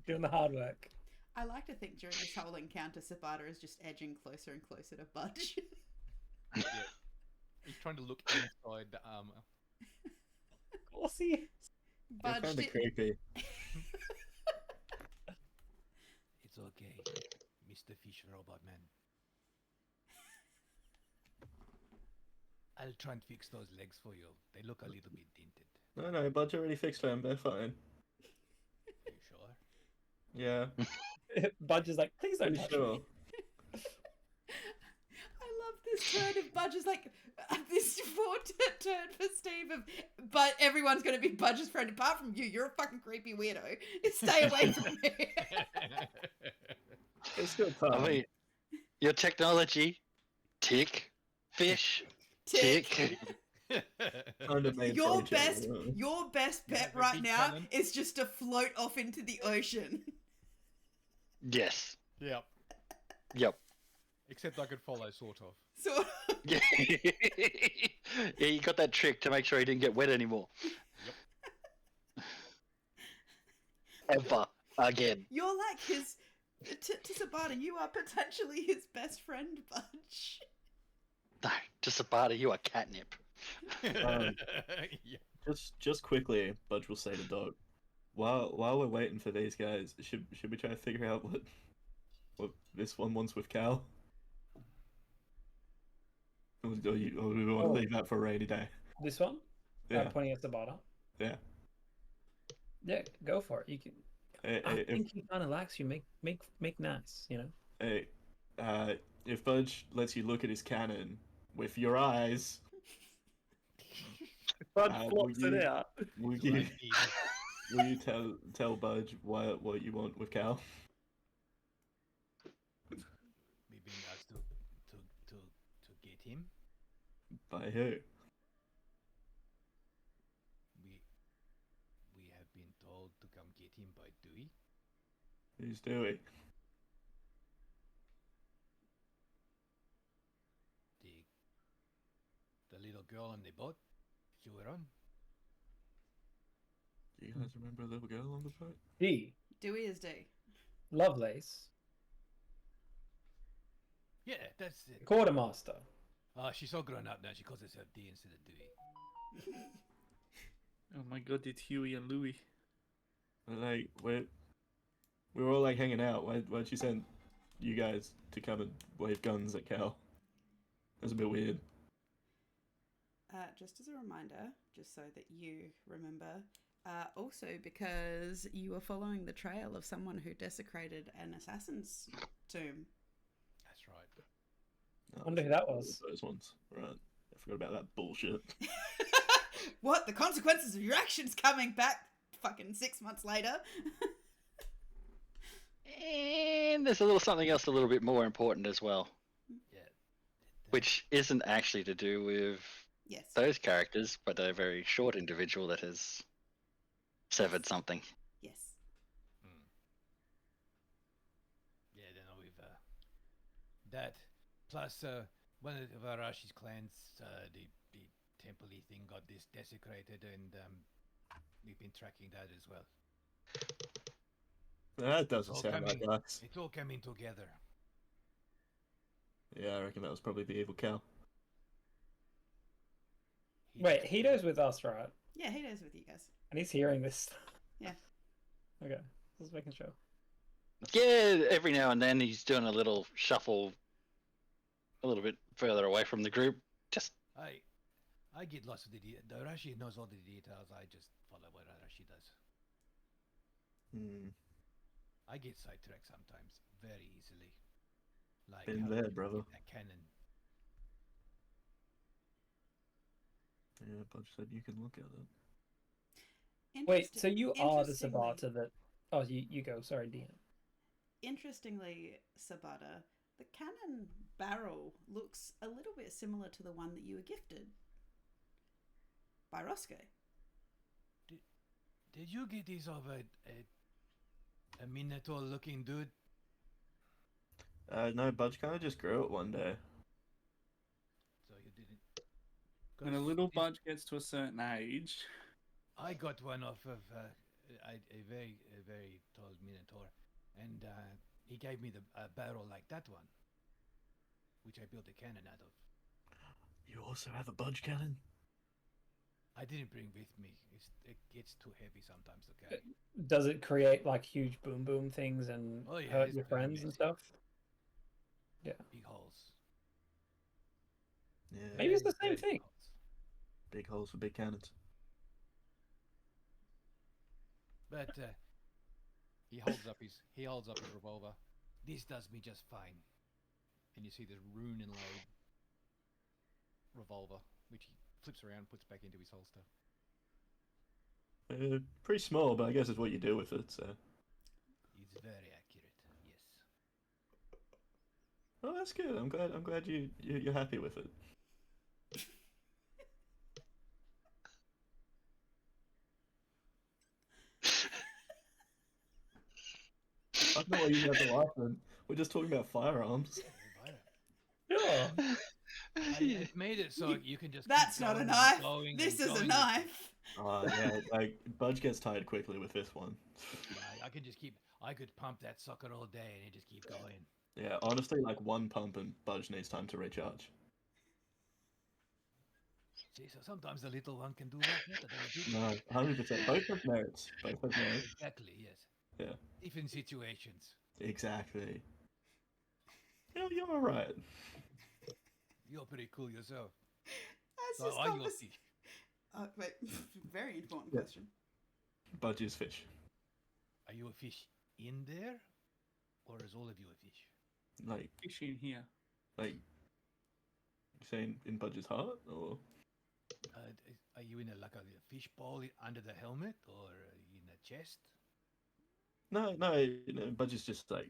doing the hard work. I like to think during this whole encounter, Sabata is just edging closer and closer to Budge. Yeah. He's trying to look inside the armor. Of course he is. You're Budge, kind of did- creepy. It's okay, Mr. Fish Robot Man. I'll try and fix those legs for you. They look a little bit dented. No, Budge already fixed them. They're fine. Are you sure? Yeah, Budge is like, please don't pretty touch sure. me. I love this turn of Budge is like this turn for Steve of, but everyone's going to be Budge's friend apart from you. You're a fucking creepy weirdo. Stay away from me. It's still fun. I mean, your technology, tick, fish, tick. Undermade Your for each other, best, yeah. your best Yeah, bet the right big now cannon. is just to float off into the ocean. Yes. Yep. Yep. Except I could follow, sort of. So Yeah, you got that trick to make sure he didn't get wet anymore. Ever again. you're like his. To Sabata, you are potentially his best friend, Budge. No, to Sabata, you are catnip. Um, Yeah. Just quickly, Budge will say to Dog, while we're waiting for these guys, should we try to figure out what this one wants with Cal? Or do we want to leave that for a rainy day? This one? Yeah, Pointing at Sabata. yeah. Yeah, go for it. You can. I If, think he kind of likes you. Make nice, you know. if Budge lets you look at his cannon with your eyes, Bud will flops you- it out. will That's you what I need. tell Budge what you want with Cal? Maybe that's to get him. By who? We have been told to come get him by Dewey. Who's Dewey? The little girl on the boat you were on. Do you guys remember a little girl on the boat? D. Dewey is D. Lovelace. Yeah, that's it. Quartermaster. She's all grown up now. She calls herself D instead of Dewey. Oh my god, it's Huey and Louie. Like we were all like hanging out. Why'd she send you guys to come and wave guns at Cal? That's a bit weird. Just as a reminder, just so that you remember, also because you were following the trail of someone who desecrated an assassin's tomb. That's right. Oh, Wonder who that was. Those ones, right? I forgot about that bullshit. What? The consequences of your actions coming back fucking 6 months later? And there's a little something else a little bit more important as well, Yeah. which isn't actually to do with Yes. those characters, but a very short individual that has severed something. Yes. Yeah, then we've that plus one of Arashi's clans, the temple-y thing got this desecrated, and we've been tracking that as well. That doesn't All sound like coming- us. It's all coming together. Yeah, I reckon that was probably the evil cow. Wait, Hito's with us, right? Yeah, he knows with you guys. And he's hearing this. Yeah. Okay, just making sure. Yeah, every now and then he's doing a little shuffle a little bit further away from the group. Just I get lost with the details. Arashi knows all the details. I just follow what Arashi does. I get sidetracked sometimes very easily. Like Been how there, to brother. get that cannon. Yeah, Budge said you can look at it. Wait, so you are the Interestingly- Sabata that... Oh, you go. Sorry, Dean. Interestingly, Sabata, the cannon barrel looks a little bit similar to the one that you were gifted by Roscoe. Did you get these of a Minotaur-looking dude? No, Budge kind of just grew it one day. So you didn't. When a 'Cause little it- budge gets to a certain age, I got one off of a very tall Minotaur, and he gave me a barrel like that one, which I built a cannon out of. You also have a Budge cannon? I didn't bring with me. It gets too heavy sometimes to carry. Does it create like huge boom boom things and Oh, yeah, hurt it's your pretty friends and messy. stuff? Big holes. Yeah. Maybe it's the Very same thing. big holes. Big holes for big cannons. But he holds up his revolver. This does me just fine. And you see this rune inlaid revolver, which he flips around, puts back into his holster. Pretty small, but I guess it's what you do with it. So. It's very accurate. Yes. Oh, that's good. I'm glad you're happy with it. I don't know why you guys are laughing. We're just talking about firearms. Yeah. I made it so you can just. That's keep not a going knife. and going This and is a going. knife. Yeah, like Budge gets tired quickly with this one. I can just keep. I could pump that sucker all day and it just keep going. Yeah, honestly, like one pump and Budge needs time to recharge. See, so sometimes the little one can do that better than a big No, 100%. Both have merits. Both have merits. Exactly. Yes. Yeah. Different situations. Exactly. You're alright. You're pretty cool yourself. As So this are you a convers- fish? Wait, very important Yeah. question. Budge is fish. Are you a fish in there, or is all of you a fish? Like, fish in here. you saying in Budge's heart, or? Are you in a fish bowl under the helmet, or in a chest? No, Budge is just like.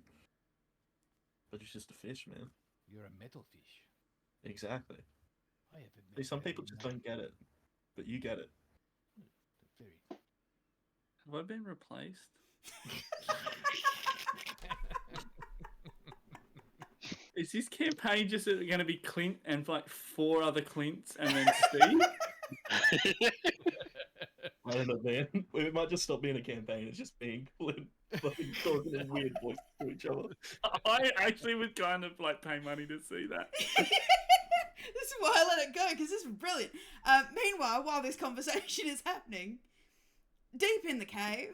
Budge is just a fish, man. You're a metal fish. Exactly. I have a See, some people just don't get it, but you get it. Very. Have I been replaced? Is this campaign just going to be Clint and like 4 other Clints and then Steve? I don't know, man. It might just stop being a campaign. It's just being Clint fucking talking in weird voices to each other. I actually would kind of like pay money to see that. This is why I let it go, because this is brilliant. Meanwhile, while this conversation is happening, deep in the cave.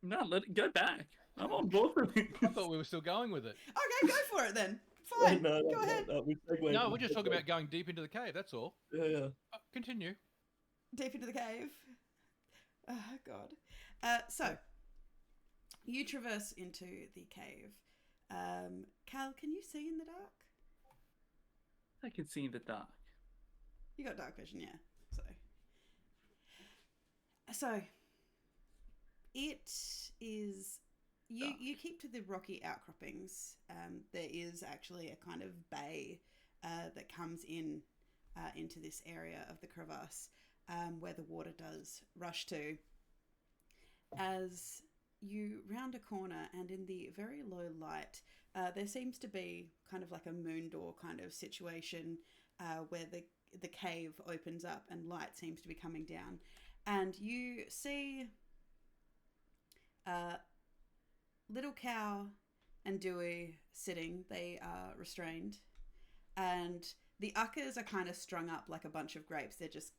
No, let it go back. I'm on board with it. I thought we were still going with it. Okay, go for it then. Fine, No, go ahead. No, No, we're just talking about going deep into the cave. That's all. Yeah. Continue. Deep into the cave. Oh, God. So, you traverse into the cave. Cal, can you see in the dark? I can see in the dark. You got dark vision, yeah. So it is you keep to the rocky outcroppings. There is actually a kind of bay that comes in into this area of the crevasse where the water does rush to. As you round a corner, and in the very low light, there seems to be kind of like a moon door kind of situation where the cave opens up and light seems to be coming down. And you see Little Cow and Dewey sitting. They are restrained. and the uckers are kind of strung up like a bunch of grapes. They're just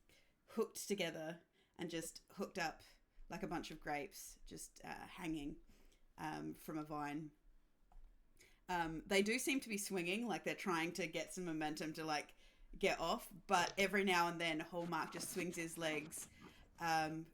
hooked together and just hooked up like a bunch of grapes, just hanging from a vine. They do seem to be swinging, like they're trying to get some momentum to like get off, but every now and then Hallmark just swings his legs,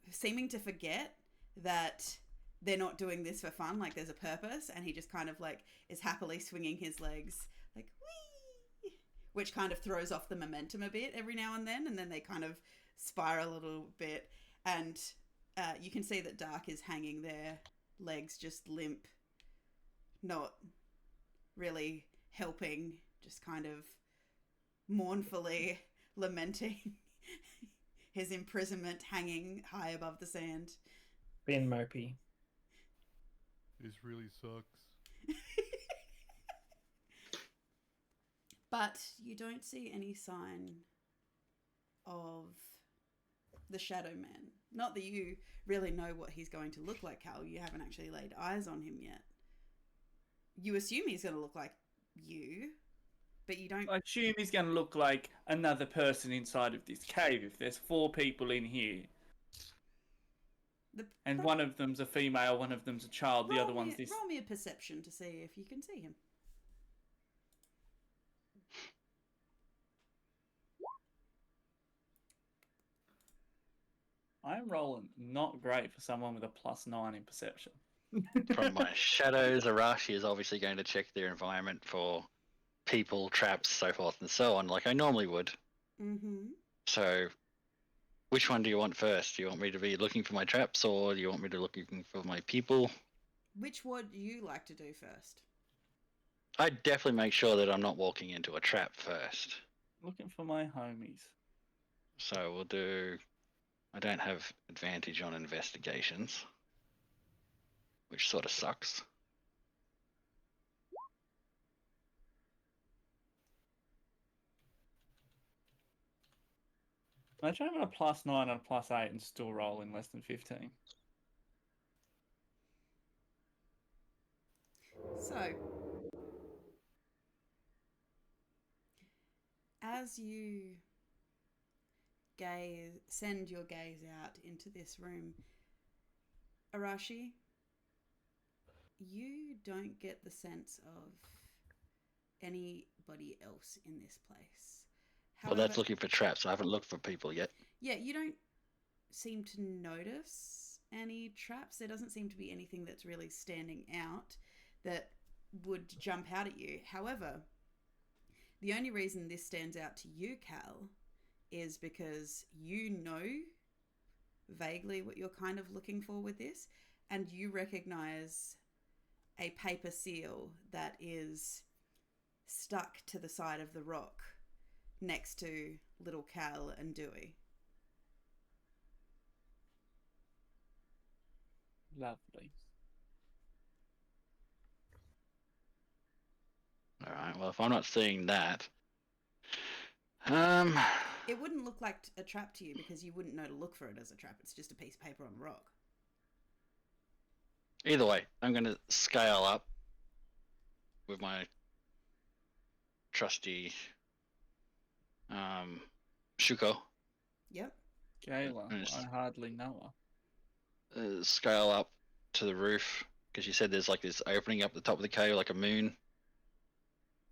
seeming to forget that they're not doing this for fun, like there's a purpose, and he just kind of like is happily swinging his legs like whee, which kind of throws off the momentum a bit every now and then they kind of spiral a little bit, and you can see that Dark is hanging there, legs just limp, not really helping, just kind of mournfully lamenting his imprisonment, hanging high above the sand. Being mopey. This really sucks. But you don't see any sign of the Shadow Man. Not that you really know what he's going to look like, Cal. You haven't actually laid eyes on him yet. You assume he's going to look like you, but you don't... I assume he's going to look like another person inside of this cave if there's 4 people in here. And one of them's a female, one of them's a child, the other one's this... Roll me a perception to see if you can see him. I'm rolling not great for someone with a +9 in perception. From my shadows, Arashi is obviously going to check their environment for people, traps, so forth and so on, like I normally would. Mm-hmm. So, which one do you want first? Do you want me to be looking for my traps, or do you want me to looking for my people? Which would you like to do first? I'd definitely make sure that I'm not walking into a trap first. Looking for my homies. So we'll do... I don't have advantage on investigations, which sort of sucks. Imagine having a +9 and a +8 and still rolling less than 15. So, as you send your gaze out into this room, Arashi, you don't get the sense of anybody else in this place. Well, that's looking for traps. I haven't looked for people yet. Yeah, you don't seem to notice any traps. There doesn't seem to be anything that's really standing out that would jump out at you. However, the only reason this stands out to you, Cal, is because you know vaguely what you're kind of looking for with this, and you recognize a paper seal that is stuck to the side of the rock next to little Cal and Dewey. Lovely. Alright, well, if I'm not seeing that... It wouldn't look like a trap to you because you wouldn't know to look for it as a trap. It's just a piece of paper on a rock. Either way, I'm going to scale up with my trusty Shuko. Yep. Gayla, I hardly know her. Scale up to the roof, because you said there's like this opening up the top of the cave like a moon.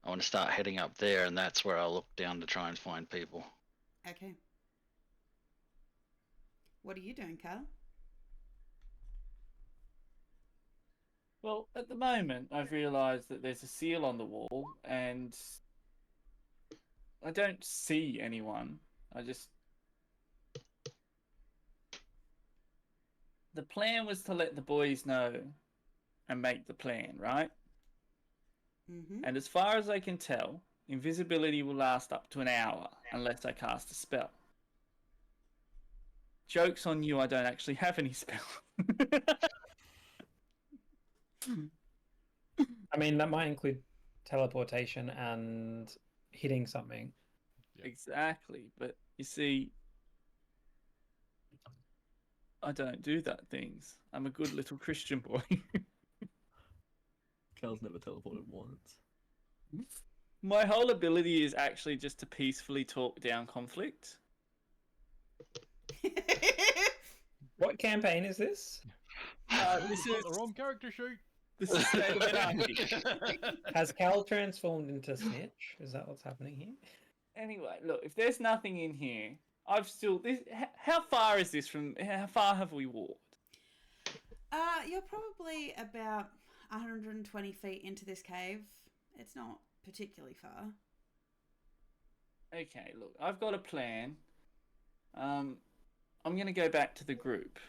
I want to start heading up there, and that's where I'll look down to try and find people. Okay. What are you doing, Cal? Well, at the moment, I've realised that there's a seal on the wall, and I don't see anyone. The plan was to let the boys know and make the plan, right? Mm-hmm. And as far as I can tell, invisibility will last up to an hour unless I cast a spell. Joke's on you, I don't actually have any spell. I mean, that might include teleportation and hitting something. Yeah. Exactly, but you see, I don't do that things. I'm a good little Christian boy. Cal's never teleported once. My whole ability is actually just to peacefully talk down conflict. What campaign is this? This Got is the wrong character sheet. this is State of Anarchy. Has Cal transformed into Snitch? Is that what's happening here? Anyway, look, if there's nothing in here, I've still this. How far is this from? How far have we walked? You're probably about 120 feet into this cave. It's not particularly far. Okay, look, I've got a plan. I'm gonna go back to the group.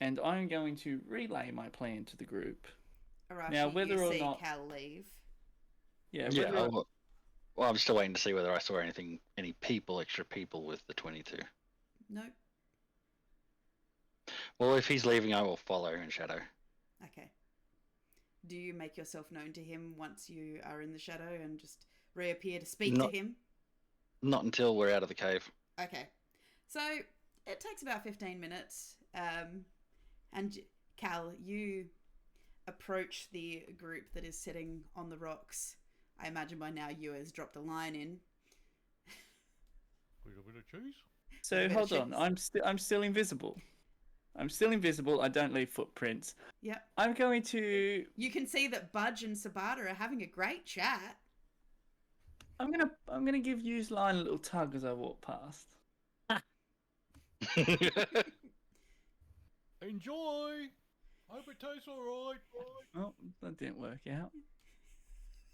And I'm going to relay my plan to the group. Arashi, Now, whether you or see not- Cal leave. Yeah, Yeah. whether- Well, I'm still waiting to see whether I saw any extra people with the 22. Nope. Well, if he's leaving, I will follow in shadow. Okay. Do you make yourself known to him once you are in the shadow and just reappear to speak Not- to him? Not until we're out of the cave. Okay. So it takes about 15 minutes. And Cal, you approach the group that is sitting on the rocks. I imagine by now you has dropped a line in. Little bit of cheese. So Better hold on, checks. I'm still invisible. I'm still invisible. I don't leave footprints. Yep. I'm going to. You can see that Budge and Sabata are having a great chat. I'm gonna give Yu's line a little tug as I walk past. Enjoy. Hope it tastes alright. Oh, that didn't work out.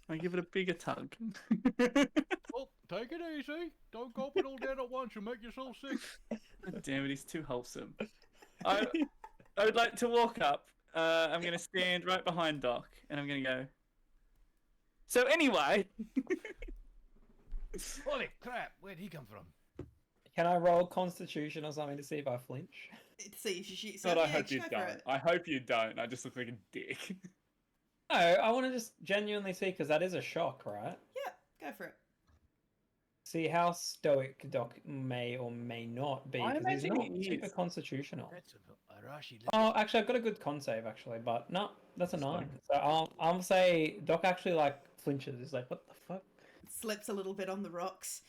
I give it a bigger tug. Well, take it easy. Don't gulp it all down at once. You'll make yourself sick. God damn it, he's too wholesome. I would like to walk up. I'm going to stand right behind Doc, and I'm going to go. So anyway, Holy crap! Where'd he come from? Can I roll Constitution or something to see if I flinch? See if she shoots. God, out. I Yeah, hope you go for don't. it. I hope you don't. I just look like a dick. No, I want to just genuinely see because that is a shock, right? Yeah, go for it. See how stoic Doc may or may not be. I 'Cause he's imagine not he super is. constitutional. That's a Arashi. Oh, actually, I've got a good con save actually, but no, that's a 9. So I'll say Doc actually like flinches. He's like, "What the fuck?" Slips a little bit on the rocks.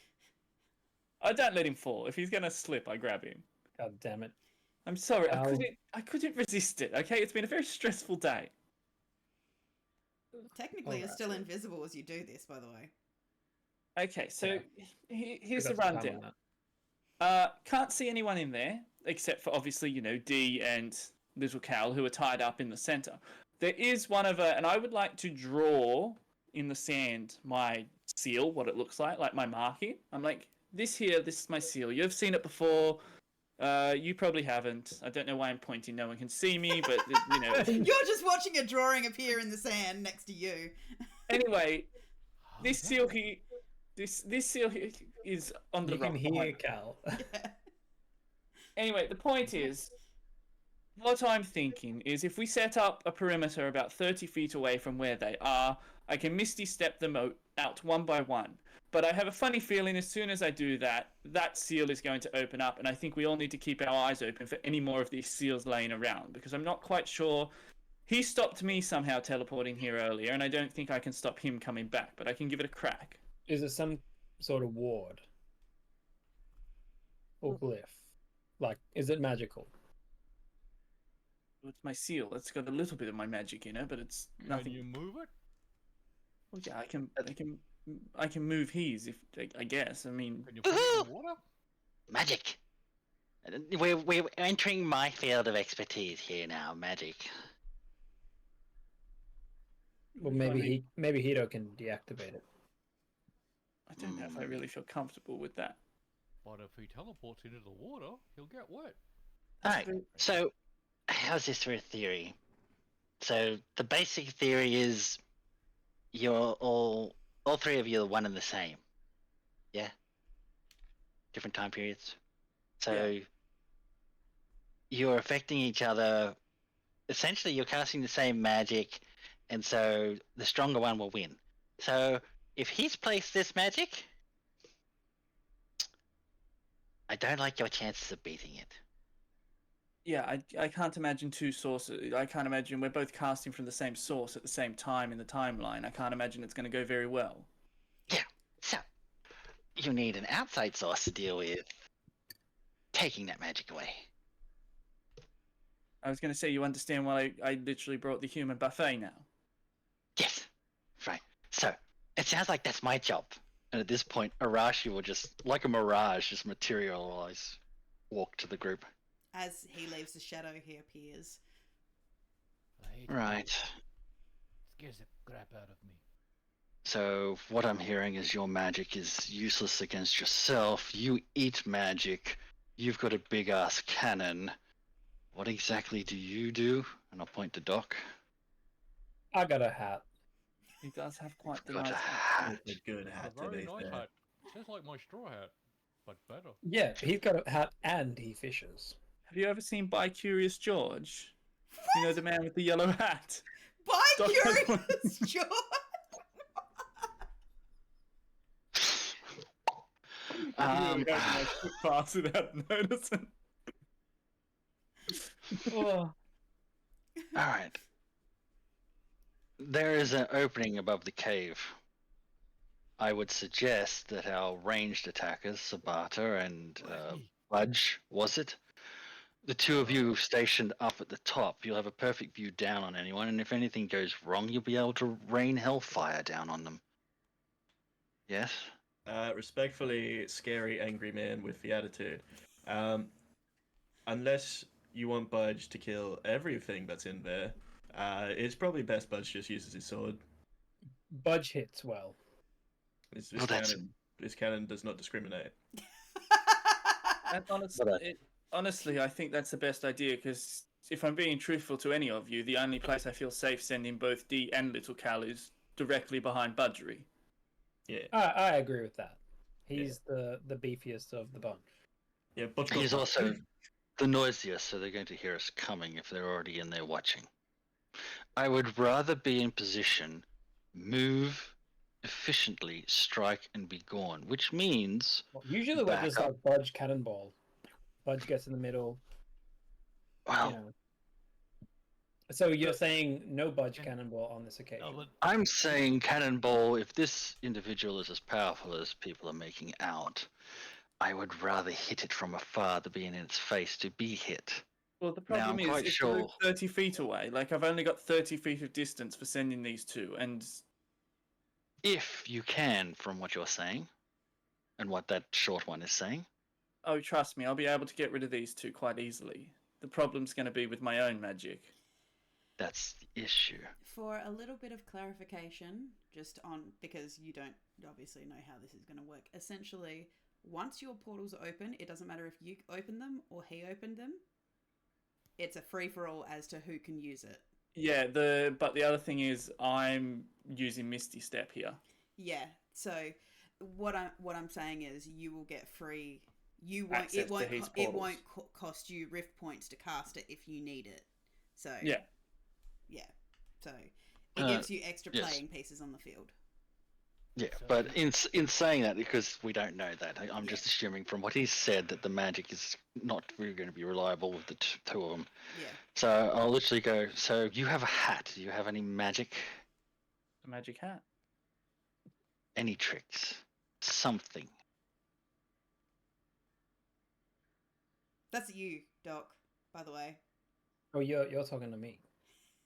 I don't let him fall. If he's going to slip, I grab him. God damn it! I'm sorry. Ow. I couldn't resist it. Okay, it's been a very stressful day. Technically, you're Alright. still invisible as you do this, by the way. Okay, so Yeah. here's the Forgot to plan rundown. on that. Can't see anyone in there except for obviously D and Little Cal who are tied up in the center. There is one of and I would like to draw in the sand my seal, what it looks like my marking. I'm like, this is my seal. You've seen it before. You probably haven't. I don't know why I'm pointing. No one can see me, but You're just watching a drawing appear in the sand next to you. Anyway, this seal this seal here is on the You can rock. hear behind me. Cal. Anyway, the point is, what I'm thinking is if we set up a perimeter about 30 feet away from where they are, I can Misty Step them out one by one. But I have a funny feeling as soon as I do that, that seal is going to open up, and I think we all need to keep our eyes open for any more of these seals laying around, because I'm not quite sure. He stopped me somehow teleporting here earlier, and I don't think I can stop him coming back, but I can give it a crack. Is it some sort of ward or glyph? Like, is it magical? It's my seal. It's got a little bit of my magic in it, but it's Can nothing. you move it? Well, yeah, I can move his if I guess. I mean, Can you put it in the water? Magic. We're entering my field of expertise here now. Magic. Well, maybe Hito can deactivate it. I don't know if I really feel comfortable with that. But if he teleports into the water, he'll get wet. Alright, so how's this for a theory? So the basic theory is you're all three of you are one and the same. Yeah? Different time periods. So you're affecting each other. Essentially, you're casting the same magic, and so the stronger one will win. So if he's placed this magic, I don't like your chances of beating it. Yeah, I can't imagine two sources. I can't imagine we're both casting from the same source at the same time in the timeline. I can't imagine it's going to go very well. Yeah. So you need an outside source to deal with taking that magic away. I was going to say, you understand why I literally brought the human buffet now. Yes. Right. So it sounds like that's my job. And at this point, Arashi will just, like a mirage, just materialize, walk to the group. As he leaves the shadow, he appears. I hate Right. it. Scares the crap out of me. So what I'm hearing is your magic is useless against yourself. You eat magic. You've got a big ass cannon. What exactly do you do? And I'll point to Doc. I got a hat. He does have quite the Got nice a hat. hat. It's a good hat A to very be nice fair. hat. Sounds like my straw hat, but better. Yeah, he's got a hat and he fishes. Have you ever seen By Curious George? You know, the man with the yellow hat? By Doc has one. Curious George! Really go to my quick pass without noticing. Oh. All right. There is an opening above the cave. I would suggest that our ranged attackers, Sabata and Budge, was it? The two of you stationed up at the top, you'll have a perfect view down on anyone, and if anything goes wrong, you'll be able to rain hellfire down on them. Yes? Respectfully, scary, angry man with the attitude. Unless you want Budge to kill everything that's in there, it's probably best Budge just uses his sword. Budge hits well. This Well, that's- cannon does not discriminate. And But, honestly, I think that's the best idea, because if I'm being truthful to any of you, the only place I feel safe sending both D and Little Cal is directly behind Budgery. Yeah. I agree with that. He's the beefiest of the bunch. Yeah, Budge He's also the noisiest, so they're going to hear us coming if they're already in there watching. I would rather be in position, move efficiently, strike, and be gone, which means Well, usually we're Back just up. like Budge cannonball. Budge gets in the middle. well, You know. So you're saying no Budge cannonball on this occasion? No, but I'm saying cannonball, if this individual is as powerful as people are making out, I would rather hit it from afar than being in its face to be hit. Well, the Now, problem I'm is, quite it's sure- 30 feet away. Like, I've only got 30 feet of distance for sending these two, and If you can, from what you're saying, and what that short one is saying. oh, trust me, I'll be able to get rid of these two quite easily. The problem's going to be with my own magic. That's the issue. For a little bit of clarification, just on, because you don't obviously know how this is going to work. Essentially, once your portals are open, it doesn't matter if you open them or he opened them. It's a free-for-all as to who can use it. Yeah, but the other thing is, I'm using Misty Step here. Yeah. So what I'm saying is, you will get free. You won't. Access It to won't. his It portals. won't cost you rift points to cast it if you need it. So Yeah. yeah. So it Uh, gives you extra yes. playing pieces on the field. Yeah, So- but in saying that, because we don't know that, I'm just assuming from what he said that the magic is not really going to be reliable with the two of them. Yeah. So I'll literally go, so you have a hat. Do you have any magic? A magic hat. Any tricks? Something? That's you, Doc. By the way. Oh, you're talking to me.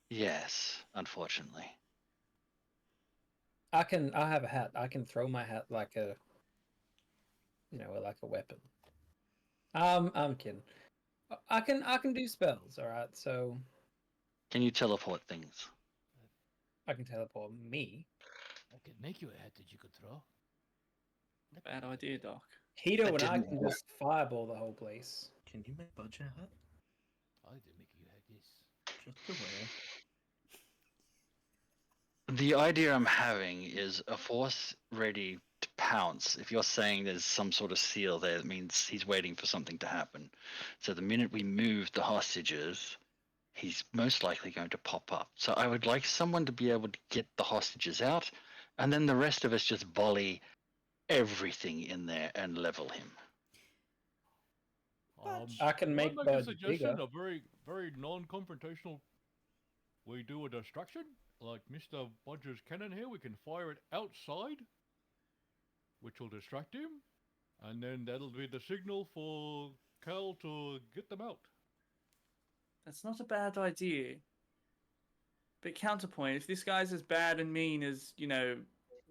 Yes, unfortunately. I have a hat. I can throw my hat like a, like a weapon. I'm kidding. I can do spells. All right, so Can you teleport things? I can teleport me. I could make you a hat that you could throw. Bad idea, Doc. Hito That and I didn't can work. just fireball the whole place. Can you make Budge a hat? I could make you a hat, yes. Just to wear. The idea I'm having is a force ready to pounce. If you're saying there's some sort of seal there, that means he's waiting for something to happen. So the minute we move the hostages, he's most likely going to pop up. So I would like someone to be able to get the hostages out, and then the rest of us just volley everything in there and level him. Budge. I can make Might make a Budge suggestion, bigger. a very non-confrontational. We do a distraction, like Mr. Budge's cannon here. We can fire it outside, which will distract him, and then that'll be the signal for Cal to get them out. That's not a bad idea. But counterpoint, if this guy's as bad and mean as,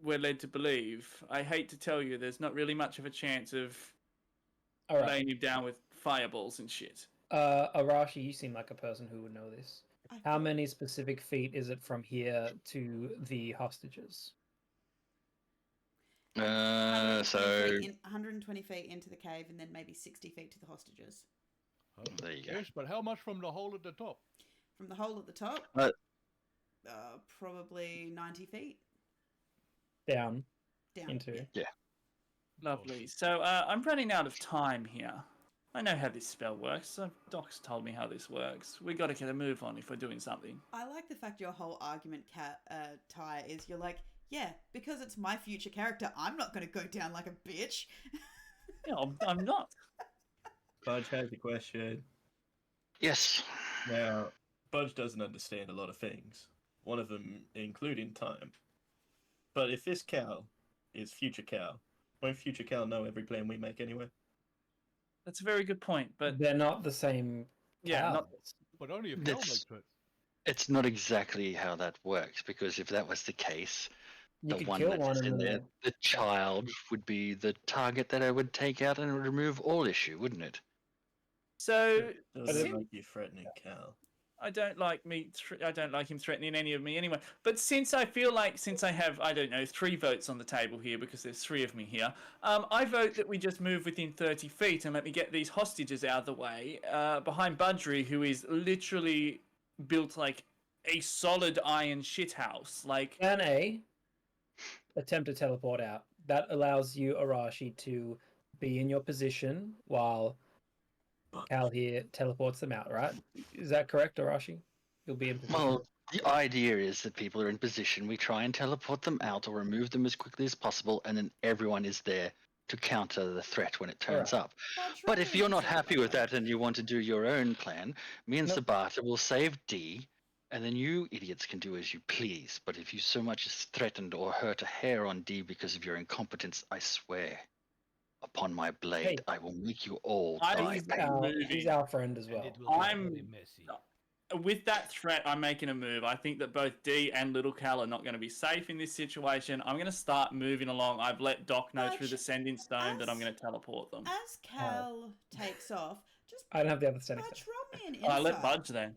we're led to believe, I hate to tell you, there's not really much of a chance of All right. laying him down with fireballs and shit. Arashi, you seem like a person who would know this. I How thought- many specific feet is it from here to the hostages? So 120 feet into the cave, and then maybe 60 feet to the hostages. Oh, there you go. yes, but how much from the hole at the top? From the hole at the top, probably 90 feet Down down. into. Yeah. Lovely. So I'm running out of time here. I know how this spell works. So Doc's told me how this works. We got to get a move on if we're doing something. I like the fact your whole argument, Ty, is you're like, yeah, because it's my future character, I'm not going to go down like a bitch. No, I'm not. Budge has a question. Yes. Now, Budge doesn't understand a lot of things. One of them including time. But if this Cal is future Cal, won't future Cal know every plan we make anyway? That's a very good point. But They're not the same. yeah, not, cows. But only if Cal That's- makes it. It's not exactly how that works, because if that was the case, You the could one kill that's one in and there, then the child would be the target that I would take out and remove all issue, wouldn't it? so Doesn't Sim- like you threatening Cal. I don't like I don't like him threatening any of me anyway. But since I have, I don't know, 3 votes on the table here because there's 3 of me here, I vote that we just move within 30 feet and let me get these hostages out of the way behind Budgery, who is literally built like a solid iron shithouse. Like, Plan A, attempt to teleport out. That allows you, Arashi, to be in your position while Cal here teleports them out, right? Is that correct, Arashi? You'll be in position. Well, the idea is that people are in position, we try and teleport them out or remove them as quickly as possible, and then everyone is there to counter the threat when it turns Alright. up. But if you're not happy with that and you want to do your own plan, me and Nope. Sabata will save D, and then you idiots can do as you please. But if you so much as threatened or hurt a hair on D because of your incompetence, I swear, upon my blade, Hey. I will make you all I die. was- painfully. He's our friend as And well. it will be I'm- very messy. with that threat, I'm making a move. I think that both D and Little Cal are not going to be safe in this situation. I'm going to start moving along. I've let Doc know through the sending stone that I'm going to teleport them. As Cal takes off, just I don't have the other standing. Budge, roll me an I insight. let Budge then.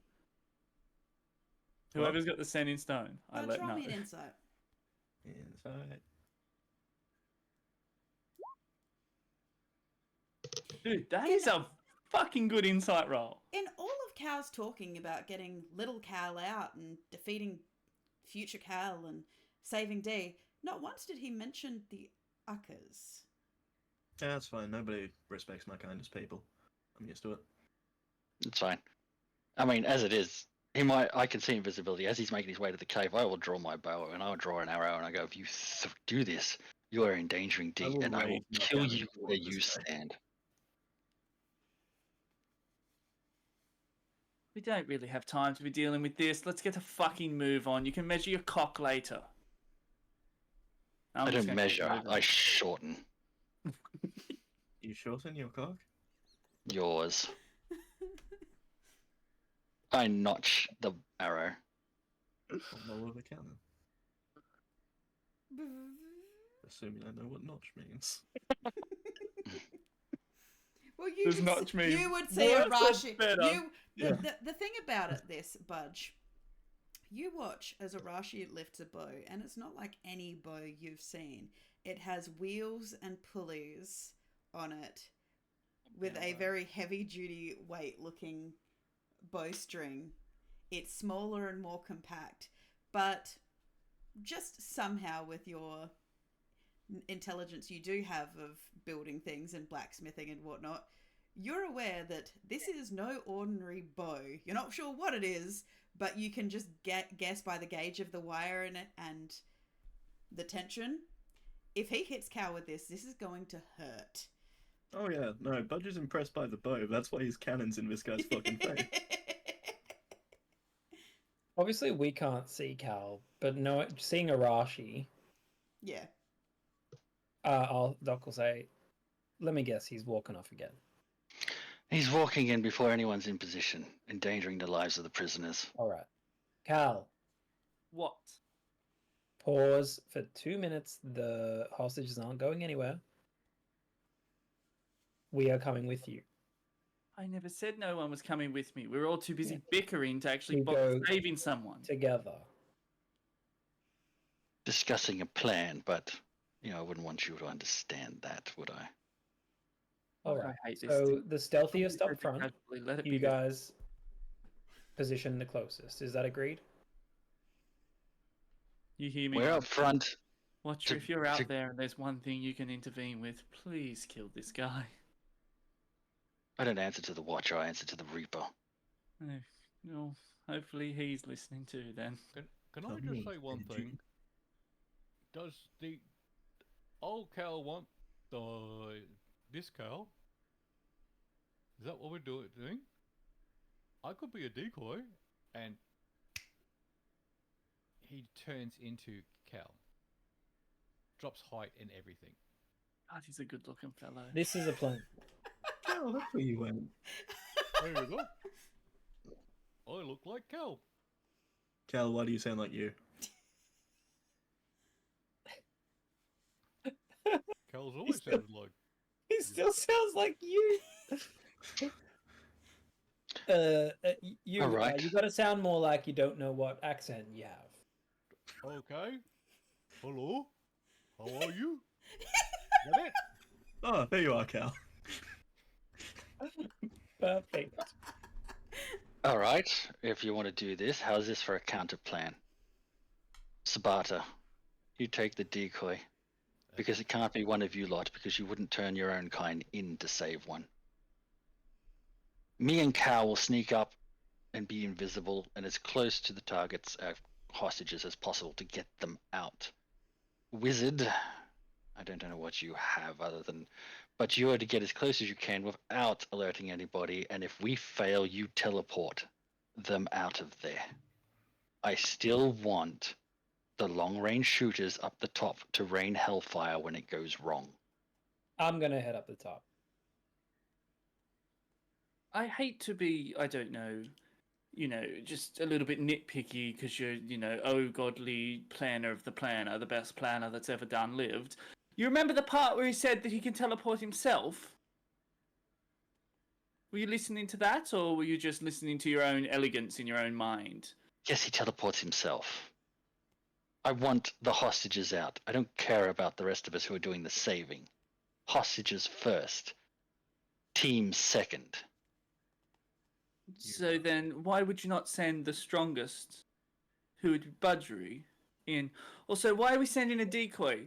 Whoever's got the sending stone, I Budge, let roll know. me an insight. Inside. Dude, that is a fucking good insight roll. In all of Cal's talking about getting little Cal out and defeating future Cal and saving D, not once did he mention the Uckers. Yeah, that's fine. Nobody respects my kind as people. I'm used to it. It's fine. I mean, as it is, I can see invisibility. As he's making his way to the cave, I will draw my bow and I'll draw an arrow and I go, if you do this, you are endangering D, I will and I will raise my kill cannon you toward where the you sky. stand. We don't really have time to be dealing with this. Let's get a fucking move on. You can measure your cock later. I'm I just don't gonna keep measure, moving. I shorten You shorten your cock? yours. I notch the arrow. What will the cannon? Assuming I know what notch means. Well, you Does could notch s- mean you would say a worse or Arashi. better? The, the thing about it, this Budge, you watch as Arashi lifts a bow, and it's not like any bow you've seen. It has wheels and pulleys on it, with a very heavy-duty weight-looking bowstring. It's smaller and more compact, but just somehow with your intelligence you do have of building things and blacksmithing and whatnot, you're aware that this is no ordinary bow. You're not sure what it is, but you can just guess by the gauge of the wire in it and the tension. If he hits Cal with this is going to hurt. Oh yeah, no, Budge is impressed by the bow. That's why his cannon's in this guy's fucking face. Obviously, we can't see Cal, but seeing Arashi, Yeah. Doc will say, let me guess, he's walking off again. He's walking in before anyone's in position, endangering the lives of the prisoners. All right. Cal, What? pause for 2 minutes. The hostages aren't going anywhere. We are coming with you. I never said no one was coming with me. We were all too busy bickering to actually We bother go saving someone. Together. Discussing a plan, but, I wouldn't want you to understand that, would I? All Fuck, right. I hate this So thing. the stealthiest up front, Casually, let it you be. guys position the closest. Is that agreed? You hear me? We're up front. Watcher, to- if you're out to- there and there's one thing you can intervene with, please kill this guy. I don't answer to the Watcher, I answer to the Reaper. Oh, no, hopefully he's listening too then. Can I just say one thing? Does the old cow want this cow? Is that what we're doing? I could be a decoy, and he turns into cow. Drops height and everything. God, he's a good looking fellow. This is a plan. Oh, that's where you went. There you go. I look like cow. Cal, why do you sound like you? Cal's always sounded like. He still sounds like you. You All right. you got to sound more like you don't know what accent you have. Okay. Hello. How are you? Is that it? Oh, there you are, Cal. Perfect. All right, if you want to do this, how's this for a counter plan? Sabata, you take the decoy, because it can't be one of you lot, because you wouldn't turn your own kind in to save one. Me and Cal will sneak up and be invisible and as close to the targets, hostages as possible to get them out. Wizard, I don't know what you have other than, but you are to get as close as you can without alerting anybody, and if we fail, you teleport them out of there. I still want the long-range shooters up the top to rain hellfire when it goes wrong. I'm gonna head up the top. I hate to be, I don't know, just a little bit nitpicky because you're, oh godly planner of the planner, the best planner that's ever lived. You remember the part where he said that he can teleport himself? Were you listening to that, or were you just listening to your own elegance in your own mind? Yes, he teleports himself. I want the hostages out. I don't care about the rest of us who are doing the saving. Hostages first. Team second. So then, why would you not send the strongest, who would be Budgery, in? Also, why are we sending a decoy?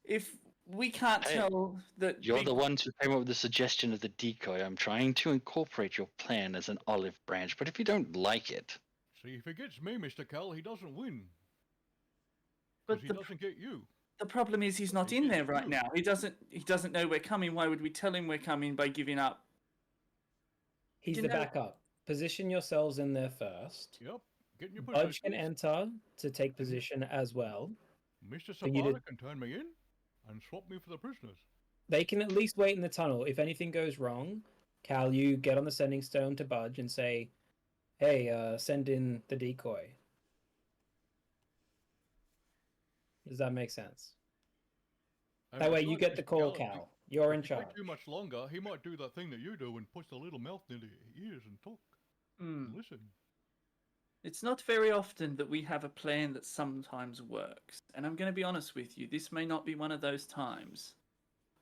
If we can't Hey, tell that... You're the ones who came up with the suggestion of the decoy. I'm trying to incorporate your plan as an olive branch, but if you don't like it... See, if he gets me, Mr. Cal, he doesn't win. But Because he doesn't get you. the problem is he's not He in gets there right you. now. He doesn't know we're coming. Why would we tell him we're coming by giving up? He's You the know- backup. Position yourselves in there first. Yep. Get in your Budge can positions. enter to take position as well. Mr. for you to- Sabata can turn me in and swap me for the prisoners. They can at least wait in the tunnel. If anything goes wrong, Cal, you get on the sending stone to Budge and say, hey, send in the decoy. Does that make sense? And That way you besides, get the Mr. call, if Cal. You're in if you charge. wait too much longer, he might do that thing that you do and push the little mouth near the ears and talk. Hmm. And listen. It's not very often that we have a plan that sometimes works. And I'm going to be honest with you, this may not be one of those times.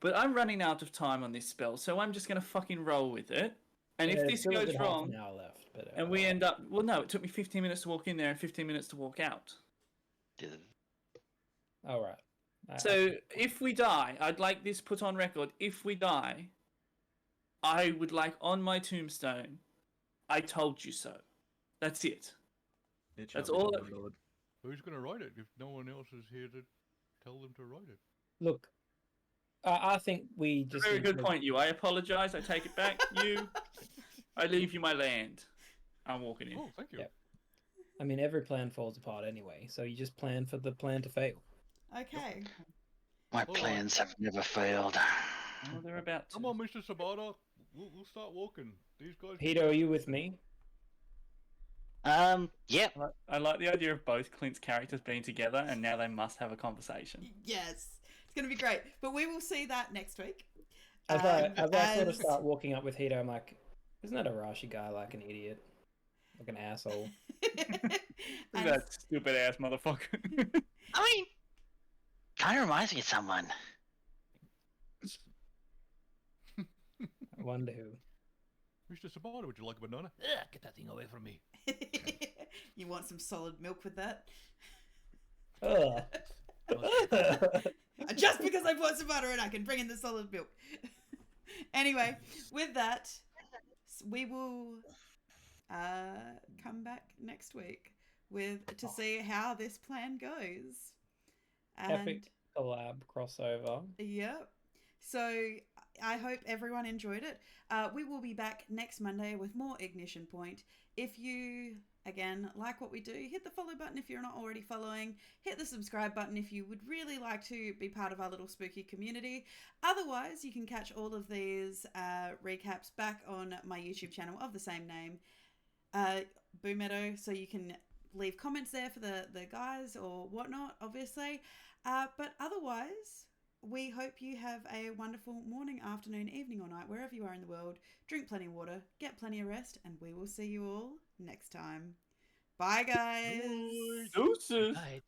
But I'm running out of time on this spell, so I'm just going to fucking roll with it. And Yeah, if there's this still a goes good half wrong, an hour left, but, and we end up... Well, no, it took me 15 minutes to walk in there and 15 minutes to walk out. all right. So if we die, I'd like this put on record. If we die, I would like on my tombstone, I told you so. That's it. It That's shall be all done, that- my lord. Who's going to write it if no one else is here to tell them to write it? Look, I think we just Very need good to- point, you. I apologize. I take it back. You, I leave you my land. I'm walking in. Oh, thank you. Yep. I mean, every plan falls apart anyway, so you just plan for the plan to fail. Okay. My All plans have never failed. Well, they're about to. Come on, Mr. Sabata. We'll start walking. These guys. Peter, are you with me? Yep. I like the idea of both Clint's characters being together, and now they must have a conversation. Yes. It's going to be great. But we will see that next week. As I sort of as- start walking up with Hito, I'm like, isn't that Arashi guy like an idiot? Like an asshole? Look And- at that stupid ass motherfucker. I mean, kind of reminds me of someone. I wonder who. Mr. Sabata, would you like a banana? Ugh, get that thing away from me. You want some solid milk with that? Ugh. Just because I bought some butter and I can bring in the solid milk. Anyway, with that, we will come back next week to see how this plan goes. And Epic collab crossover. yep. So I hope everyone enjoyed it. We will be back next Monday with more Ignition Point. If you, again, like what we do, hit the follow button if you're not already following. Hit the subscribe button if you would really like to be part of our little spooky community. Otherwise, you can catch all of these recaps back on my YouTube channel of the same name, Boomeadow, so you can leave comments there for the guys or whatnot, obviously. But otherwise, we hope you have a wonderful morning, afternoon, evening, or night, wherever you are in the world. Drink plenty of water, get plenty of rest, and we will see you all next time. Bye, guys. Deuces. Right.